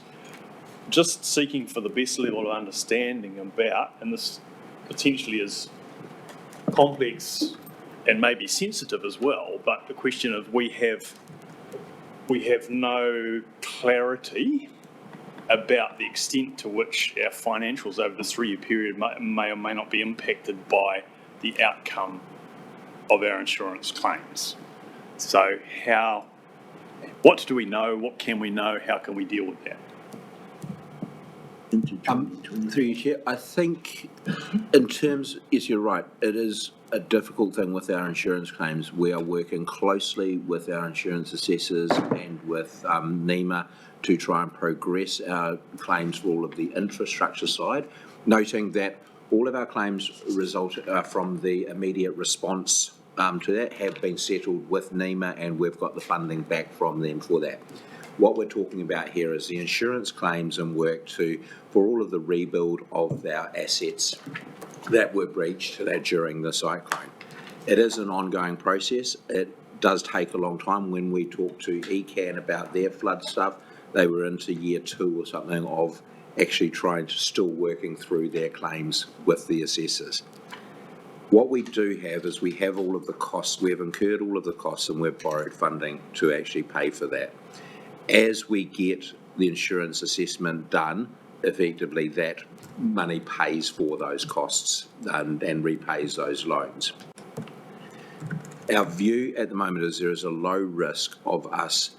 Just seeking for the best level of understanding about, and this potentially is complex and maybe sensitive as well, but the question of we have no clarity about the extent to which our financials over the 3-year period may or may not be impacted by the outcome of our insurance claims. So what do we know? What can we know? How can we deal with that? Through you, Chair, I think in terms, yes, you're right, it is a difficult thing with our insurance claims. We are working closely with our insurance assessors and with NEMA to try and progress our claims for all of the infrastructure side, noting that all of our claims result from the immediate response to that have been settled with NEMA, and we've got the funding back from them for that. What we're talking about here is the insurance claims and work for all of the rebuild of our assets that were breached during the cyclone. It is an ongoing process. It does take a long time. When we talk to ECAN about their flood stuff, they were into year 2 or something of actually still working through their claims with the assessors. What we do have is we have all of the costs, we've incurred all of the costs, and we've borrowed funding to actually pay for that. As we get the insurance assessment done, effectively that money pays for those costs and repays those loans. Our view at the moment is there is a low risk of us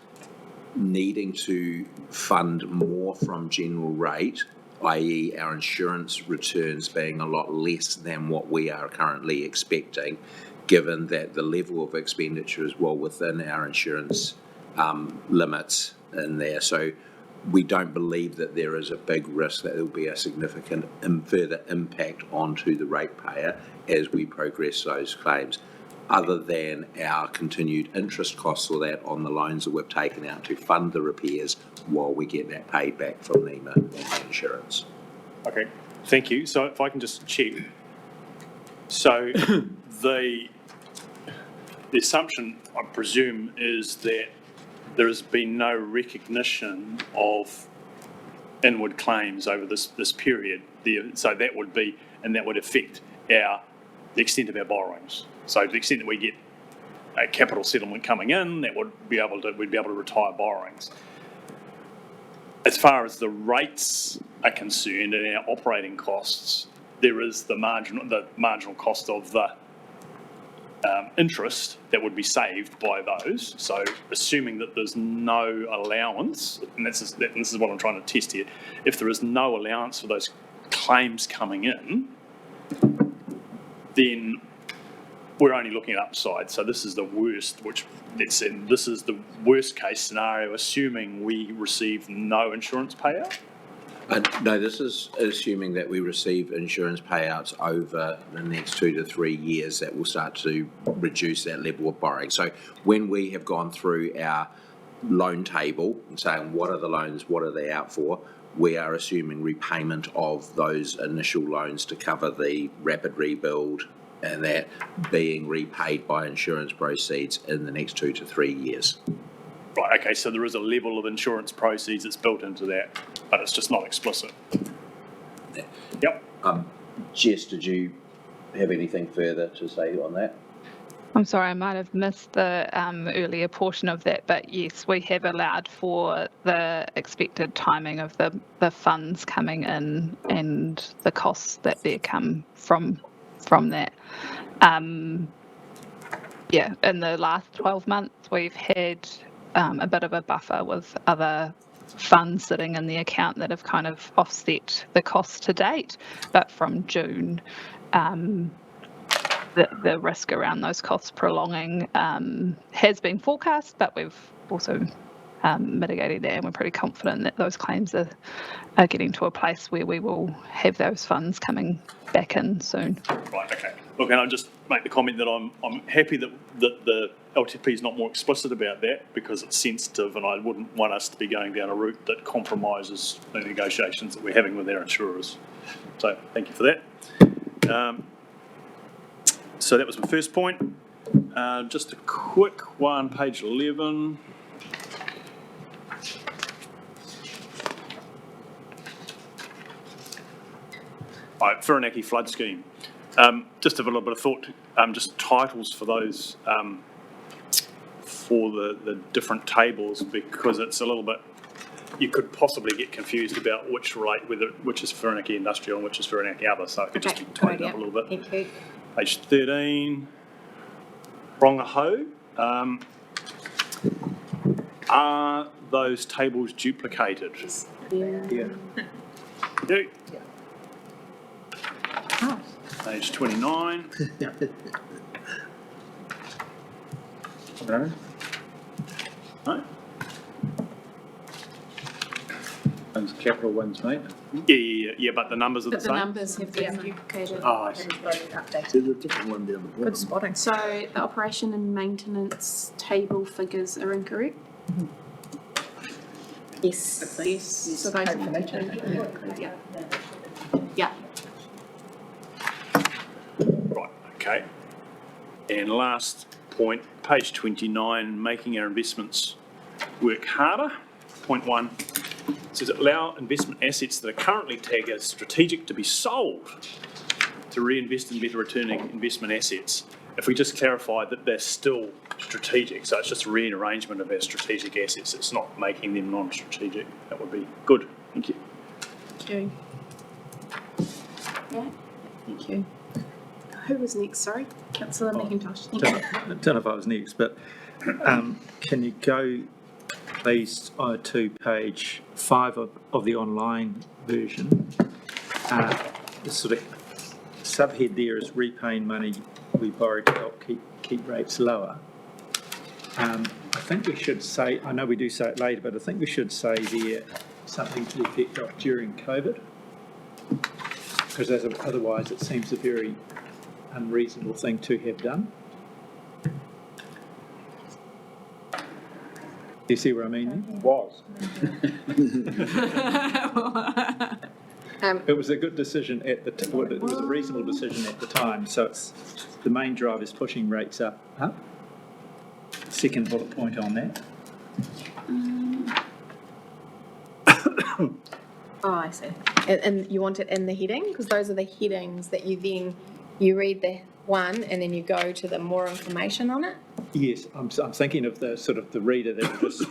needing to fund more from general rate, i.e. our insurance returns being a lot less than what we are currently expecting, given that the level of expenditure is well within our insurance limits in there. So we don't believe that there is a big risk that there will be a significant further impact onto the ratepayer as we progress those claims, other than our continued interest costs or that on the loans that we've taken out to fund the repairs while we get that paid back from NEMA and the insurance. Okay, thank you. So if I can just check. So the assumption, I presume, is that there has been no recognition of inward claims over this period. So that would be, and that would affect the extent of our borrowings. So to the extent that we get a capital settlement coming in, that we'd be able to retire borrowings. As far as the rates are concerned and our operating costs, there is the marginal cost of the interest that would be saved by those. So assuming that there's no allowance, and this is what I'm trying to test here, if there is no allowance for those claims coming in, then we're only looking at upside. So this is the worst, this is the worst case scenario, assuming we receive no insurance payout. No, this is assuming that we receive insurance payouts over the next 2 to 3 years that will start to reduce that level of borrowing. So when we have gone through our loan table and saying what are the loans, what are they out for, we are assuming repayment of those initial loans to cover the rapid rebuild and that being repaid by insurance proceeds in the next 2 to 3 years. Right, okay, so there is a level of insurance proceeds that's built into that, but it's just not explicit. Yeah. Yep. Jess, did you have anything further to say on that? I'm sorry, I might have missed the earlier portion of that, but yes, we have allowed for the expected timing of the funds coming in and the costs that there come from that. Yeah, in the last 12 months, we've had a bit of a buffer with other funds sitting in the account that have kind of offset the cost to date, but from June, the risk around those costs prolonging has been forecast, but we've also mitigated that, and we're pretty confident that those claims are getting to a place where we will have those funds coming back in soon. Right, okay. Look, and I'll just make the comment that I'm happy that the LTP is not more explicit about that, because it's sensitive and I wouldn't want us to be going down a route that compromises the negotiations that we're having with our insurers. So thank you for that. So that was my first point. Just a quick one, page 11. All right, Whirinaki flood scheme. Just have a little bit of thought, just titles for those, for the different tables, because it's a little bit, you could possibly get confused about which is Whirinaki industrial and which is Whirinaki other, so it could just be tightened up a little bit. Thank you. Page 13, Rongaho. Are those tables duplicated? Yeah. Yeah. Page 29. No? No? One's capital, one's mate. Yeah, but the numbers are the But same. the numbers have been duplicated. Oh, I see. There's a different one down the bottom. Good spotting. So the operation and maintenance table figures are incorrect? Yes. So those are yeah. Yeah. Right, okay. And last point, page 29, making our investments work harder. Point 1 says allow investment assets that are currently tagged as strategic to be sold to reinvest in better returning investment assets. If we just clarify that they're still strategic, so it's just a rearrangement of our strategic assets, it's not making them non-strategic, that would be good. Thank you. Thank you. Yeah, thank you. Who was next, sorry? Councillor McIntosh. Thank you. I don't know if I was next, but can you go please to page 5 of the online version? The sort of subhead there is repaying money we borrowed to help keep rates lower. I think we should say, I know we do say it later, but I think we should say there something to the effect of during COVID, because otherwise it seems a very unreasonable thing to have done. Do you see what I mean? Was. It was a good decision at the time. It was a reasonable decision at the time. So it's the main drive is pushing rates up. second bullet point on that. Oh, I see. And you want it in the heading? Because those are the headings that you read the one and then you go to the more information on it? Yes, I'm thinking of the sort of the reader that will just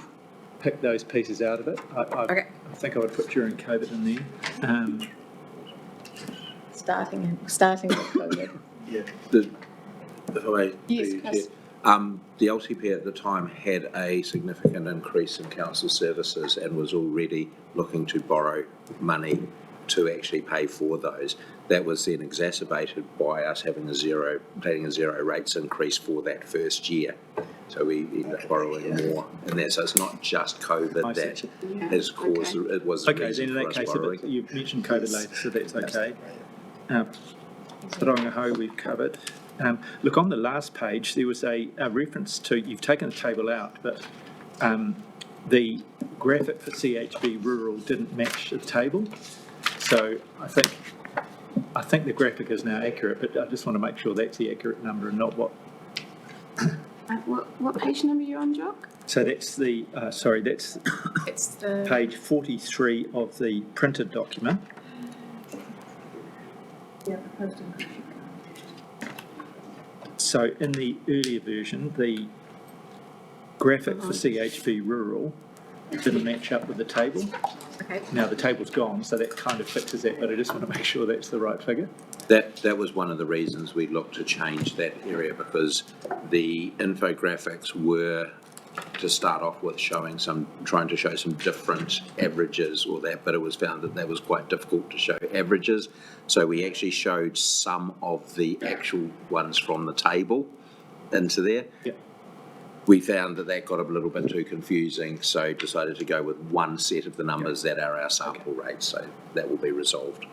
pick those pieces out of it. I think I would put during COVID in there. Starting with COVID. Yeah. Yes, Chris. The LTP at the time had a significant increase in council services and was already looking to borrow money to actually pay for those. That was then exacerbated by us having a zero rates increase for that first year. So we ended up borrowing more. And so it's not just COVID that has caused, it was the reason for us borrowing. You mentioned COVID later, so that's okay. Taronga we've covered. Look, on the last page, there was a reference to, you've taken the table out, but the graphic for CHB rural didn't match the table. So I think the graphic is now accurate, but I just want to make sure that's the accurate number and not what. What page number are you on, Jock? So that's the, that's It's the page 43 of the printed document. Yeah, the posted. So in the earlier version, the graphic for CHB rural didn't match up with the table. Okay. Now the table's gone, so that kind of fixes that, but I just want to make sure that's the right figure. That was one of the reasons we looked to change that area, because the infographics were to start off with trying to show some different averages or that, but it was found that was quite difficult to show averages. So we actually showed some of the actual ones from the table into there. Yeah. We found that got a little bit too confusing, so decided to go with one set of the numbers that are our sample rates, so that will be resolved.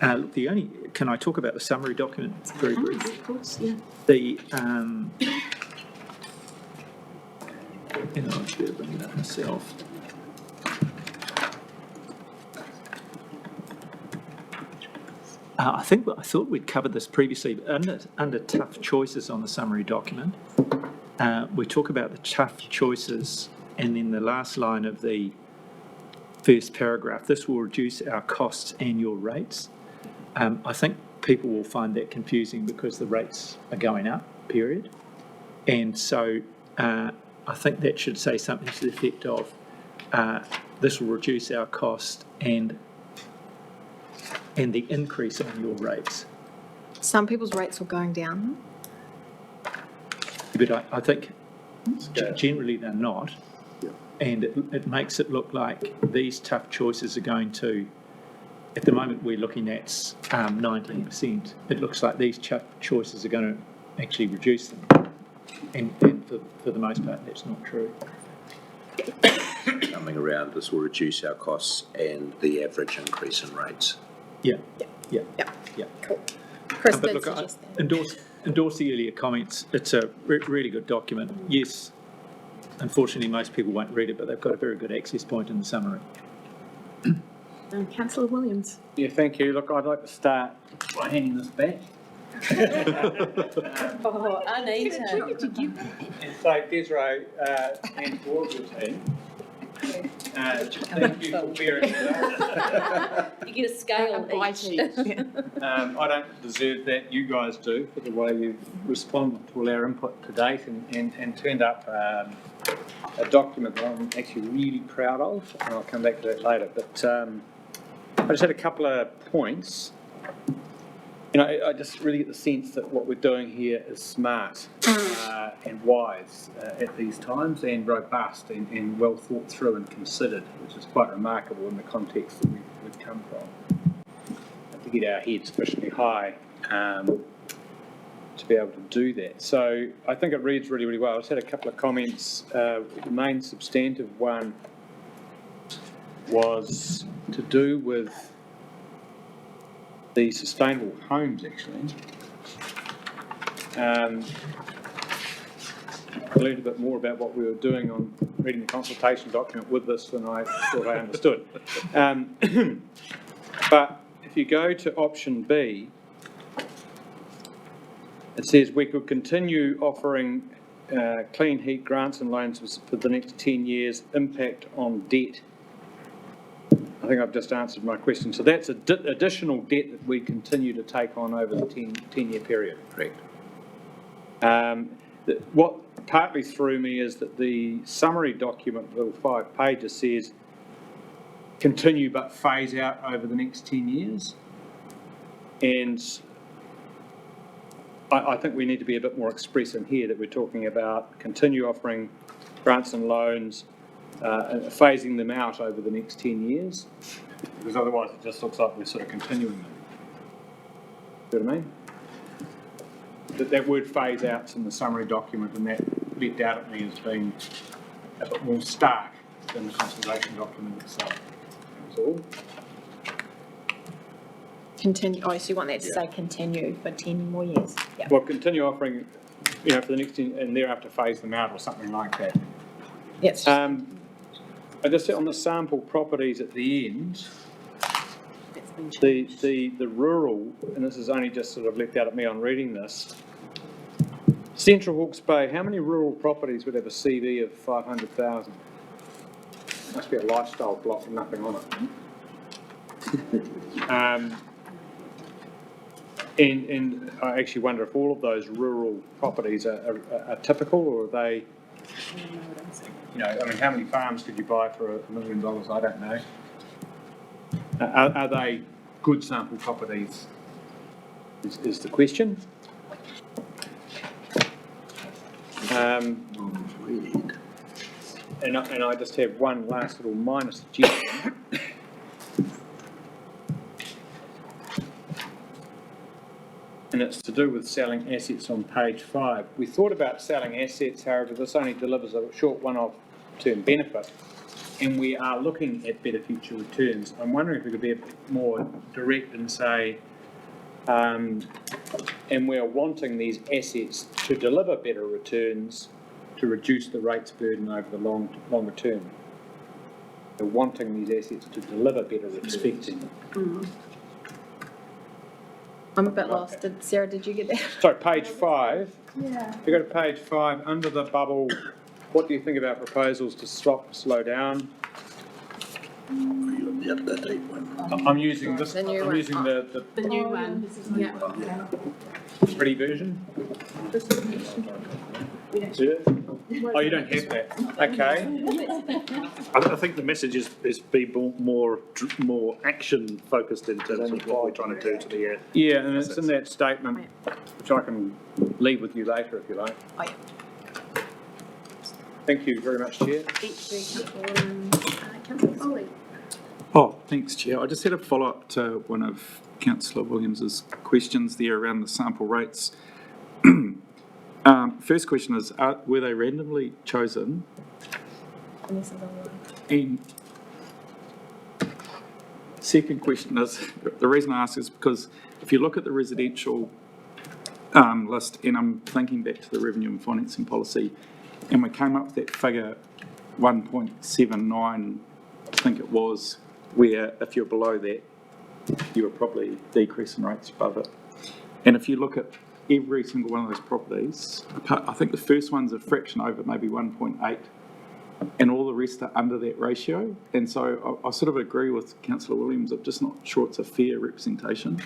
Can I talk about the summary document very briefly? Of course, yeah. The, I should bring that myself. I thought we'd covered this previously, but under tough choices on the summary document, we talk about the tough choices, and then the last line of the first paragraph, this will reduce our costs and your rates. I think people will find that confusing because the rates are going up, period. And so I think that should say something to the effect of this will reduce our cost and the increase on your rates. Some people's rates are going down. But I think generally they're not. And it makes it look like these tough choices are going to, at the moment we're looking at 19%. It looks like these tough choices are going to actually reduce them. And for the most part, that's not true. Coming around, this will reduce our costs and the average increase in rates. Yeah. Cool. Chris But did look, suggest that. endorse the earlier comments. It's a really good document. Yes, unfortunately, most people won't read it, but they've got a very good access point in the summary. Councillor Williams. Yeah, thank you. Look, I'd like to start by handing this back. Oh, Anita. And so, Desiree, and to all of your team, thank you for bearing with us. You get a scale each. I don't deserve that, you guys do, for the way you've responded to all our input to date and turned up a document that I'm actually really proud of, and I'll come back to that later. But I just had a couple of points. I just really get the sense that what we're doing here is smart and wise at these times, and robust and well thought through and considered, which is quite remarkable in the context that we've come from. To get our heads sufficiently high to be able to do that. So I think it reads really, really well. I just had a couple of comments. The main substantive one was to do with the sustainable homes, actually. I learned a bit more about what we were doing on reading the consultation document with this than I thought I understood. But if you go to option B, It says we could continue offering clean heat grants and loans for the next 10 years, impact on debt. I think I've just answered my question. So that's additional debt that we continue to take on over the 10-year period. Correct. What partly threw me is that the summary document, little 5 pages, says continue but phase out over the next 10 years. And I think we need to be a bit more express in here that we're talking about continue offering grants and loans, phasing them out over the next 10 years, because otherwise it just looks like we're sort of continuing them. See what I mean? That word phase out's in the summary document, and that leapt out at me as being a bit more stark than the conservation document itself. That's all. Continue, oh, so you want that to say continue for 10 more years? Yeah. Well, continue offering, for the next 10, and thereafter phase them out or something like that. Yes. I just on the sample properties at the end, the rural, and this is only just sort of leapt out at me on reading this, Central Hawke's Bay, how many rural properties would have a CV of 500,000? Must be a lifestyle block with nothing on it. And I actually wonder if all of those rural properties are typical, or are they, how many farms could you buy for $1 million? I don't know. Are they good sample properties is the question. And I just have one last little minor suggestion. And it's to do with selling assets on page 5. We thought about selling assets, however, this only delivers a short one-off term benefit, and we are looking at better future returns. I'm wondering if we could be a bit more direct and say, and we're wanting these assets to deliver better returns to reduce the rates burden over the longer term. We're wanting these assets to deliver better returns. Expecting. I'm a bit lost. Sarah, did you get that? Sorry, page 5. Yeah. If you go to page 5, under the bubble, what do you think about proposals to slow down? I'm using this. The new I'm one. using the new one. Yeah. pretty version. Oh, you don't have that. Okay. I think the message is be more action focused in terms of what we're trying to do to the Yeah, and it's in that statement, which I can leave with you later if you like. Oh, yeah. Thank you very much, Chair. Thank you, Councillor Foley. Oh, thanks, Chair. I just had a follow-up to one of Councillor Williams's questions there around the sample rates. First question is, were they randomly chosen? And second question is, the reason I ask is because if you look at the residential list, and I'm thinking back to the revenue and financing policy, and we came up with that figure 1.79, I think it was, where if you're below that, you were probably decreasing rates above it. And if you look at every single one of those properties, I think the first one's a fraction over maybe 1.8, and all the rest are under that ratio. And so I sort of agree with Councillor Williams. I'm just not sure it's a fair representation.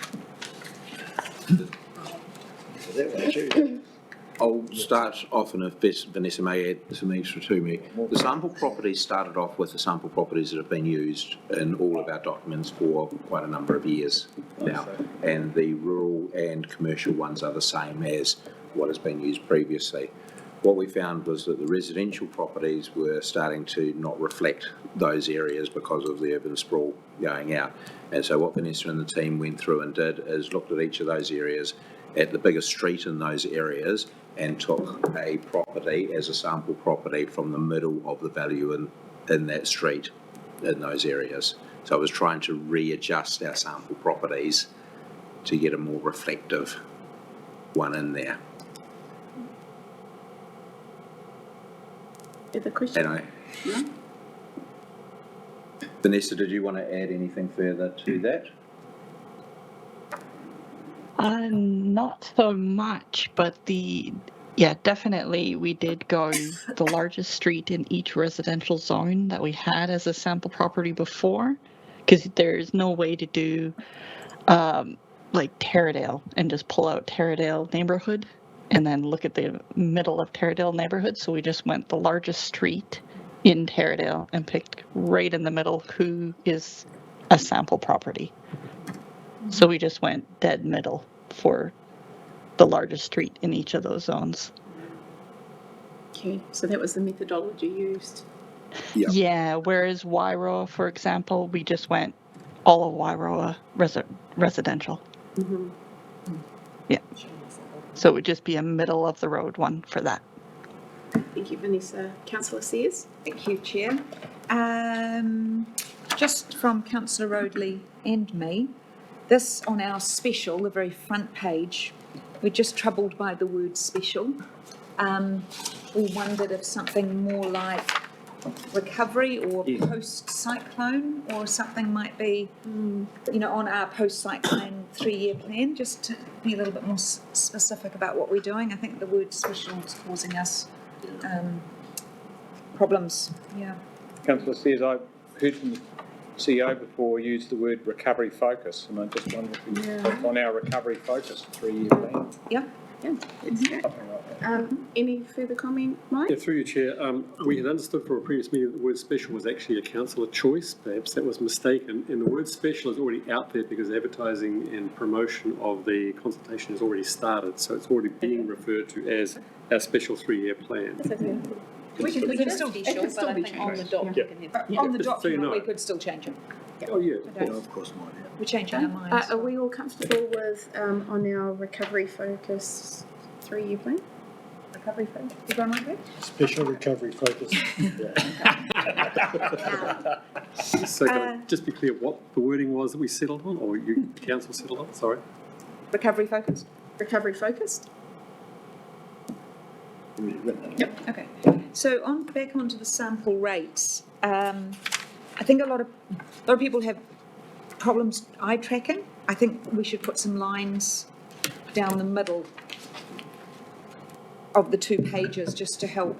I'll start off, and if Vanessa may add some extra to me. The sample properties started off with the sample properties that have been used in all of our documents for quite a number of years now. And the rural and commercial ones are the same as what has been used previously. What we found was that the residential properties were starting to not reflect those areas because of the urban sprawl going out. And so what Vanessa and the team went through and did is looked at each of those areas, at the biggest street in those areas, and took a property as a sample property from the middle of the value in that street in those areas. So I was trying to readjust our sample properties to get a more reflective one in there. Other question? No? Vanessa, did you want to add anything further to that? Not so much, but definitely we did go the largest street in each residential zone that we had as a sample property before, because there's no way to do like Taradale and just pull out Taradale neighborhood and then look at the middle of Taradale neighborhood. So we just went the largest street in Taradale and picked right in the middle who is a sample property. So we just went dead middle for the largest street in each of those zones. Okay, so that was the methodology used. Yep. Yeah, whereas Wairoa, for example, we just went all of Wairoa residential. Mm-hmm. Yeah. So it would just be a middle of the road one for that. Thank you, Vanessa. Councillor Sears? Thank you, Chair. Just from Councillor Roadley and me, this on our special, the very front page, we're just troubled by the word special. We wondered if something more like recovery or post-cyclone or something might be, on our post-cyclone 3-year plan, just to be a little bit more specific about what we're doing. I think the word special is causing us problems. Yeah. Councillor Sears, I've heard from the CEO before use the word recovery focus, and I just wonder if we can click on our recovery focus 3-year plan. Yeah. Yeah, that's great. Something like that. Any further comment, Mike? Yeah, through you, Chair. We had understood from a previous meeting that the word special was actually a councillor choice. Perhaps that was mistaken. And the word special is already out there because advertising and promotion of the consultation has already started. So it's already being referred to as our special 3-year plan. We can still be sure, but I think on the document. on the Just so you document, know. we could still change them. Oh, yeah. Of course, mine. We're changing our minds. Are we all comfortable with, on our recovery focus 3-year plan? Recovery focus, everyone like that? Special recovery focus. So can I just be clear what the wording was that we settled on, or you council settled on? Sorry. Recovery focused? Recovery focused? Yep. Okay. So back onto the sample rates. I think a lot of people have problems eye tracking. I think we should put some lines down the middle of the 2 pages just to help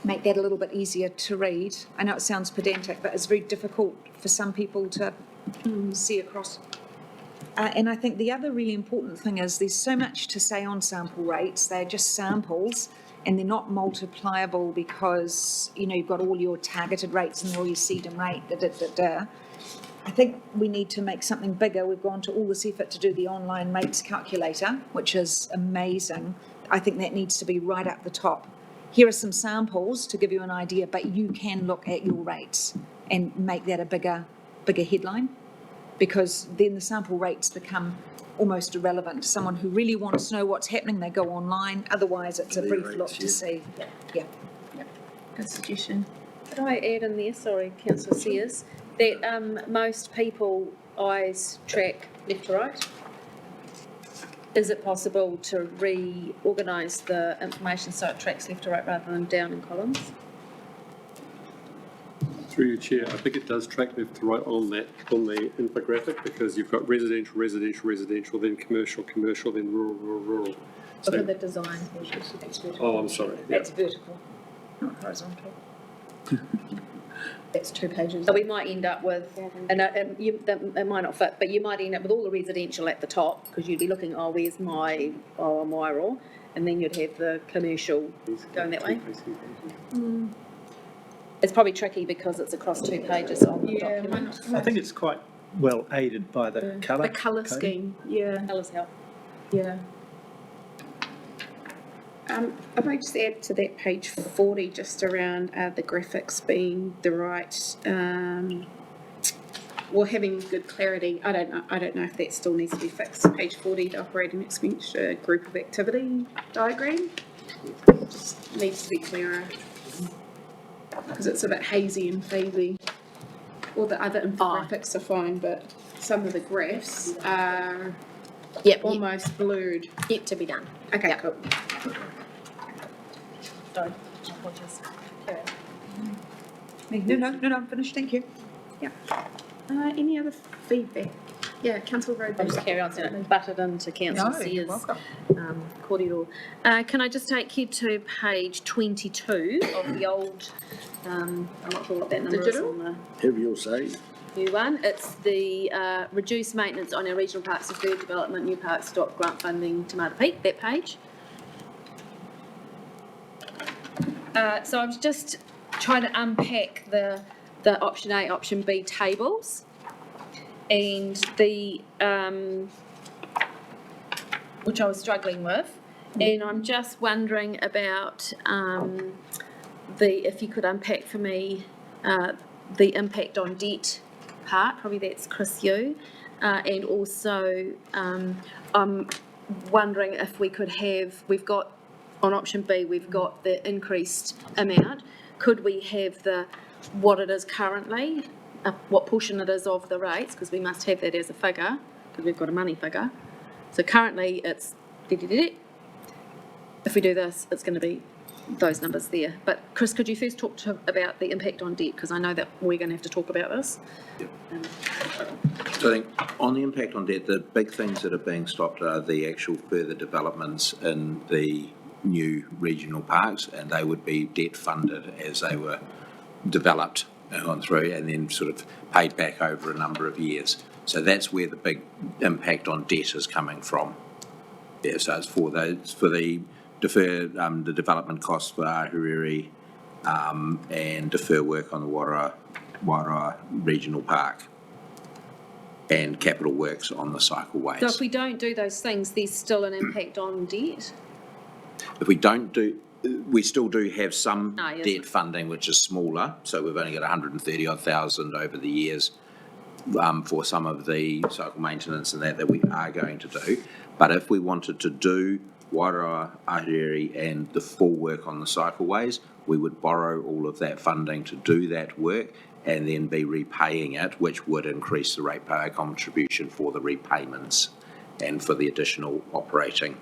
make that a little bit easier to read. I know it sounds pedantic, but it's very difficult for some people to see across. And I think the other really important thing is there's so much to say on sample rates. They're just samples and they're not multipliable because, you've got all your targeted rates and all your sedum rate, I think we need to make something bigger. We've gone to all this effort to do the online rates calculator, which is amazing. I think that needs to be right up the top. Here are some samples to give you an idea, but you can look at your rates and make that a bigger headline, because then the sample rates become almost irrelevant. Someone who really wants to know what's happening, they go online. Otherwise, it's a brief look to see. Yeah. Good suggestion. Could I add in there, sorry, Councillor Sears, that most people eyes track left to right? Is it possible to reorganise the information so it tracks left to right rather than down in columns? Through your chair, I think it does track left to right on the infographic, because you've got residential, residential, residential, then commercial, commercial, then rural, rural, rural. So, for the design, that's vertical. Oh, I'm sorry. Yeah. That's vertical, not horizontal. That's 2 pages. So we might end up with, and it might not fit, but you might end up with all the residential at the top, because you'd be looking, where's my raw, and then you'd have the commercial going that way. It's probably tricky because it's across 2 pages on the document. I think it's quite well aided by the colour. The colour scheme, yeah. Colours help. Yeah. I might just add to that page 40, just around the graphics being the right, having good clarity. I don't know if that still needs to be fixed. Page 40, the operating expenditure group of activity diagram, just needs to be clearer, because it's a bit hazy and phasey. All the other infographics are fine, but some of the graphs are almost blurred. Yet to be done. Okay, cool. Sorry, apologies. No, I'm finished, thank you. Yeah. Any other feedback? Yeah, Councillor Road. I'll just carry on, so I don't butt it into Councillor Sears' corridor. Can I just take you to page 22 of the old, I'm not sure what that number is on the Have your say. new one. It's the reduced maintenance on our regional parks, deferred development, new parks, stop grant funding, Tomato Peak, that page. So I was just trying to unpack the option A, option B tables, and the which I was struggling with, and I'm just wondering about if you could unpack for me the impact on debt part. Probably that's Chris you, and also I'm wondering if we could have, we've got on option B, we've got the increased amount. Could we have what it is currently, what portion it is of the rates, because we must have that as a figure, because we've got a money figure. So currently it's, if we do this, it's going to be those numbers there. But Chris, could you first talk about the impact on debt, because I know that we're going to have to talk about this. Yep. So I think on the impact on debt, the big things that are being stopped are the actual further developments in the new regional parks, and they would be debt funded as they were developed and gone through and then sort of paid back over a number of years. So that's where the big impact on debt is coming from. Yeah, so it's for the defer the development costs for Ahuriri and defer work on the Wairoa Regional Park and capital works on the cycleways. So if we don't do those things, there's still an impact on debt? If we don't do, we still do have some debt funding, which is smaller. So we've only got 130,000 over the years for some of the cycle maintenance and that we are going to do. But if we wanted to do Wairoa, Ahuriri and the full work on the cycleways, we would borrow all of that funding to do that work and then be repaying it, which would increase the ratepayer contribution for the repayments and for the additional operating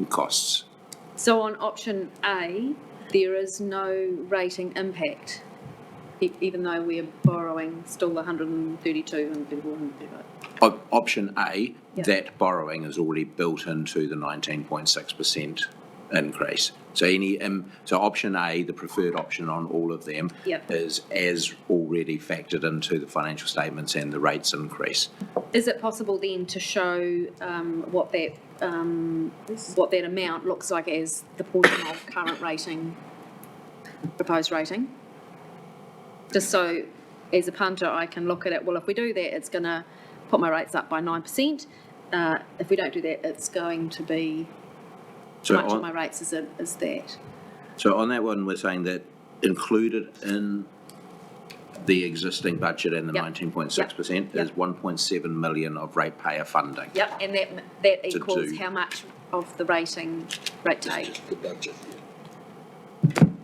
costs. So on option A, there is no rating impact, even though we're borrowing still 132 and 135. Option A, that borrowing is already built into the 19.6% increase. So so option A, the preferred option on all of them, is as already factored into the financial statements and the rates increase. Is it possible then to show what that amount looks like as the portion of current rating, proposed rating? Just so, as a punter, I can look at it, well, if we do that, it's going to put my rates up by 9%. If we don't do that, it's going to be, how much of my rates is that? So on that one, we're saying that included in the existing budget and the 19.6% is 1.7 million of ratepayer funding. Yep, and that equals how much of the rate take? The budget.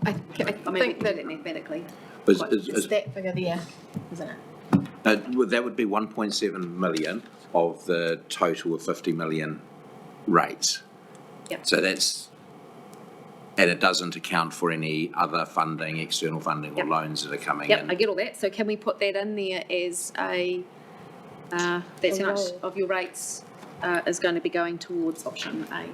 I think that mathematically. Is that figure there, isn't it? Well, that would be 1.7 million of the total of 50 million rates. Yep. So that's, and it doesn't account for any other funding, external funding or loans that are coming in. Yep, I get all that. So can we put that in there as that's how much of your rates is going to be going towards option A?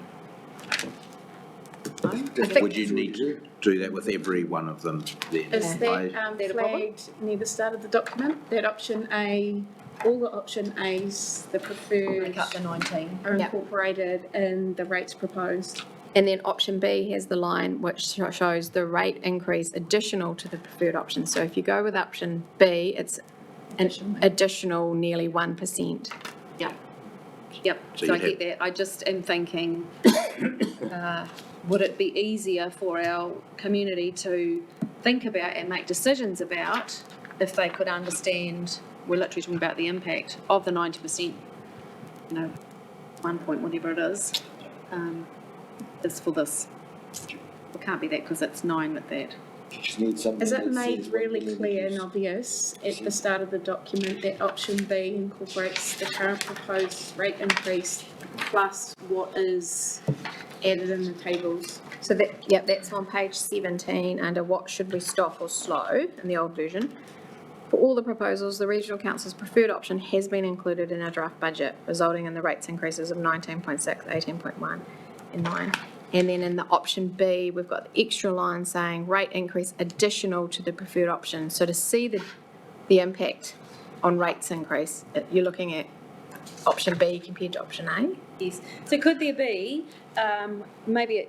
Would you need to do that with every one of them then? Is that flagged near the start of the document? That option A, all the option A's, the preferred, make up the 19, are incorporated in the rates proposed. And then option B has the line which shows the rate increase additional to the preferred option. So if you go with option B, it's an additional nearly 1%. Yeah. Yep, so I get that. I just am thinking, would it be easier for our community to think about and make decisions about if they could understand, we're literally talking about the impact of the 90%, 1 point whatever it is for this. It can't be that because it's 9 with that. Is it made really clear and obvious at the start of the document that option B incorporates the current proposed rate increase plus what is added in the tables? So that's on page 17 under what should we stop or slow in the old version. For all the proposals, the Regional Council's preferred option has been included in our draft budget, resulting in the rates increases of 19.6, 18.1 and 9. And then in the option B, we've got the extra line saying rate increase additional to the preferred option. So to see the impact on rates increase, you're looking at option B compared to option A. Yes. So could there be, maybe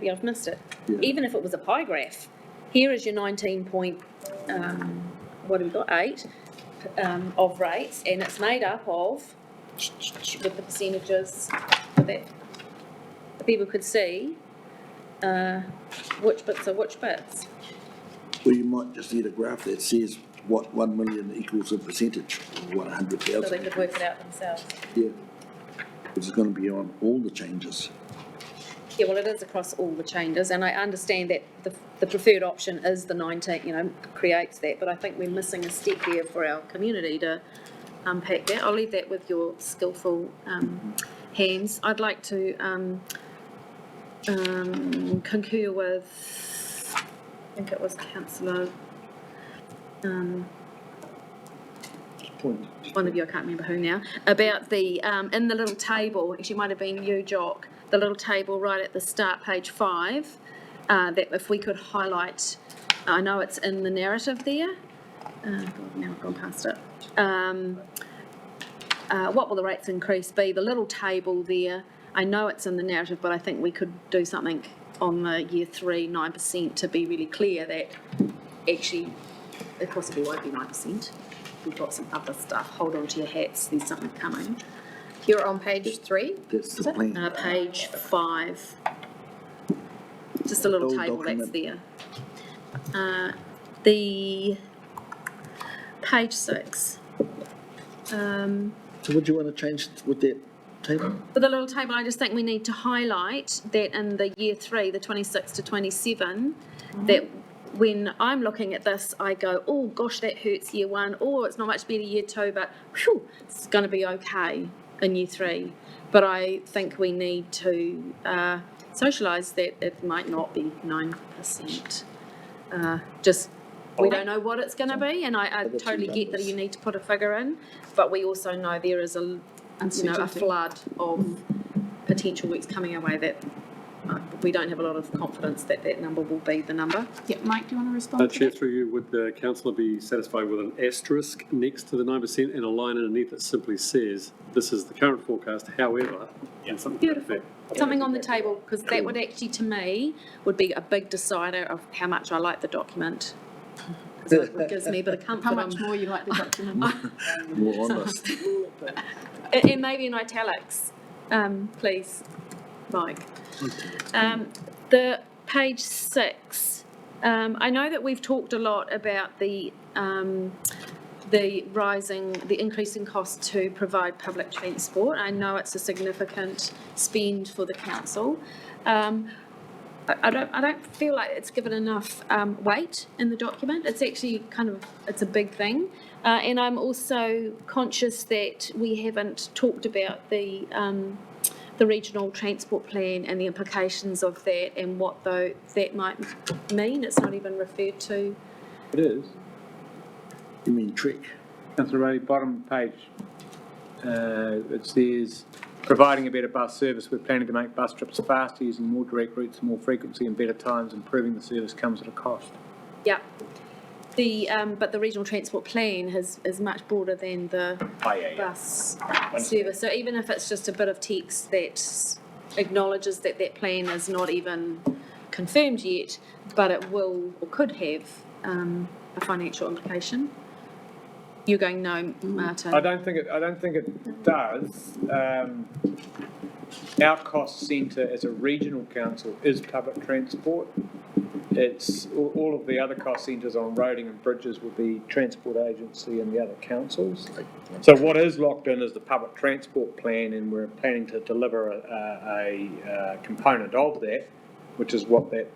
I've missed it, even if it was a pie graph, here is your 19 point, what have we got, 8 of rates, and it's made up of, with the percentages, that people could see which bits are which bits. Well, you might just need a graph that says what 1 million equals a percentage, or 100,000. So they could work it out themselves. Yeah. It's going to be on all the changes. Yeah, well, it is across all the changes, and I understand that the preferred option is the 19, creates that, but I think we're missing a step here for our community to unpack that. I'll leave that with your skillful hands. I'd like to concur with, I think it was Councillor, one of you, I can't remember who now, about the, in the little table, actually might have been you, Jock, the little table right at the start, page 5, that if we could highlight, I know it's in the narrative there, God, now I've gone past it. What will the rates increase be? The little table there, I know it's in the narrative, but I think we could do something on the year 3, 9% to be really clear that actually it possibly won't be 9%. We've got some other stuff. Hold on to your hats, there's something coming. You're on page 3? That's the plan. Page 5. Just a little table that's there. The page 6. So what do you want to change with that table? For the little table, I just think we need to highlight that in the year 3, the 26 to 27, that when I'm looking at this, I go, oh gosh, that hurts year 1, or it's not much better year 2, but whew, it's going to be okay in year 3. But I think we need to socialise that it might not be 9%. We don't know what it's going to be, and I totally get that you need to put a figure in, but we also know there is a flood of potential works coming our way that we don't have a lot of confidence that that number will be the number. Yeah, Mike, do you want to respond to Chair, that? through you, would the councillor be satisfied with an asterisk next to the 9% and a line underneath that simply says, this is the current forecast, however, and something like Beautiful. that? Something on the table, because that would actually, to me, would be a big decider of how much I like the document. So it gives me a bit of comfort. How much more you like the document? More honest. And maybe in italics, please, Mike. The page 6, I know that we've talked a lot about the increasing cost to provide public transport. I know it's a significant spend for the council. I don't feel like it's given enough weight in the document. It's actually it's a big thing. And I'm also conscious that we haven't talked about the regional transport plan and the implications of that and what that might mean. It's not even referred to. It is. You mean trick? Councillor Rowley, bottom page, it says, providing a better bus service, we're planning to make bus trips faster, using more direct routes, more frequency and better times. Improving the service comes at a cost. Yeah. But the regional transport plan is much broader than the bus service. So even if it's just a bit of text that acknowledges that that plan is not even confirmed yet, but it will or could have a financial implication. You're going no, Martin. I don't think it does. Our cost centre as a regional council is public transport. It's all of the other cost centres on roading and bridges will be transport agency and the other councils. So what is locked in is the public transport plan, and we're planning to deliver a component of that, which is what that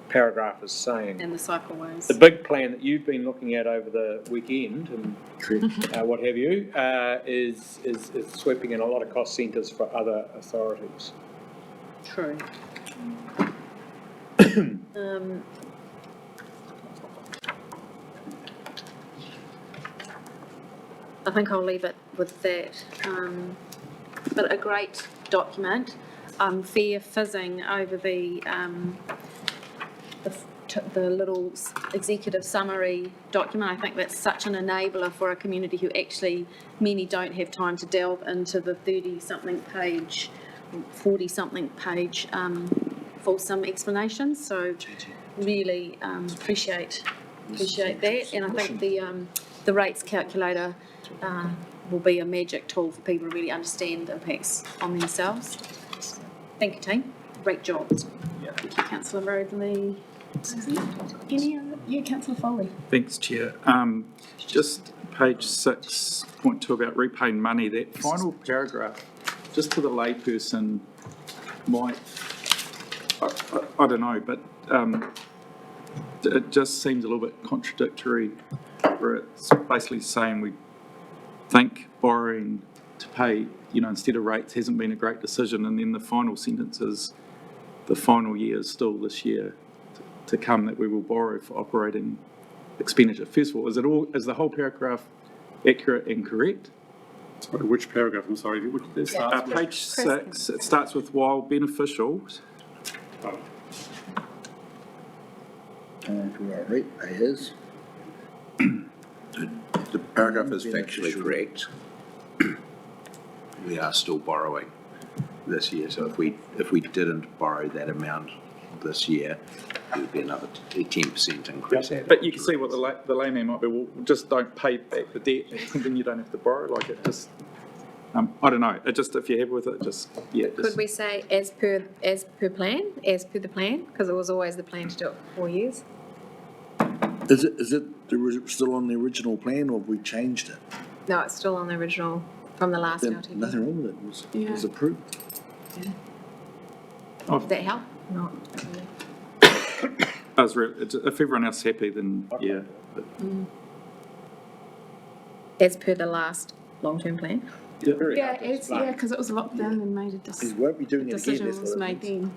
paragraph is saying. And the cycleways. The big plan that you've been looking at over the weekend and what have you is sweeping in a lot of cost centres for other authorities. True. I think I'll leave it with that. But a great document. Fair fizzing over the little executive summary document. I think that's such an enabler for a community who actually, many don't have time to delve into the 30-something page, 40-something page fulsome explanations. So really appreciate that. And I think the rates calculator will be a magic tool for people to really understand impacts on themselves. Thank you, team. Great job. Thank you, Councillor Roadley. Any other? Yeah, Councillor Foley. Thanks, Chair. Just page 6.2 about repaying money, that final paragraph, just to the layperson, might, I don't know, but it just seems a little bit contradictory, where it's basically saying we think borrowing to pay, instead of rates hasn't been a great decision, and then the final sentence is the final year is still this year to come that we will borrow for operating expenditure. First of all, is the whole paragraph accurate and correct? Sorry, which paragraph? I'm sorry. Page 6, it starts with while beneficial. Ratepayers. The paragraph is factually correct. We are still borrowing this year, so if we didn't borrow that amount this year, it would be another 10% increase. But you can see what the layman might be, well, just don't pay back the debt and then you don't have to borrow. Like it just, I don't know, it just, if you're happy with it, just. Could we say as per the plan? Because it was always the plan to do it for 4 years. Is it still on the original plan, or have we changed it? No, it's still on the original from the last Then LTP. nothing wrong with it, it was approved. Yeah. Does that help? No. If everyone else is happy, then yeah. As per the last long-term plan? Yeah, because it was locked down and made a decision. Won't be doing it again. Decision was made then.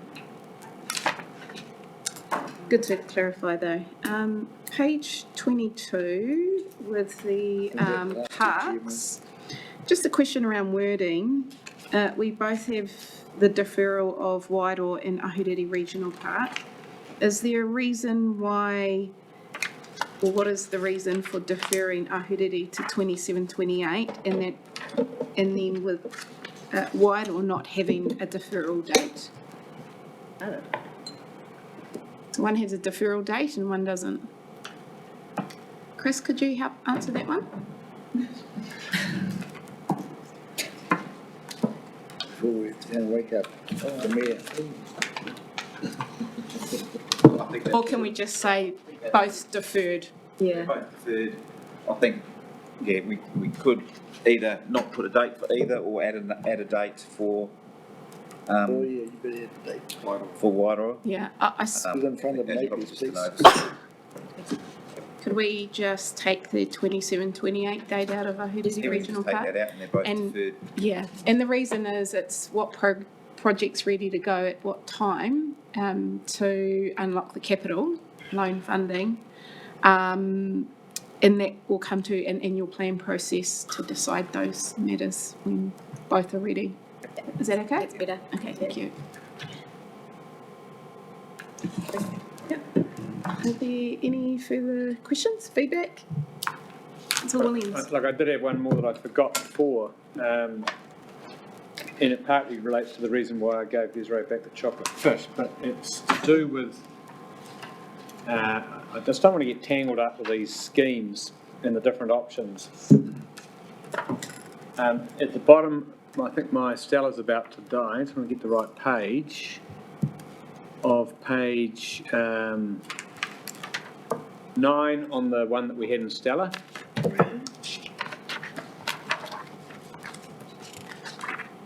Good to clarify though. Page 22 with the parks. Just a question around wording. We both have the deferral of Wairoa and Ahuriri Regional Park. Is there a reason why, or what is the reason for deferring Ahuriri to 27-28 and then with Wairoa not having a deferral date? So one has a deferral date and one doesn't. Chris, could you help answer that one? Before we're going to wake up the mayor. Or can we just say both deferred? Yeah. Both deferred. I think, we could either not put a date for either or add a date for. You better add a date. For Wairoa. Yeah, in front of neighbours, please. Could we just take the 27-28 date out of Ahuriri Regional Park? Take that out and they're both deferred. Yeah, and the reason is it's what project's ready to go at what time to unlock the capital loan funding. And that will come to an annual plan process to decide those matters when both are ready. Is that okay? That's better. Okay, thank you. Are there any further questions, feedback? Councillor Williams. Like I did have one more that I forgot before, and it partly relates to the reason why I gave Desiree back the chocolate fish, but it's to do with, I just don't want to get tangled up with these schemes and the different options. At the bottom, I think my Stella's about to die. I just want to get the right page of page 9 on the one that we had in Stella.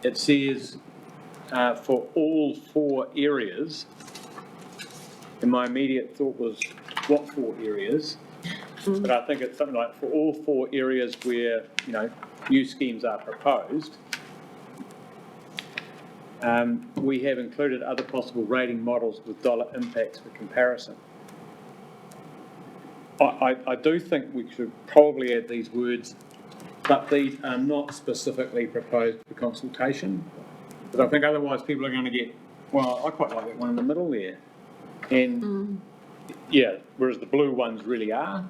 It says for all 4 areas, and my immediate thought was what 4 areas? But I think it's something like for all 4 areas where, new schemes are proposed, we have included other possible rating models with dollar impacts for comparison. I do think we should probably add these words but these are not specifically proposed for consultation. But I think otherwise people are going to get, well, I quite like that one in the middle there. And yeah, whereas the blue ones really are.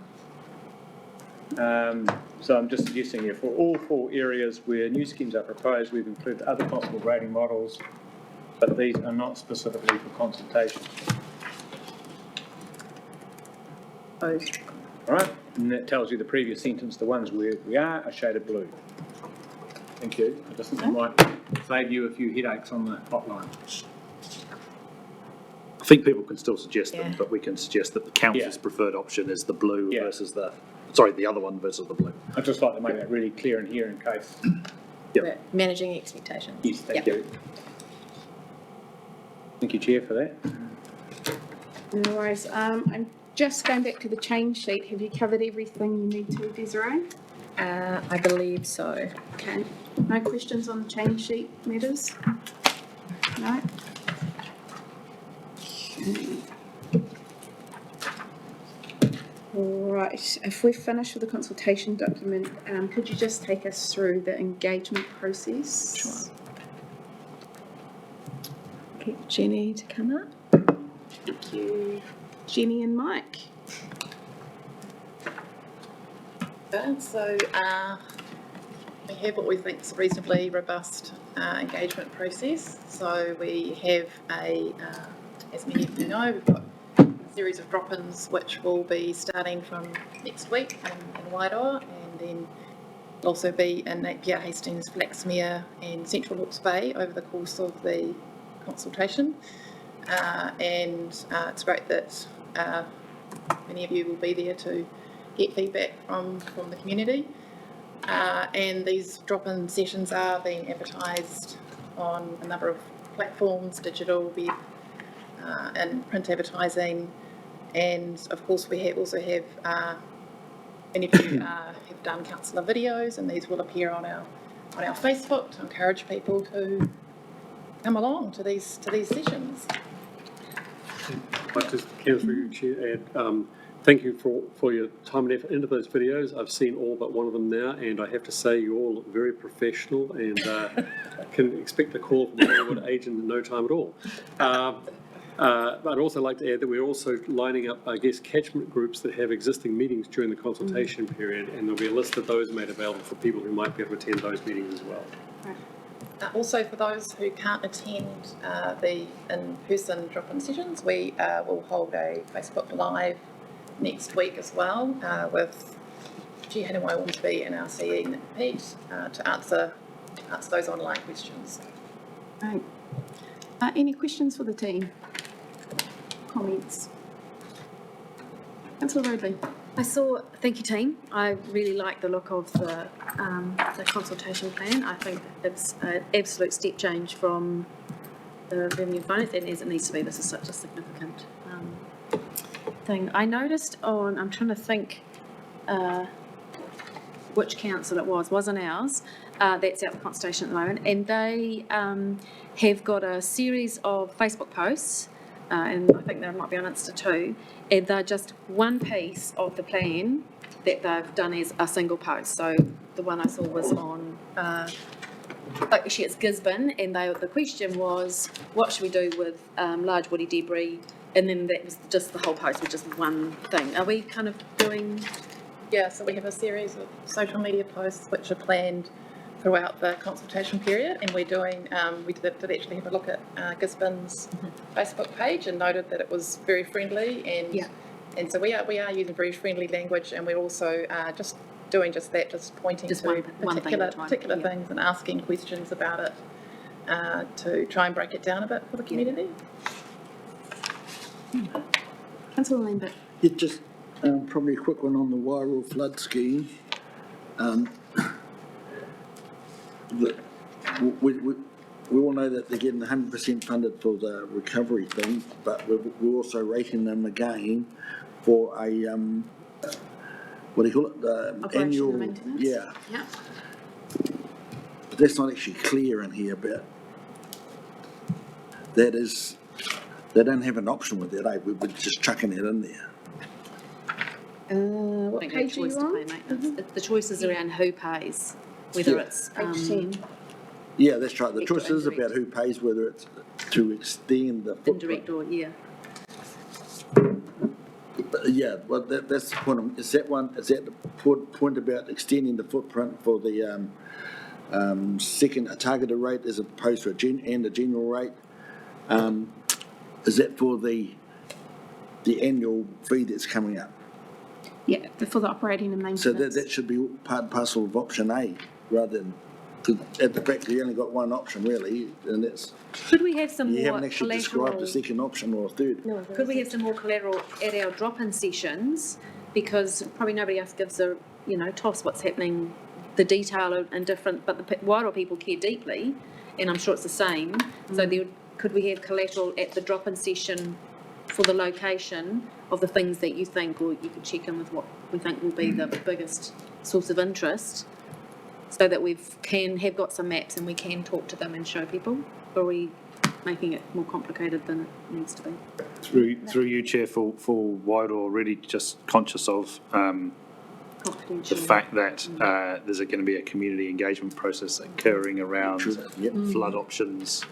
So I'm just suggesting here for all 4 areas where new schemes are proposed, we've included other possible grading models, but these are not specifically for consultation. All right, and that tells you the previous sentence, the ones where we are shaded blue. Thank you. I just think it might save you a few headaches on the hotline. I think people can still suggest them, but we can suggest that the council's preferred option is the blue versus the, sorry, the other one versus the blue. I'd just like to make that really clear in here in case. Managing expectations. Yes, thank you. Thank you, Chair, for that. No worries. I'm just going back to the change sheet. Have you covered everything you need to, Desiree? I believe so. Okay. No questions on the change sheet matters? No? Right, if we're finished with the consultation document, could you just take us through the engagement process? Sure. Get Jenny to come up. Thank you. Jenny and Mike. So we have what we think is a reasonably robust engagement process. So we have as many of you know, we've got a series of drop-ins which will be starting from next week in Wairoa, and then will also be in Napier, Hastings, Flaxmere and Central Hawke's Bay over the course of the consultation. And it's great that many of you will be there to get feedback from the community. And these drop-in sessions are being advertised on a number of platforms, digital, web, and print advertising. And of course we also have, many of you have done councillor videos, and these will appear on our Facebook to encourage people to come along to these sessions. I'd like to, Councillor Chair, add thank you for your time and effort into those videos. I've seen all but one of them now, and I have to say you all look very professional and can expect a call from the Hollywood agent in no time at all. But I'd also like to add that we're also lining up, I guess, catchment groups that have existing meetings during the consultation period, and there'll be a list of those made available for people who might be able to attend those meetings as well. Also, for those who can't attend the in-person drop-in sessions, we will hold a Facebook Live next week as well with Chair Hanawai Wamsby and our CE Nick Pete to answer those online questions. Right. Any questions for the team? Comments? Councillor Rodley. Thank you team. I really like the look of the consultation plan. I think it's an absolute step change from the revenue and finance, and as it needs to be. This is such a significant thing. I noticed I'm trying to think which council it wasn't ours, that's out for consultation at the moment, and they have got a series of Facebook posts, and I think they might be on Insta too, and they're just one piece of the plan that they've done as a single post. So the one I saw was on, actually it's Gisborne, and the question was, what should we do with large woody debris? And then that was just the whole post was just one thing. Are we kind of doing? Yeah, so we have a series of social media posts which are planned throughout the consultation period, and we're doing, we did actually have a look at Gisborne's Facebook page and noted that it was very friendly, and so we are using very friendly language, and we're also just doing just that, just pointing to particular things and asking questions about it to try and break it down a bit for the community. Councillor Lambert. Yeah, just probably a quick one on the Wairoa flood scheme. We all know that they're getting 100% funded for the recovery thing, but we're also rating them again for a, what do you call it? The annual maintenance? Yeah. But that's not actually clear in here, but that is, they don't have an option with that, we're just chucking it in there. What I think page their are you choice to on? pay maintenance. The choice is around who pays, whether Yeah. it's. Page 10. Yeah, that's right. The Direct or choice is about who pays, whether it's to extend the footprint. Indirect or, yeah. Yeah, well, that's the point. Is that the point about extending the footprint for the second, a targeted rate as opposed to a general rate? Is that for the annual fee that's coming up? Yeah, for the operating and maintenance. So that should be part and parcel of option A, rather than, because at the fact you only got one option really, and that's, Could we have some you more haven't actually described collateral? the second option or a third. Could we have some more collateral at our drop-in sessions? Because probably nobody else gives a, toss what's happening, the detail and different, but the Wairoa people care deeply, and I'm sure it's the same. So could we have collateral at the drop-in session for the location of the things that you think, or you could check in with what we think will be the biggest source of interest, so that have got some maps and we can talk to them and show people? Or are we making it more complicated than it needs to be? Through you, Chair, for Wairoa, really just conscious of the fact that there's going to be a community engagement process occurring around flood options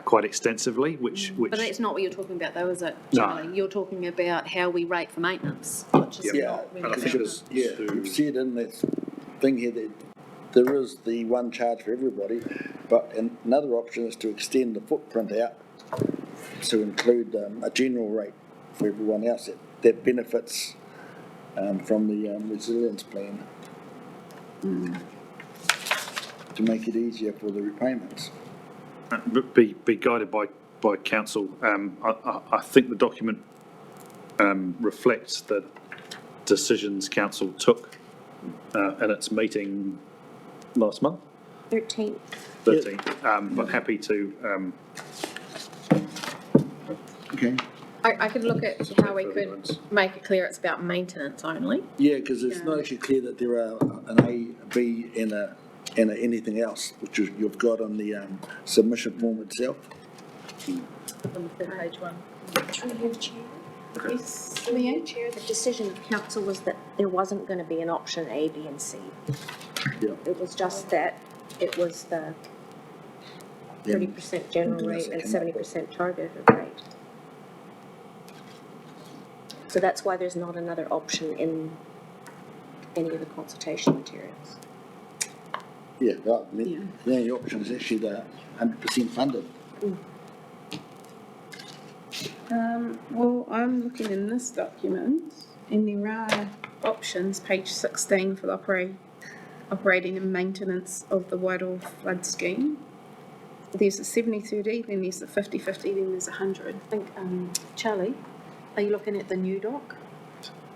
quite extensively, which. But that's not what you're talking about, though, is it, No. Charlie? You're talking about how we rate for maintenance, which is not really Because, you've said in that thing here that there is the one charge for everybody, but another option is to extend the footprint out to include a general rate for everyone else that benefits from the resilience plan to make it easier for the repayments. Be guided by council. I think the document reflects the decisions council took at its meeting last month. 13th. But happy to. Okay. I could look at how we could make it clear it's about maintenance only. Yeah, because it's not actually clear that there are an A, B, and a anything else, which you've got on the submission form itself. On the page one. Through Chair. Yes, Leanne? Chair, the decision of council was that there wasn't going to be an option A, B, and C. Yeah. It was just that it was the 30% general rate and 70% targeted rate. So that's why there's not another option in any of the consultation materials. Yeah, well, the only option is actually the 100% funded. Well, I'm looking in this document, and there are options, page 16, for the operating and maintenance of the Wairoa flood scheme. There's a 70-30, then there's a 50-50, then there's 100. I think, Charlie, are you looking at the new doc?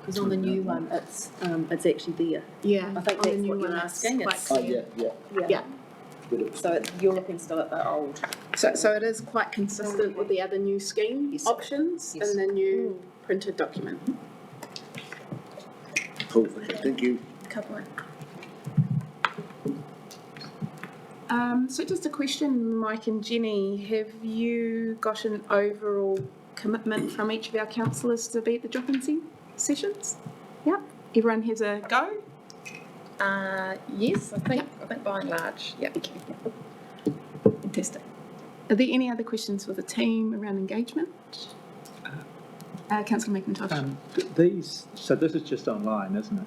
Because on the new one, it's actually there. Yeah, I think on the that's new what you're one, asking. it's Oh, quite yeah. So you're looking still at the old. So it is quite consistent with the other new scheme options in the new printed document. Cool, thank you. Couple. So just a question, Mike and Jenny, have you got an overall commitment from each of our councillors to be at the drop-in sessions? Yep. Everyone has a go? Yes, I think by and large, yeah. Fantastic. Are there any other questions for the team around engagement? Councillor McIntosh. So this is just online, isn't it?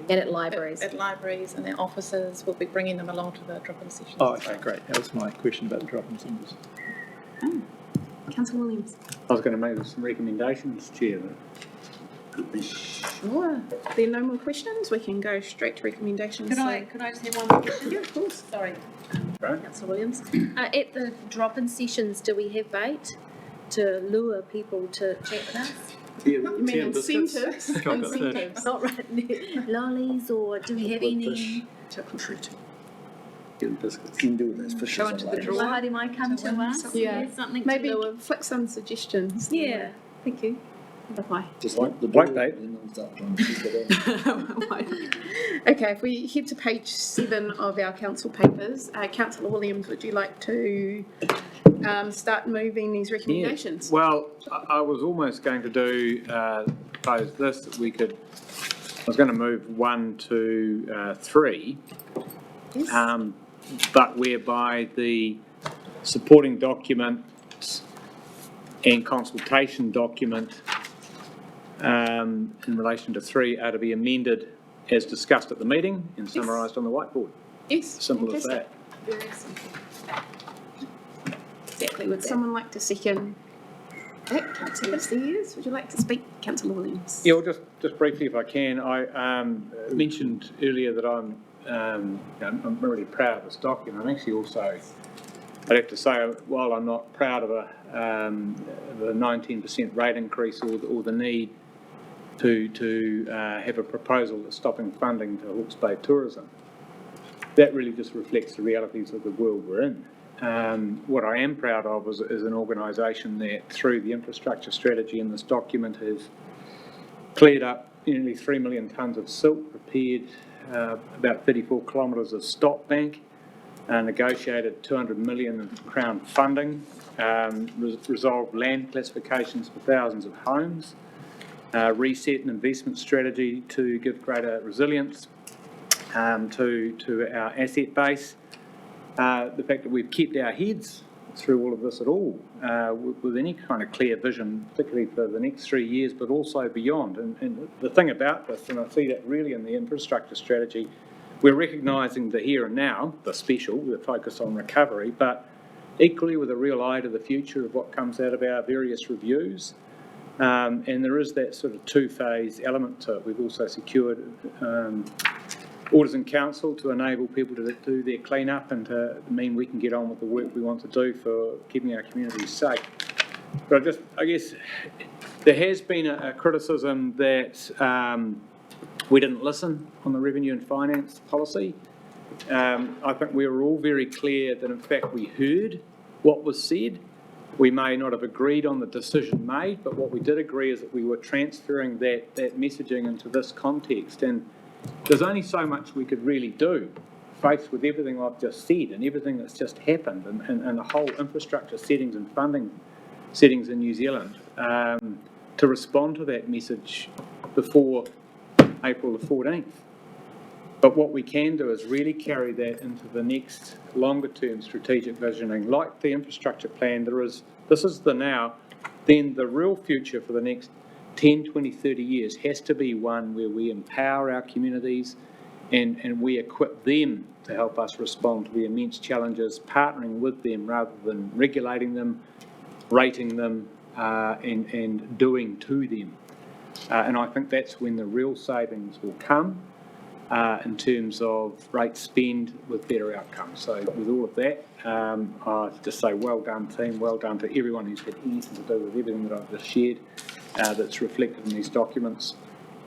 And at libraries. At libraries and their offices, we'll be bringing them along to the drop-in sessions. Oh, okay, great. That was my question about the drop-in centres. Councillor Williams. I was going to make some recommendations, Chair. Sure. If there are no more questions, we can go straight to recommendations. Could I just have one more question? Yeah, of course. Sorry, Right. Councillor Williams. At the drop-in sessions, do we have bait to lure people to chat with us? You mean incentives? Incentives, not right. Lollies, or do we have any? Can do this for sure. Go into the drawer. Lahadi might come to us. Yeah, Something maybe to lure. flick some suggestions. Yeah, thank you. Bye. Just like the White door, bait. and then start trying to keep it on. Okay, if we head to page 7 of our council papers, Councillor Williams, would you like to start moving these recommendations? Well, I was almost going to do propose this, that we could, I was going to move 1 to 3, but whereby the supporting document and consultation document in relation to 3 are to be amended as discussed at the meeting and summarised on the whiteboard. Yes. Simple as fantastic. that. Very simple. Exactly. Would someone like to second that? Councillor Sears, would you like to speak? Councillor Williams. Yeah, well, just briefly if I can, I mentioned earlier that I'm really proud of this document. I'm actually also, I'd have to say, while I'm not proud of the 19% rate increase or the need to have a proposal that's stopping funding to Hawke's Bay tourism, that really just reflects the realities of the world we're in. What I am proud of is an organisation that, through the infrastructure strategy in this document, has cleared up nearly 3 million tonnes of silt, repaired about 34 kilometres of stop bank, negotiated 200 million of Crown funding, resolved land classifications for thousands of homes, reset an investment strategy to give greater resilience to our asset base. The fact that we've kept our heads through all of this at all, with any kind of clear vision, particularly for the next 3 years, but also beyond. And the thing about this, and I see that really in the infrastructure strategy, we're recognising the here and now, the special, with a focus on recovery, but equally with a real eye to the future of what comes out of our various reviews. And there is that sort of two-phase element to it. We've also secured Orders in Council to enable people to do their clean-up and to mean we can get on with the work we want to do for keeping our communities safe. But I guess there has been a criticism that we didn't listen on the revenue and finance policy. I think we were all very clear that in fact we heard what was said. We may not have agreed on the decision made, but what we did agree is that we were transferring that messaging into this context. And there's only so much we could really do, faced with everything I've just said and everything that's just happened and the whole infrastructure settings and funding settings in New Zealand, to respond to that message before April the 14th. But what we can do is really carry that into the next longer term strategic visioning, like the infrastructure plan. This is the now, then the real future for the next 10, 20, 30 years has to be one where we empower our communities and we equip them to help us respond to the immense challenges, partnering with them rather than regulating them, rating them, and doing to them. And I think that's when the real savings will come in terms of rate spend with better outcomes. So with all of that, I just say well done team, well done to everyone who's had anything to do with everything that I've just shared. That's reflected in these documents,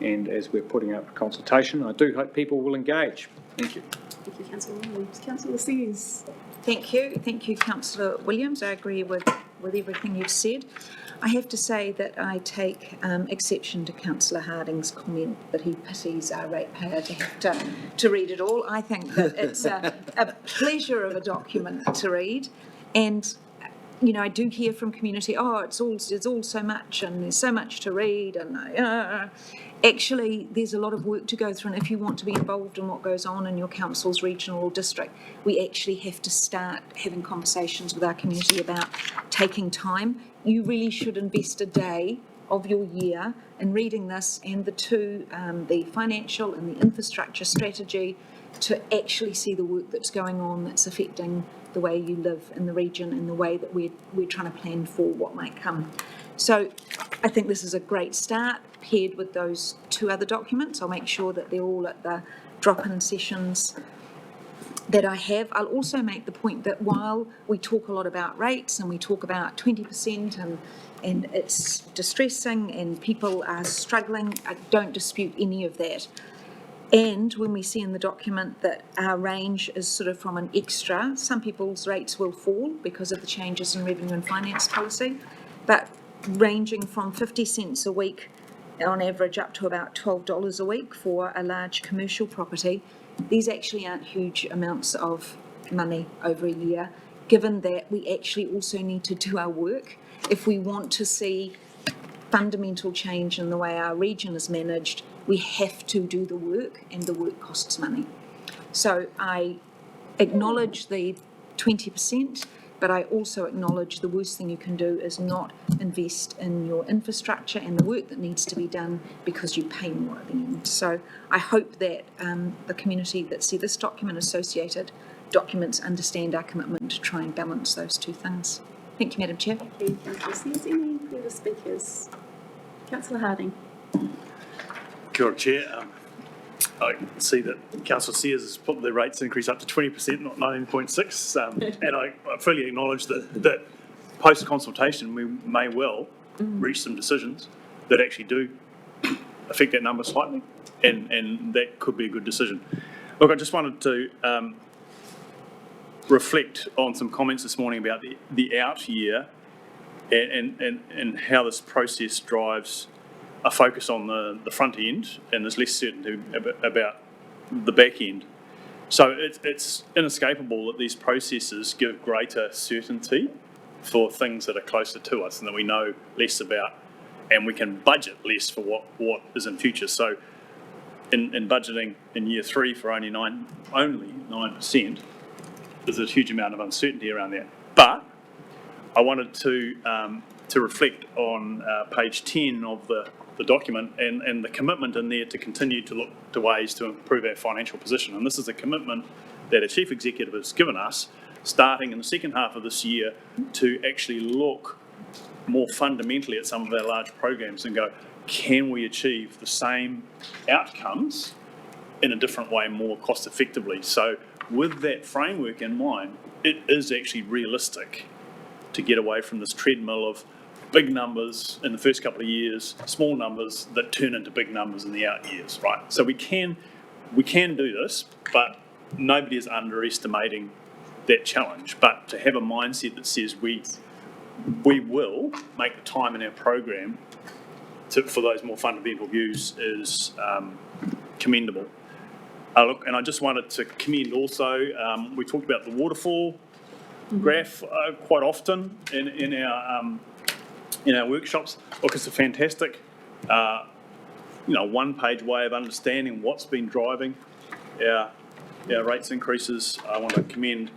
and as we're putting out for consultation, I do hope people will engage. Thank you. Thank you, Councillor Williams. Councillor Sears. Thank you, Councillor Williams. I agree with everything you've said. I have to say that I take exception to Councillor Harding's comment that he pities our ratepayer to have to read it all. I think that it's a pleasure of a document to read, and you know, I do hear from community, it's all so much and there's so much to read, and actually there's a lot of work to go through, and if you want to be involved in what goes on in your council's regional or district, we actually have to start having conversations with our community about taking time. You really should invest a day of your year in reading this and the financial and the infrastructure strategy to actually see the work that's going on that's affecting the way you live in the region and the way that we're trying to plan for what might come. So I think this is a great start paired with those 2 other documents. I'll make sure that they're all at the drop-in sessions that I have. I'll also make the point that while we talk a lot about rates and we talk about 20% and it's distressing and people are struggling, I don't dispute any of that. And when we see in the document that our range is sort of from an extra, some people's rates will fall because of the changes in revenue and finance policy, but ranging from 50 cents a week on average up to about $12 a week for a large commercial property, these actually aren't huge amounts of money over a year, given that we actually also need to do our work if we want to see fundamental change in the way our region is managed, we have to do the work, and the work costs money. So I acknowledge the 20%, but I also acknowledge the worst thing you can do is not invest in your infrastructure and the work that needs to be done because you pay more at the end. So I hope that the community that see this document, associated documents, understand our commitment to try and balance those two things. Thank you, Madam Chair. Thank you, Councillor Sears. Any further speakers? Councillor Harding. Kia ora, Chair. I see that Councillor Sears has put the rates increase up to 20%, not 19.6, and I fully acknowledge that post-consultation we may well reach some decisions that actually do affect that number slightly, and that could be a good decision. Look, I just wanted to reflect on some comments this morning about the out year and how this process drives a focus on the front end, and there's less certainty about the back end. So it's inescapable that these processes give greater certainty for things that are closer to us and that we know less about, and we can budget less for what is in future. So in budgeting in year 3 for only 9%, there's a huge amount of uncertainty around that. But I wanted to reflect on page 10 of the document and the commitment in there to continue to look to ways to improve our financial position. And this is a commitment that a chief executive has given us, starting in the second half of this year, to actually look more fundamentally at some of our large programs and go, can we achieve the same outcomes in a different way, more cost effectively? So with that framework in mind, it is actually realistic to get away from this treadmill of big numbers in the first couple of years, small numbers that turn into big numbers in the out years, right? So we can do this, but nobody is underestimating that challenge. But to have a mindset that says we will make the time in our program for those more fundamental views is commendable. Look, and I just wanted to commend also, we talked about the waterfall graph quite often in our workshops. Look, it's a fantastic, one-page way of understanding what's been driving our rates increases. I want to commend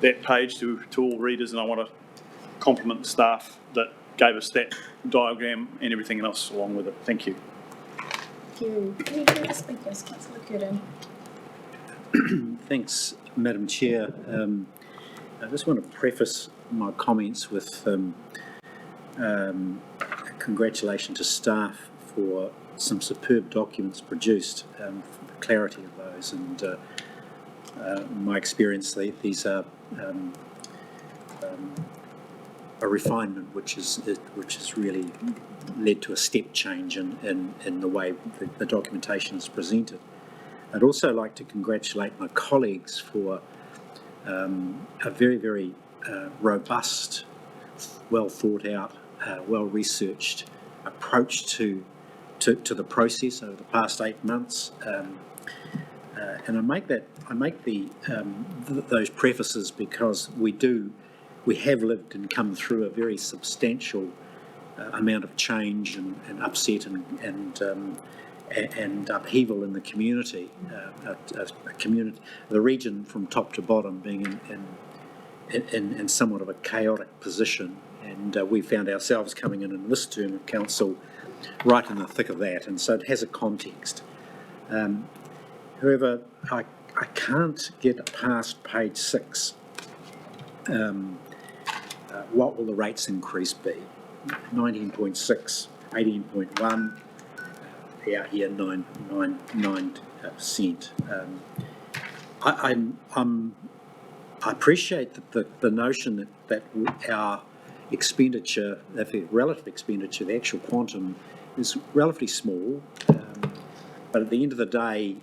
that page to all readers, and I want to compliment the staff that gave us that diagram and everything else along with it. Thank you. Thank you. Any further speakers? Councillor Curtin. Thanks, Madam Chair. I just want to preface my comments with congratulations to staff for some superb documents produced, for the clarity of those, and my experience, these are a refinement which has really led to a step change in the way the documentation is presented. I'd also like to congratulate my colleagues for a very, very robust, well thought out, well researched approach to the process over the past 8 months. And I make those prefaces because we have lived and come through a very substantial amount of change and upset and upheaval in the community, the region from top to bottom being in somewhat of a chaotic position, and we found ourselves coming in this term of council right in the thick of that, and so it has a context. However, I can't get past page 6. What will the rates increase be? 19.6, 18.1. Out here 9%. I appreciate the notion that our expenditure, the relative expenditure, the actual quantum, is relatively small. But at the end of the day,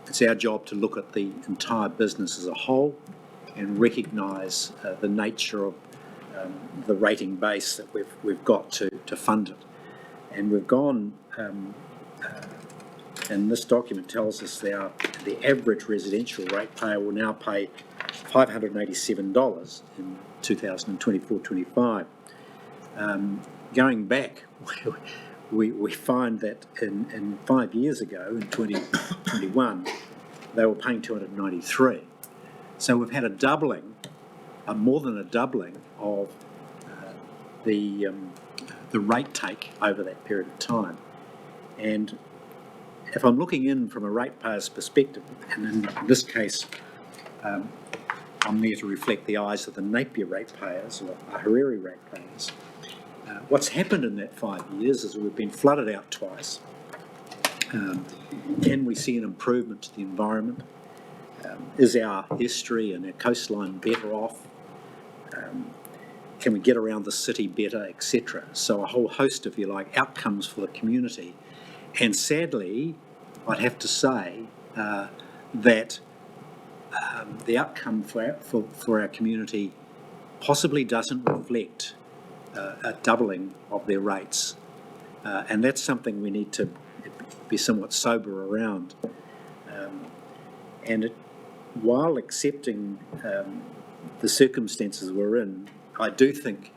it's our job to look at the entire business as a whole and recognise the nature of the rating base that we've got to fund it. And we've gone, and this document tells us the average residential ratepayer will now pay $587 in 2024-25. going back, we find that in 5 years ago, in 2021, they were paying 293. So we've had a doubling, more than a doubling of the rate take over that period of time. And if I'm looking in from a ratepayer's perspective, and in this case, I'm there to reflect the eyes of the Napier ratepayers or Hariri ratepayers, what's happened in that 5 years is we've been flooded out twice. Can we see an improvement to the environment? Is our estuary and our coastline better off? Can we get around the city better, etc.? So a whole host, if you like, outcomes for the community. And sadly, I'd have to say that the outcome for our community possibly doesn't reflect a doubling of their rates. And that's something we need to be somewhat sober around. While accepting the circumstances we're in, I do think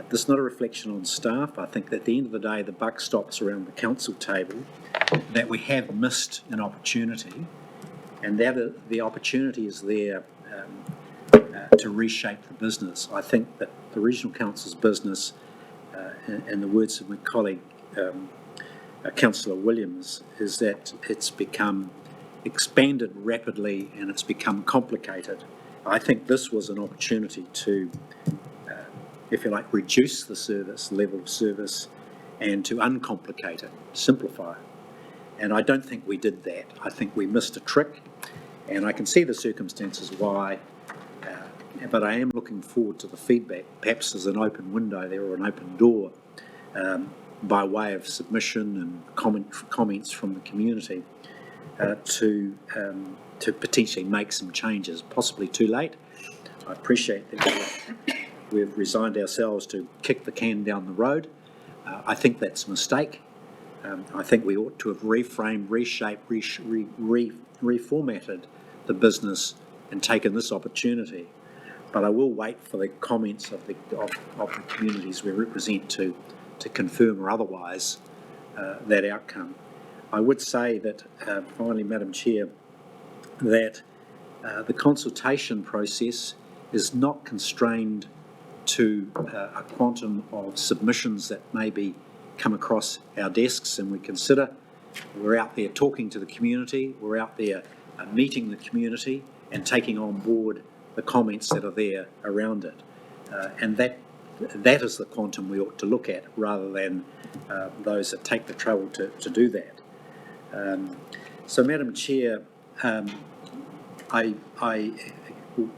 this is not a reflection on staff. I think that at the end of the day, the buck stops around the council table, that we have missed an opportunity, and that the opportunity is there to reshape the business. I think that the Regional Council's business, in the words of my colleague, Councillor Williams, is that it's become expanded rapidly and it's become complicated. I think this was an opportunity to, if you like, reduce the level of service and to uncomplicate it, simplify it. And I don't think we did that. I think we missed a trick, and I can see the circumstances why, but I am looking forward to the feedback. Perhaps there's an open window there or an open door by way of submission and comments from the community to potentially make some changes, possibly too late. I appreciate that we've resigned ourselves to kick the can down the road. I think that's a mistake. I think we ought to have reframed, reshaped, reformatted the business and taken this opportunity. But I will wait for the comments of the communities we represent to confirm or otherwise that outcome. I would say that, finally, Madam Chair, that the consultation process is not constrained to a quantum of submissions that maybe come across our desks and we consider. We're out there talking to the community, we're out there meeting the community and taking on board the comments that are there around it. And that is the quantum we ought to look at, rather than those that take the trouble to do that. So, Madam Chair, I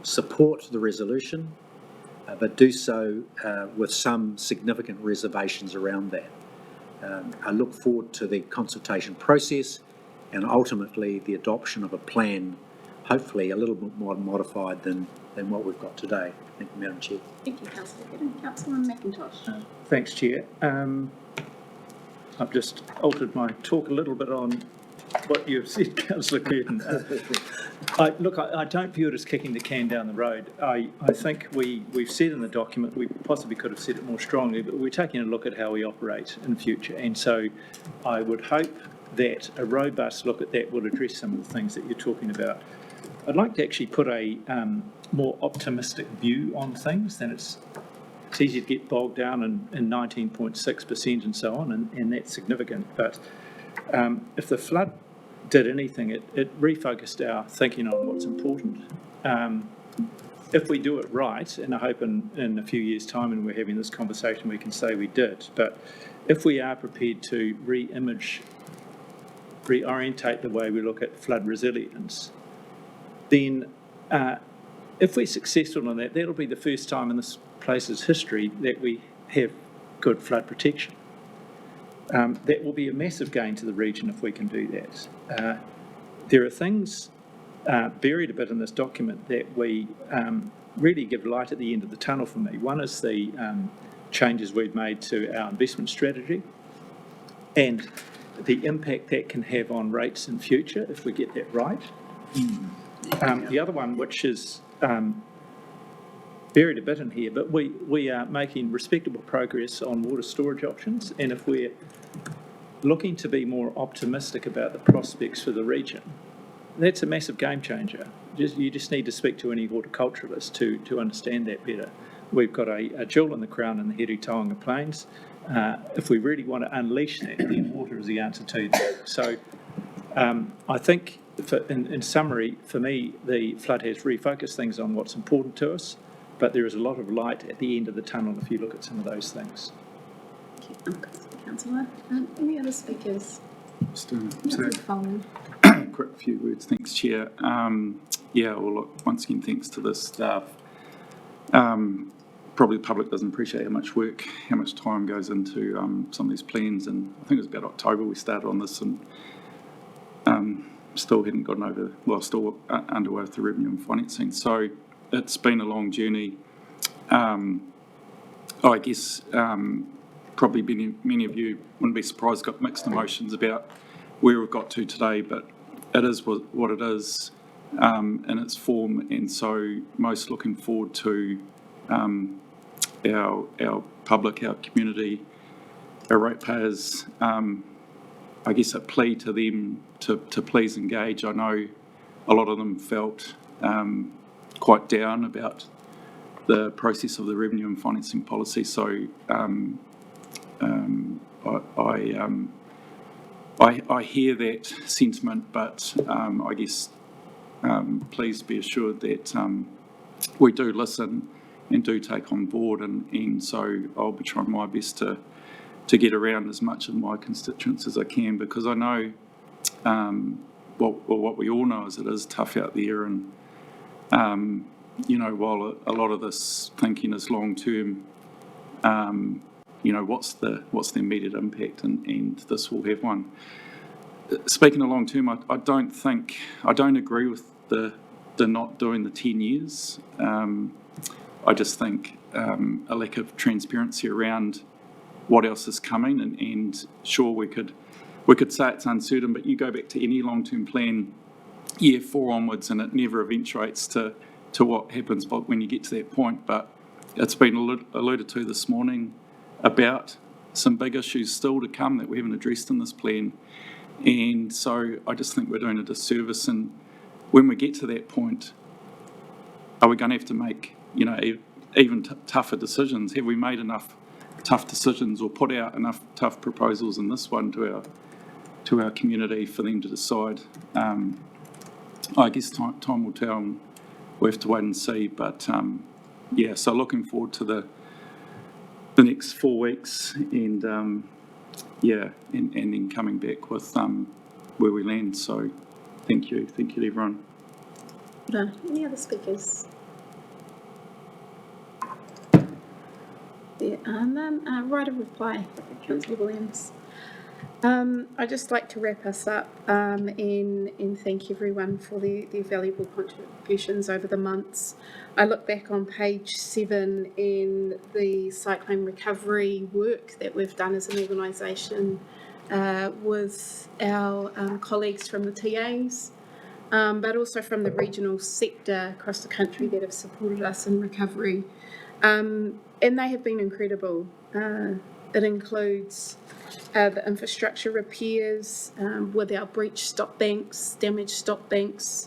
support the resolution, but do so with some significant reservations around that. I look forward to the consultation process and ultimately the adoption of a plan, hopefully a little bit more modified than what we've got today. Thank you, Madam Chair. Thank you, Councillor Gooden. Councillor McIntosh. Thanks, Chair. I've just altered my talk a little bit on what you've said, Councillor Gooden. I don't view it as kicking the can down the road. I think we've said in the document, we possibly could have said it more strongly, but we're taking a look at how we operate in the future. And so I would hope that a robust look at that will address some of the things that you're talking about. I'd like to actually put a more optimistic view on things. Than it's easy to get bogged down in 19.6% and so on, and that's significant. But if the flood did anything, it refocused our thinking on what's important. If we do it right, and I hope in a few years' time when we're having this conversation we can say we did, but if we are prepared to reorientate the way we look at flood resilience, then if we're successful in that, that'll be the first time in this place's history that we have good flood protection. That will be a massive gain to the region if we can do that. There are things buried a bit in this document that we really give light at the end of the tunnel for me. One is the changes we've made to our investment strategy and the impact that can have on rates in future if we get that right. The other one, which is buried a bit in here, but we are making respectable progress on water storage options, and if we're looking to be more optimistic about the prospects for the region, that's a massive game changer. You just need to speak to any horticulturalist to understand that better. We've got a jewel in the crown in the Heru Taonga Plains. If we really want to unleash that, then water is the answer to that. So I think, in summary, for me, the flood has refocused things on what's important to us, but there is a lot of light at the end of the tunnel if you look at some of those things. Thank you, Councillor. Any other speakers? Quick few words. Thanks, Chair. Well, look, once again, thanks to the staff. Probably the public doesn't appreciate how much work, how much time goes into some of these plans, and I think it was about October we started on this, and still hadn't gotten over, well, still underway with the revenue and financing. So it's been a long journey. I guess probably many of you wouldn't be surprised, got mixed emotions about where we've got to today, but it is what it is in its form, and so most looking forward to our public, our community, our ratepayers, I guess a plea to them to please engage. I know a lot of them felt quite down about the process of the revenue and financing policy, so I hear that sentiment, but I guess please be assured that we do listen and do take on board, and so I'll be trying my best to get around as much of my constituents as I can, because I know what we all know is it is tough out there, and while a lot of this thinking is long term, what's the immediate impact, and this will have one. Speaking of long term, I don't agree with the not doing the 10 years. I just think a lack of transparency around what else is coming, and sure, we could say it's uncertain, but you go back to any long-term plan, year 4 onwards, and it never eventuates to what happens when you get to that point. But it's been alluded to this morning about some big issues still to come that we haven't addressed in this plan, and so I just think we're doing a disservice. And when we get to that point, are we going to have to make even tougher decisions? Have we made enough tough decisions or put out enough tough proposals in this one to our community for them to decide? I guess time will tell, and we have to wait and see. But so looking forward to the next 4 weeks, and and then coming back with where we land. So thank you to everyone. Any other speakers? There are none. Right of reply, Councillor Williams. I'd just like to wrap us up and thank everyone for their valuable contributions over the months. I look back on page 7 in the cyclone recovery work that we've done as an organisation with our colleagues from the TAs, but also from the regional sector across the country that have supported us in recovery. And they have been incredible. It includes the infrastructure repairs with our breach stop banks, damaged stop banks.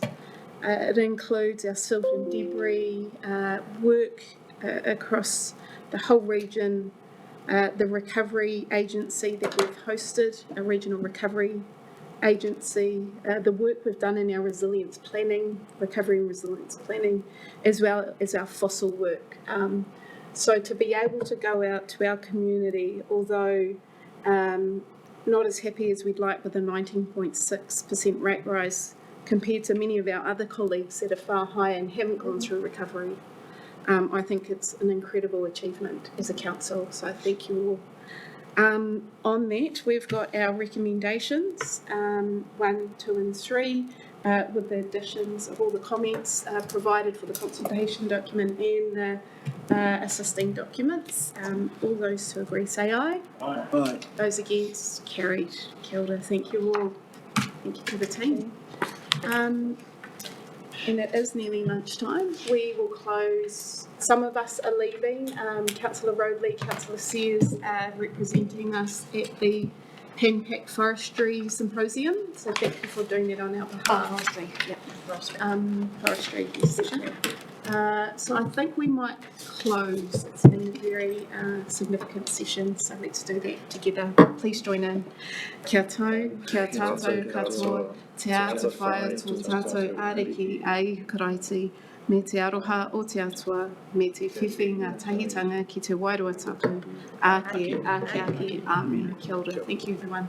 It includes our silt and debris work across the whole region, the recovery agency that we've hosted, a regional recovery agency, the work we've done in our resilience planning, recovery and resilience planning, as well as our fossil work. So to be able to go out to our community, although not as happy as we'd like with a 19.6% rate rise compared to many of our other colleagues that are far higher and haven't gone through recovery, I think it's an incredible achievement as a council, so thank you all. On that, we've got our recommendations, 1, 2 and 3, with the additions of all the comments provided for the consultation document and the assisting documents. All those who agree say aye. Aye. Aye. Those against, carried. Kia ora, thank you all. Thank you to the team. And it is nearly lunchtime. We will close. Some of us are leaving. Councillor Roadley, Councillor Sears are representing us at the Panpack Forestry Symposium. So thank you for doing that on our behalf. Forestry, yep, forestry. Forestry, yes. So I think we might close. It's been a very significant session, so let's do that together. Please join in. Kia tau, kia tātou katoa, te ata whaia tō tātou ariki ai karaiti, me te aroha o te atua, me te whiwhi ngā tahitanga ki te wairua tapu, ake, ake, ake, āmea, kia ora. Thank you, everyone.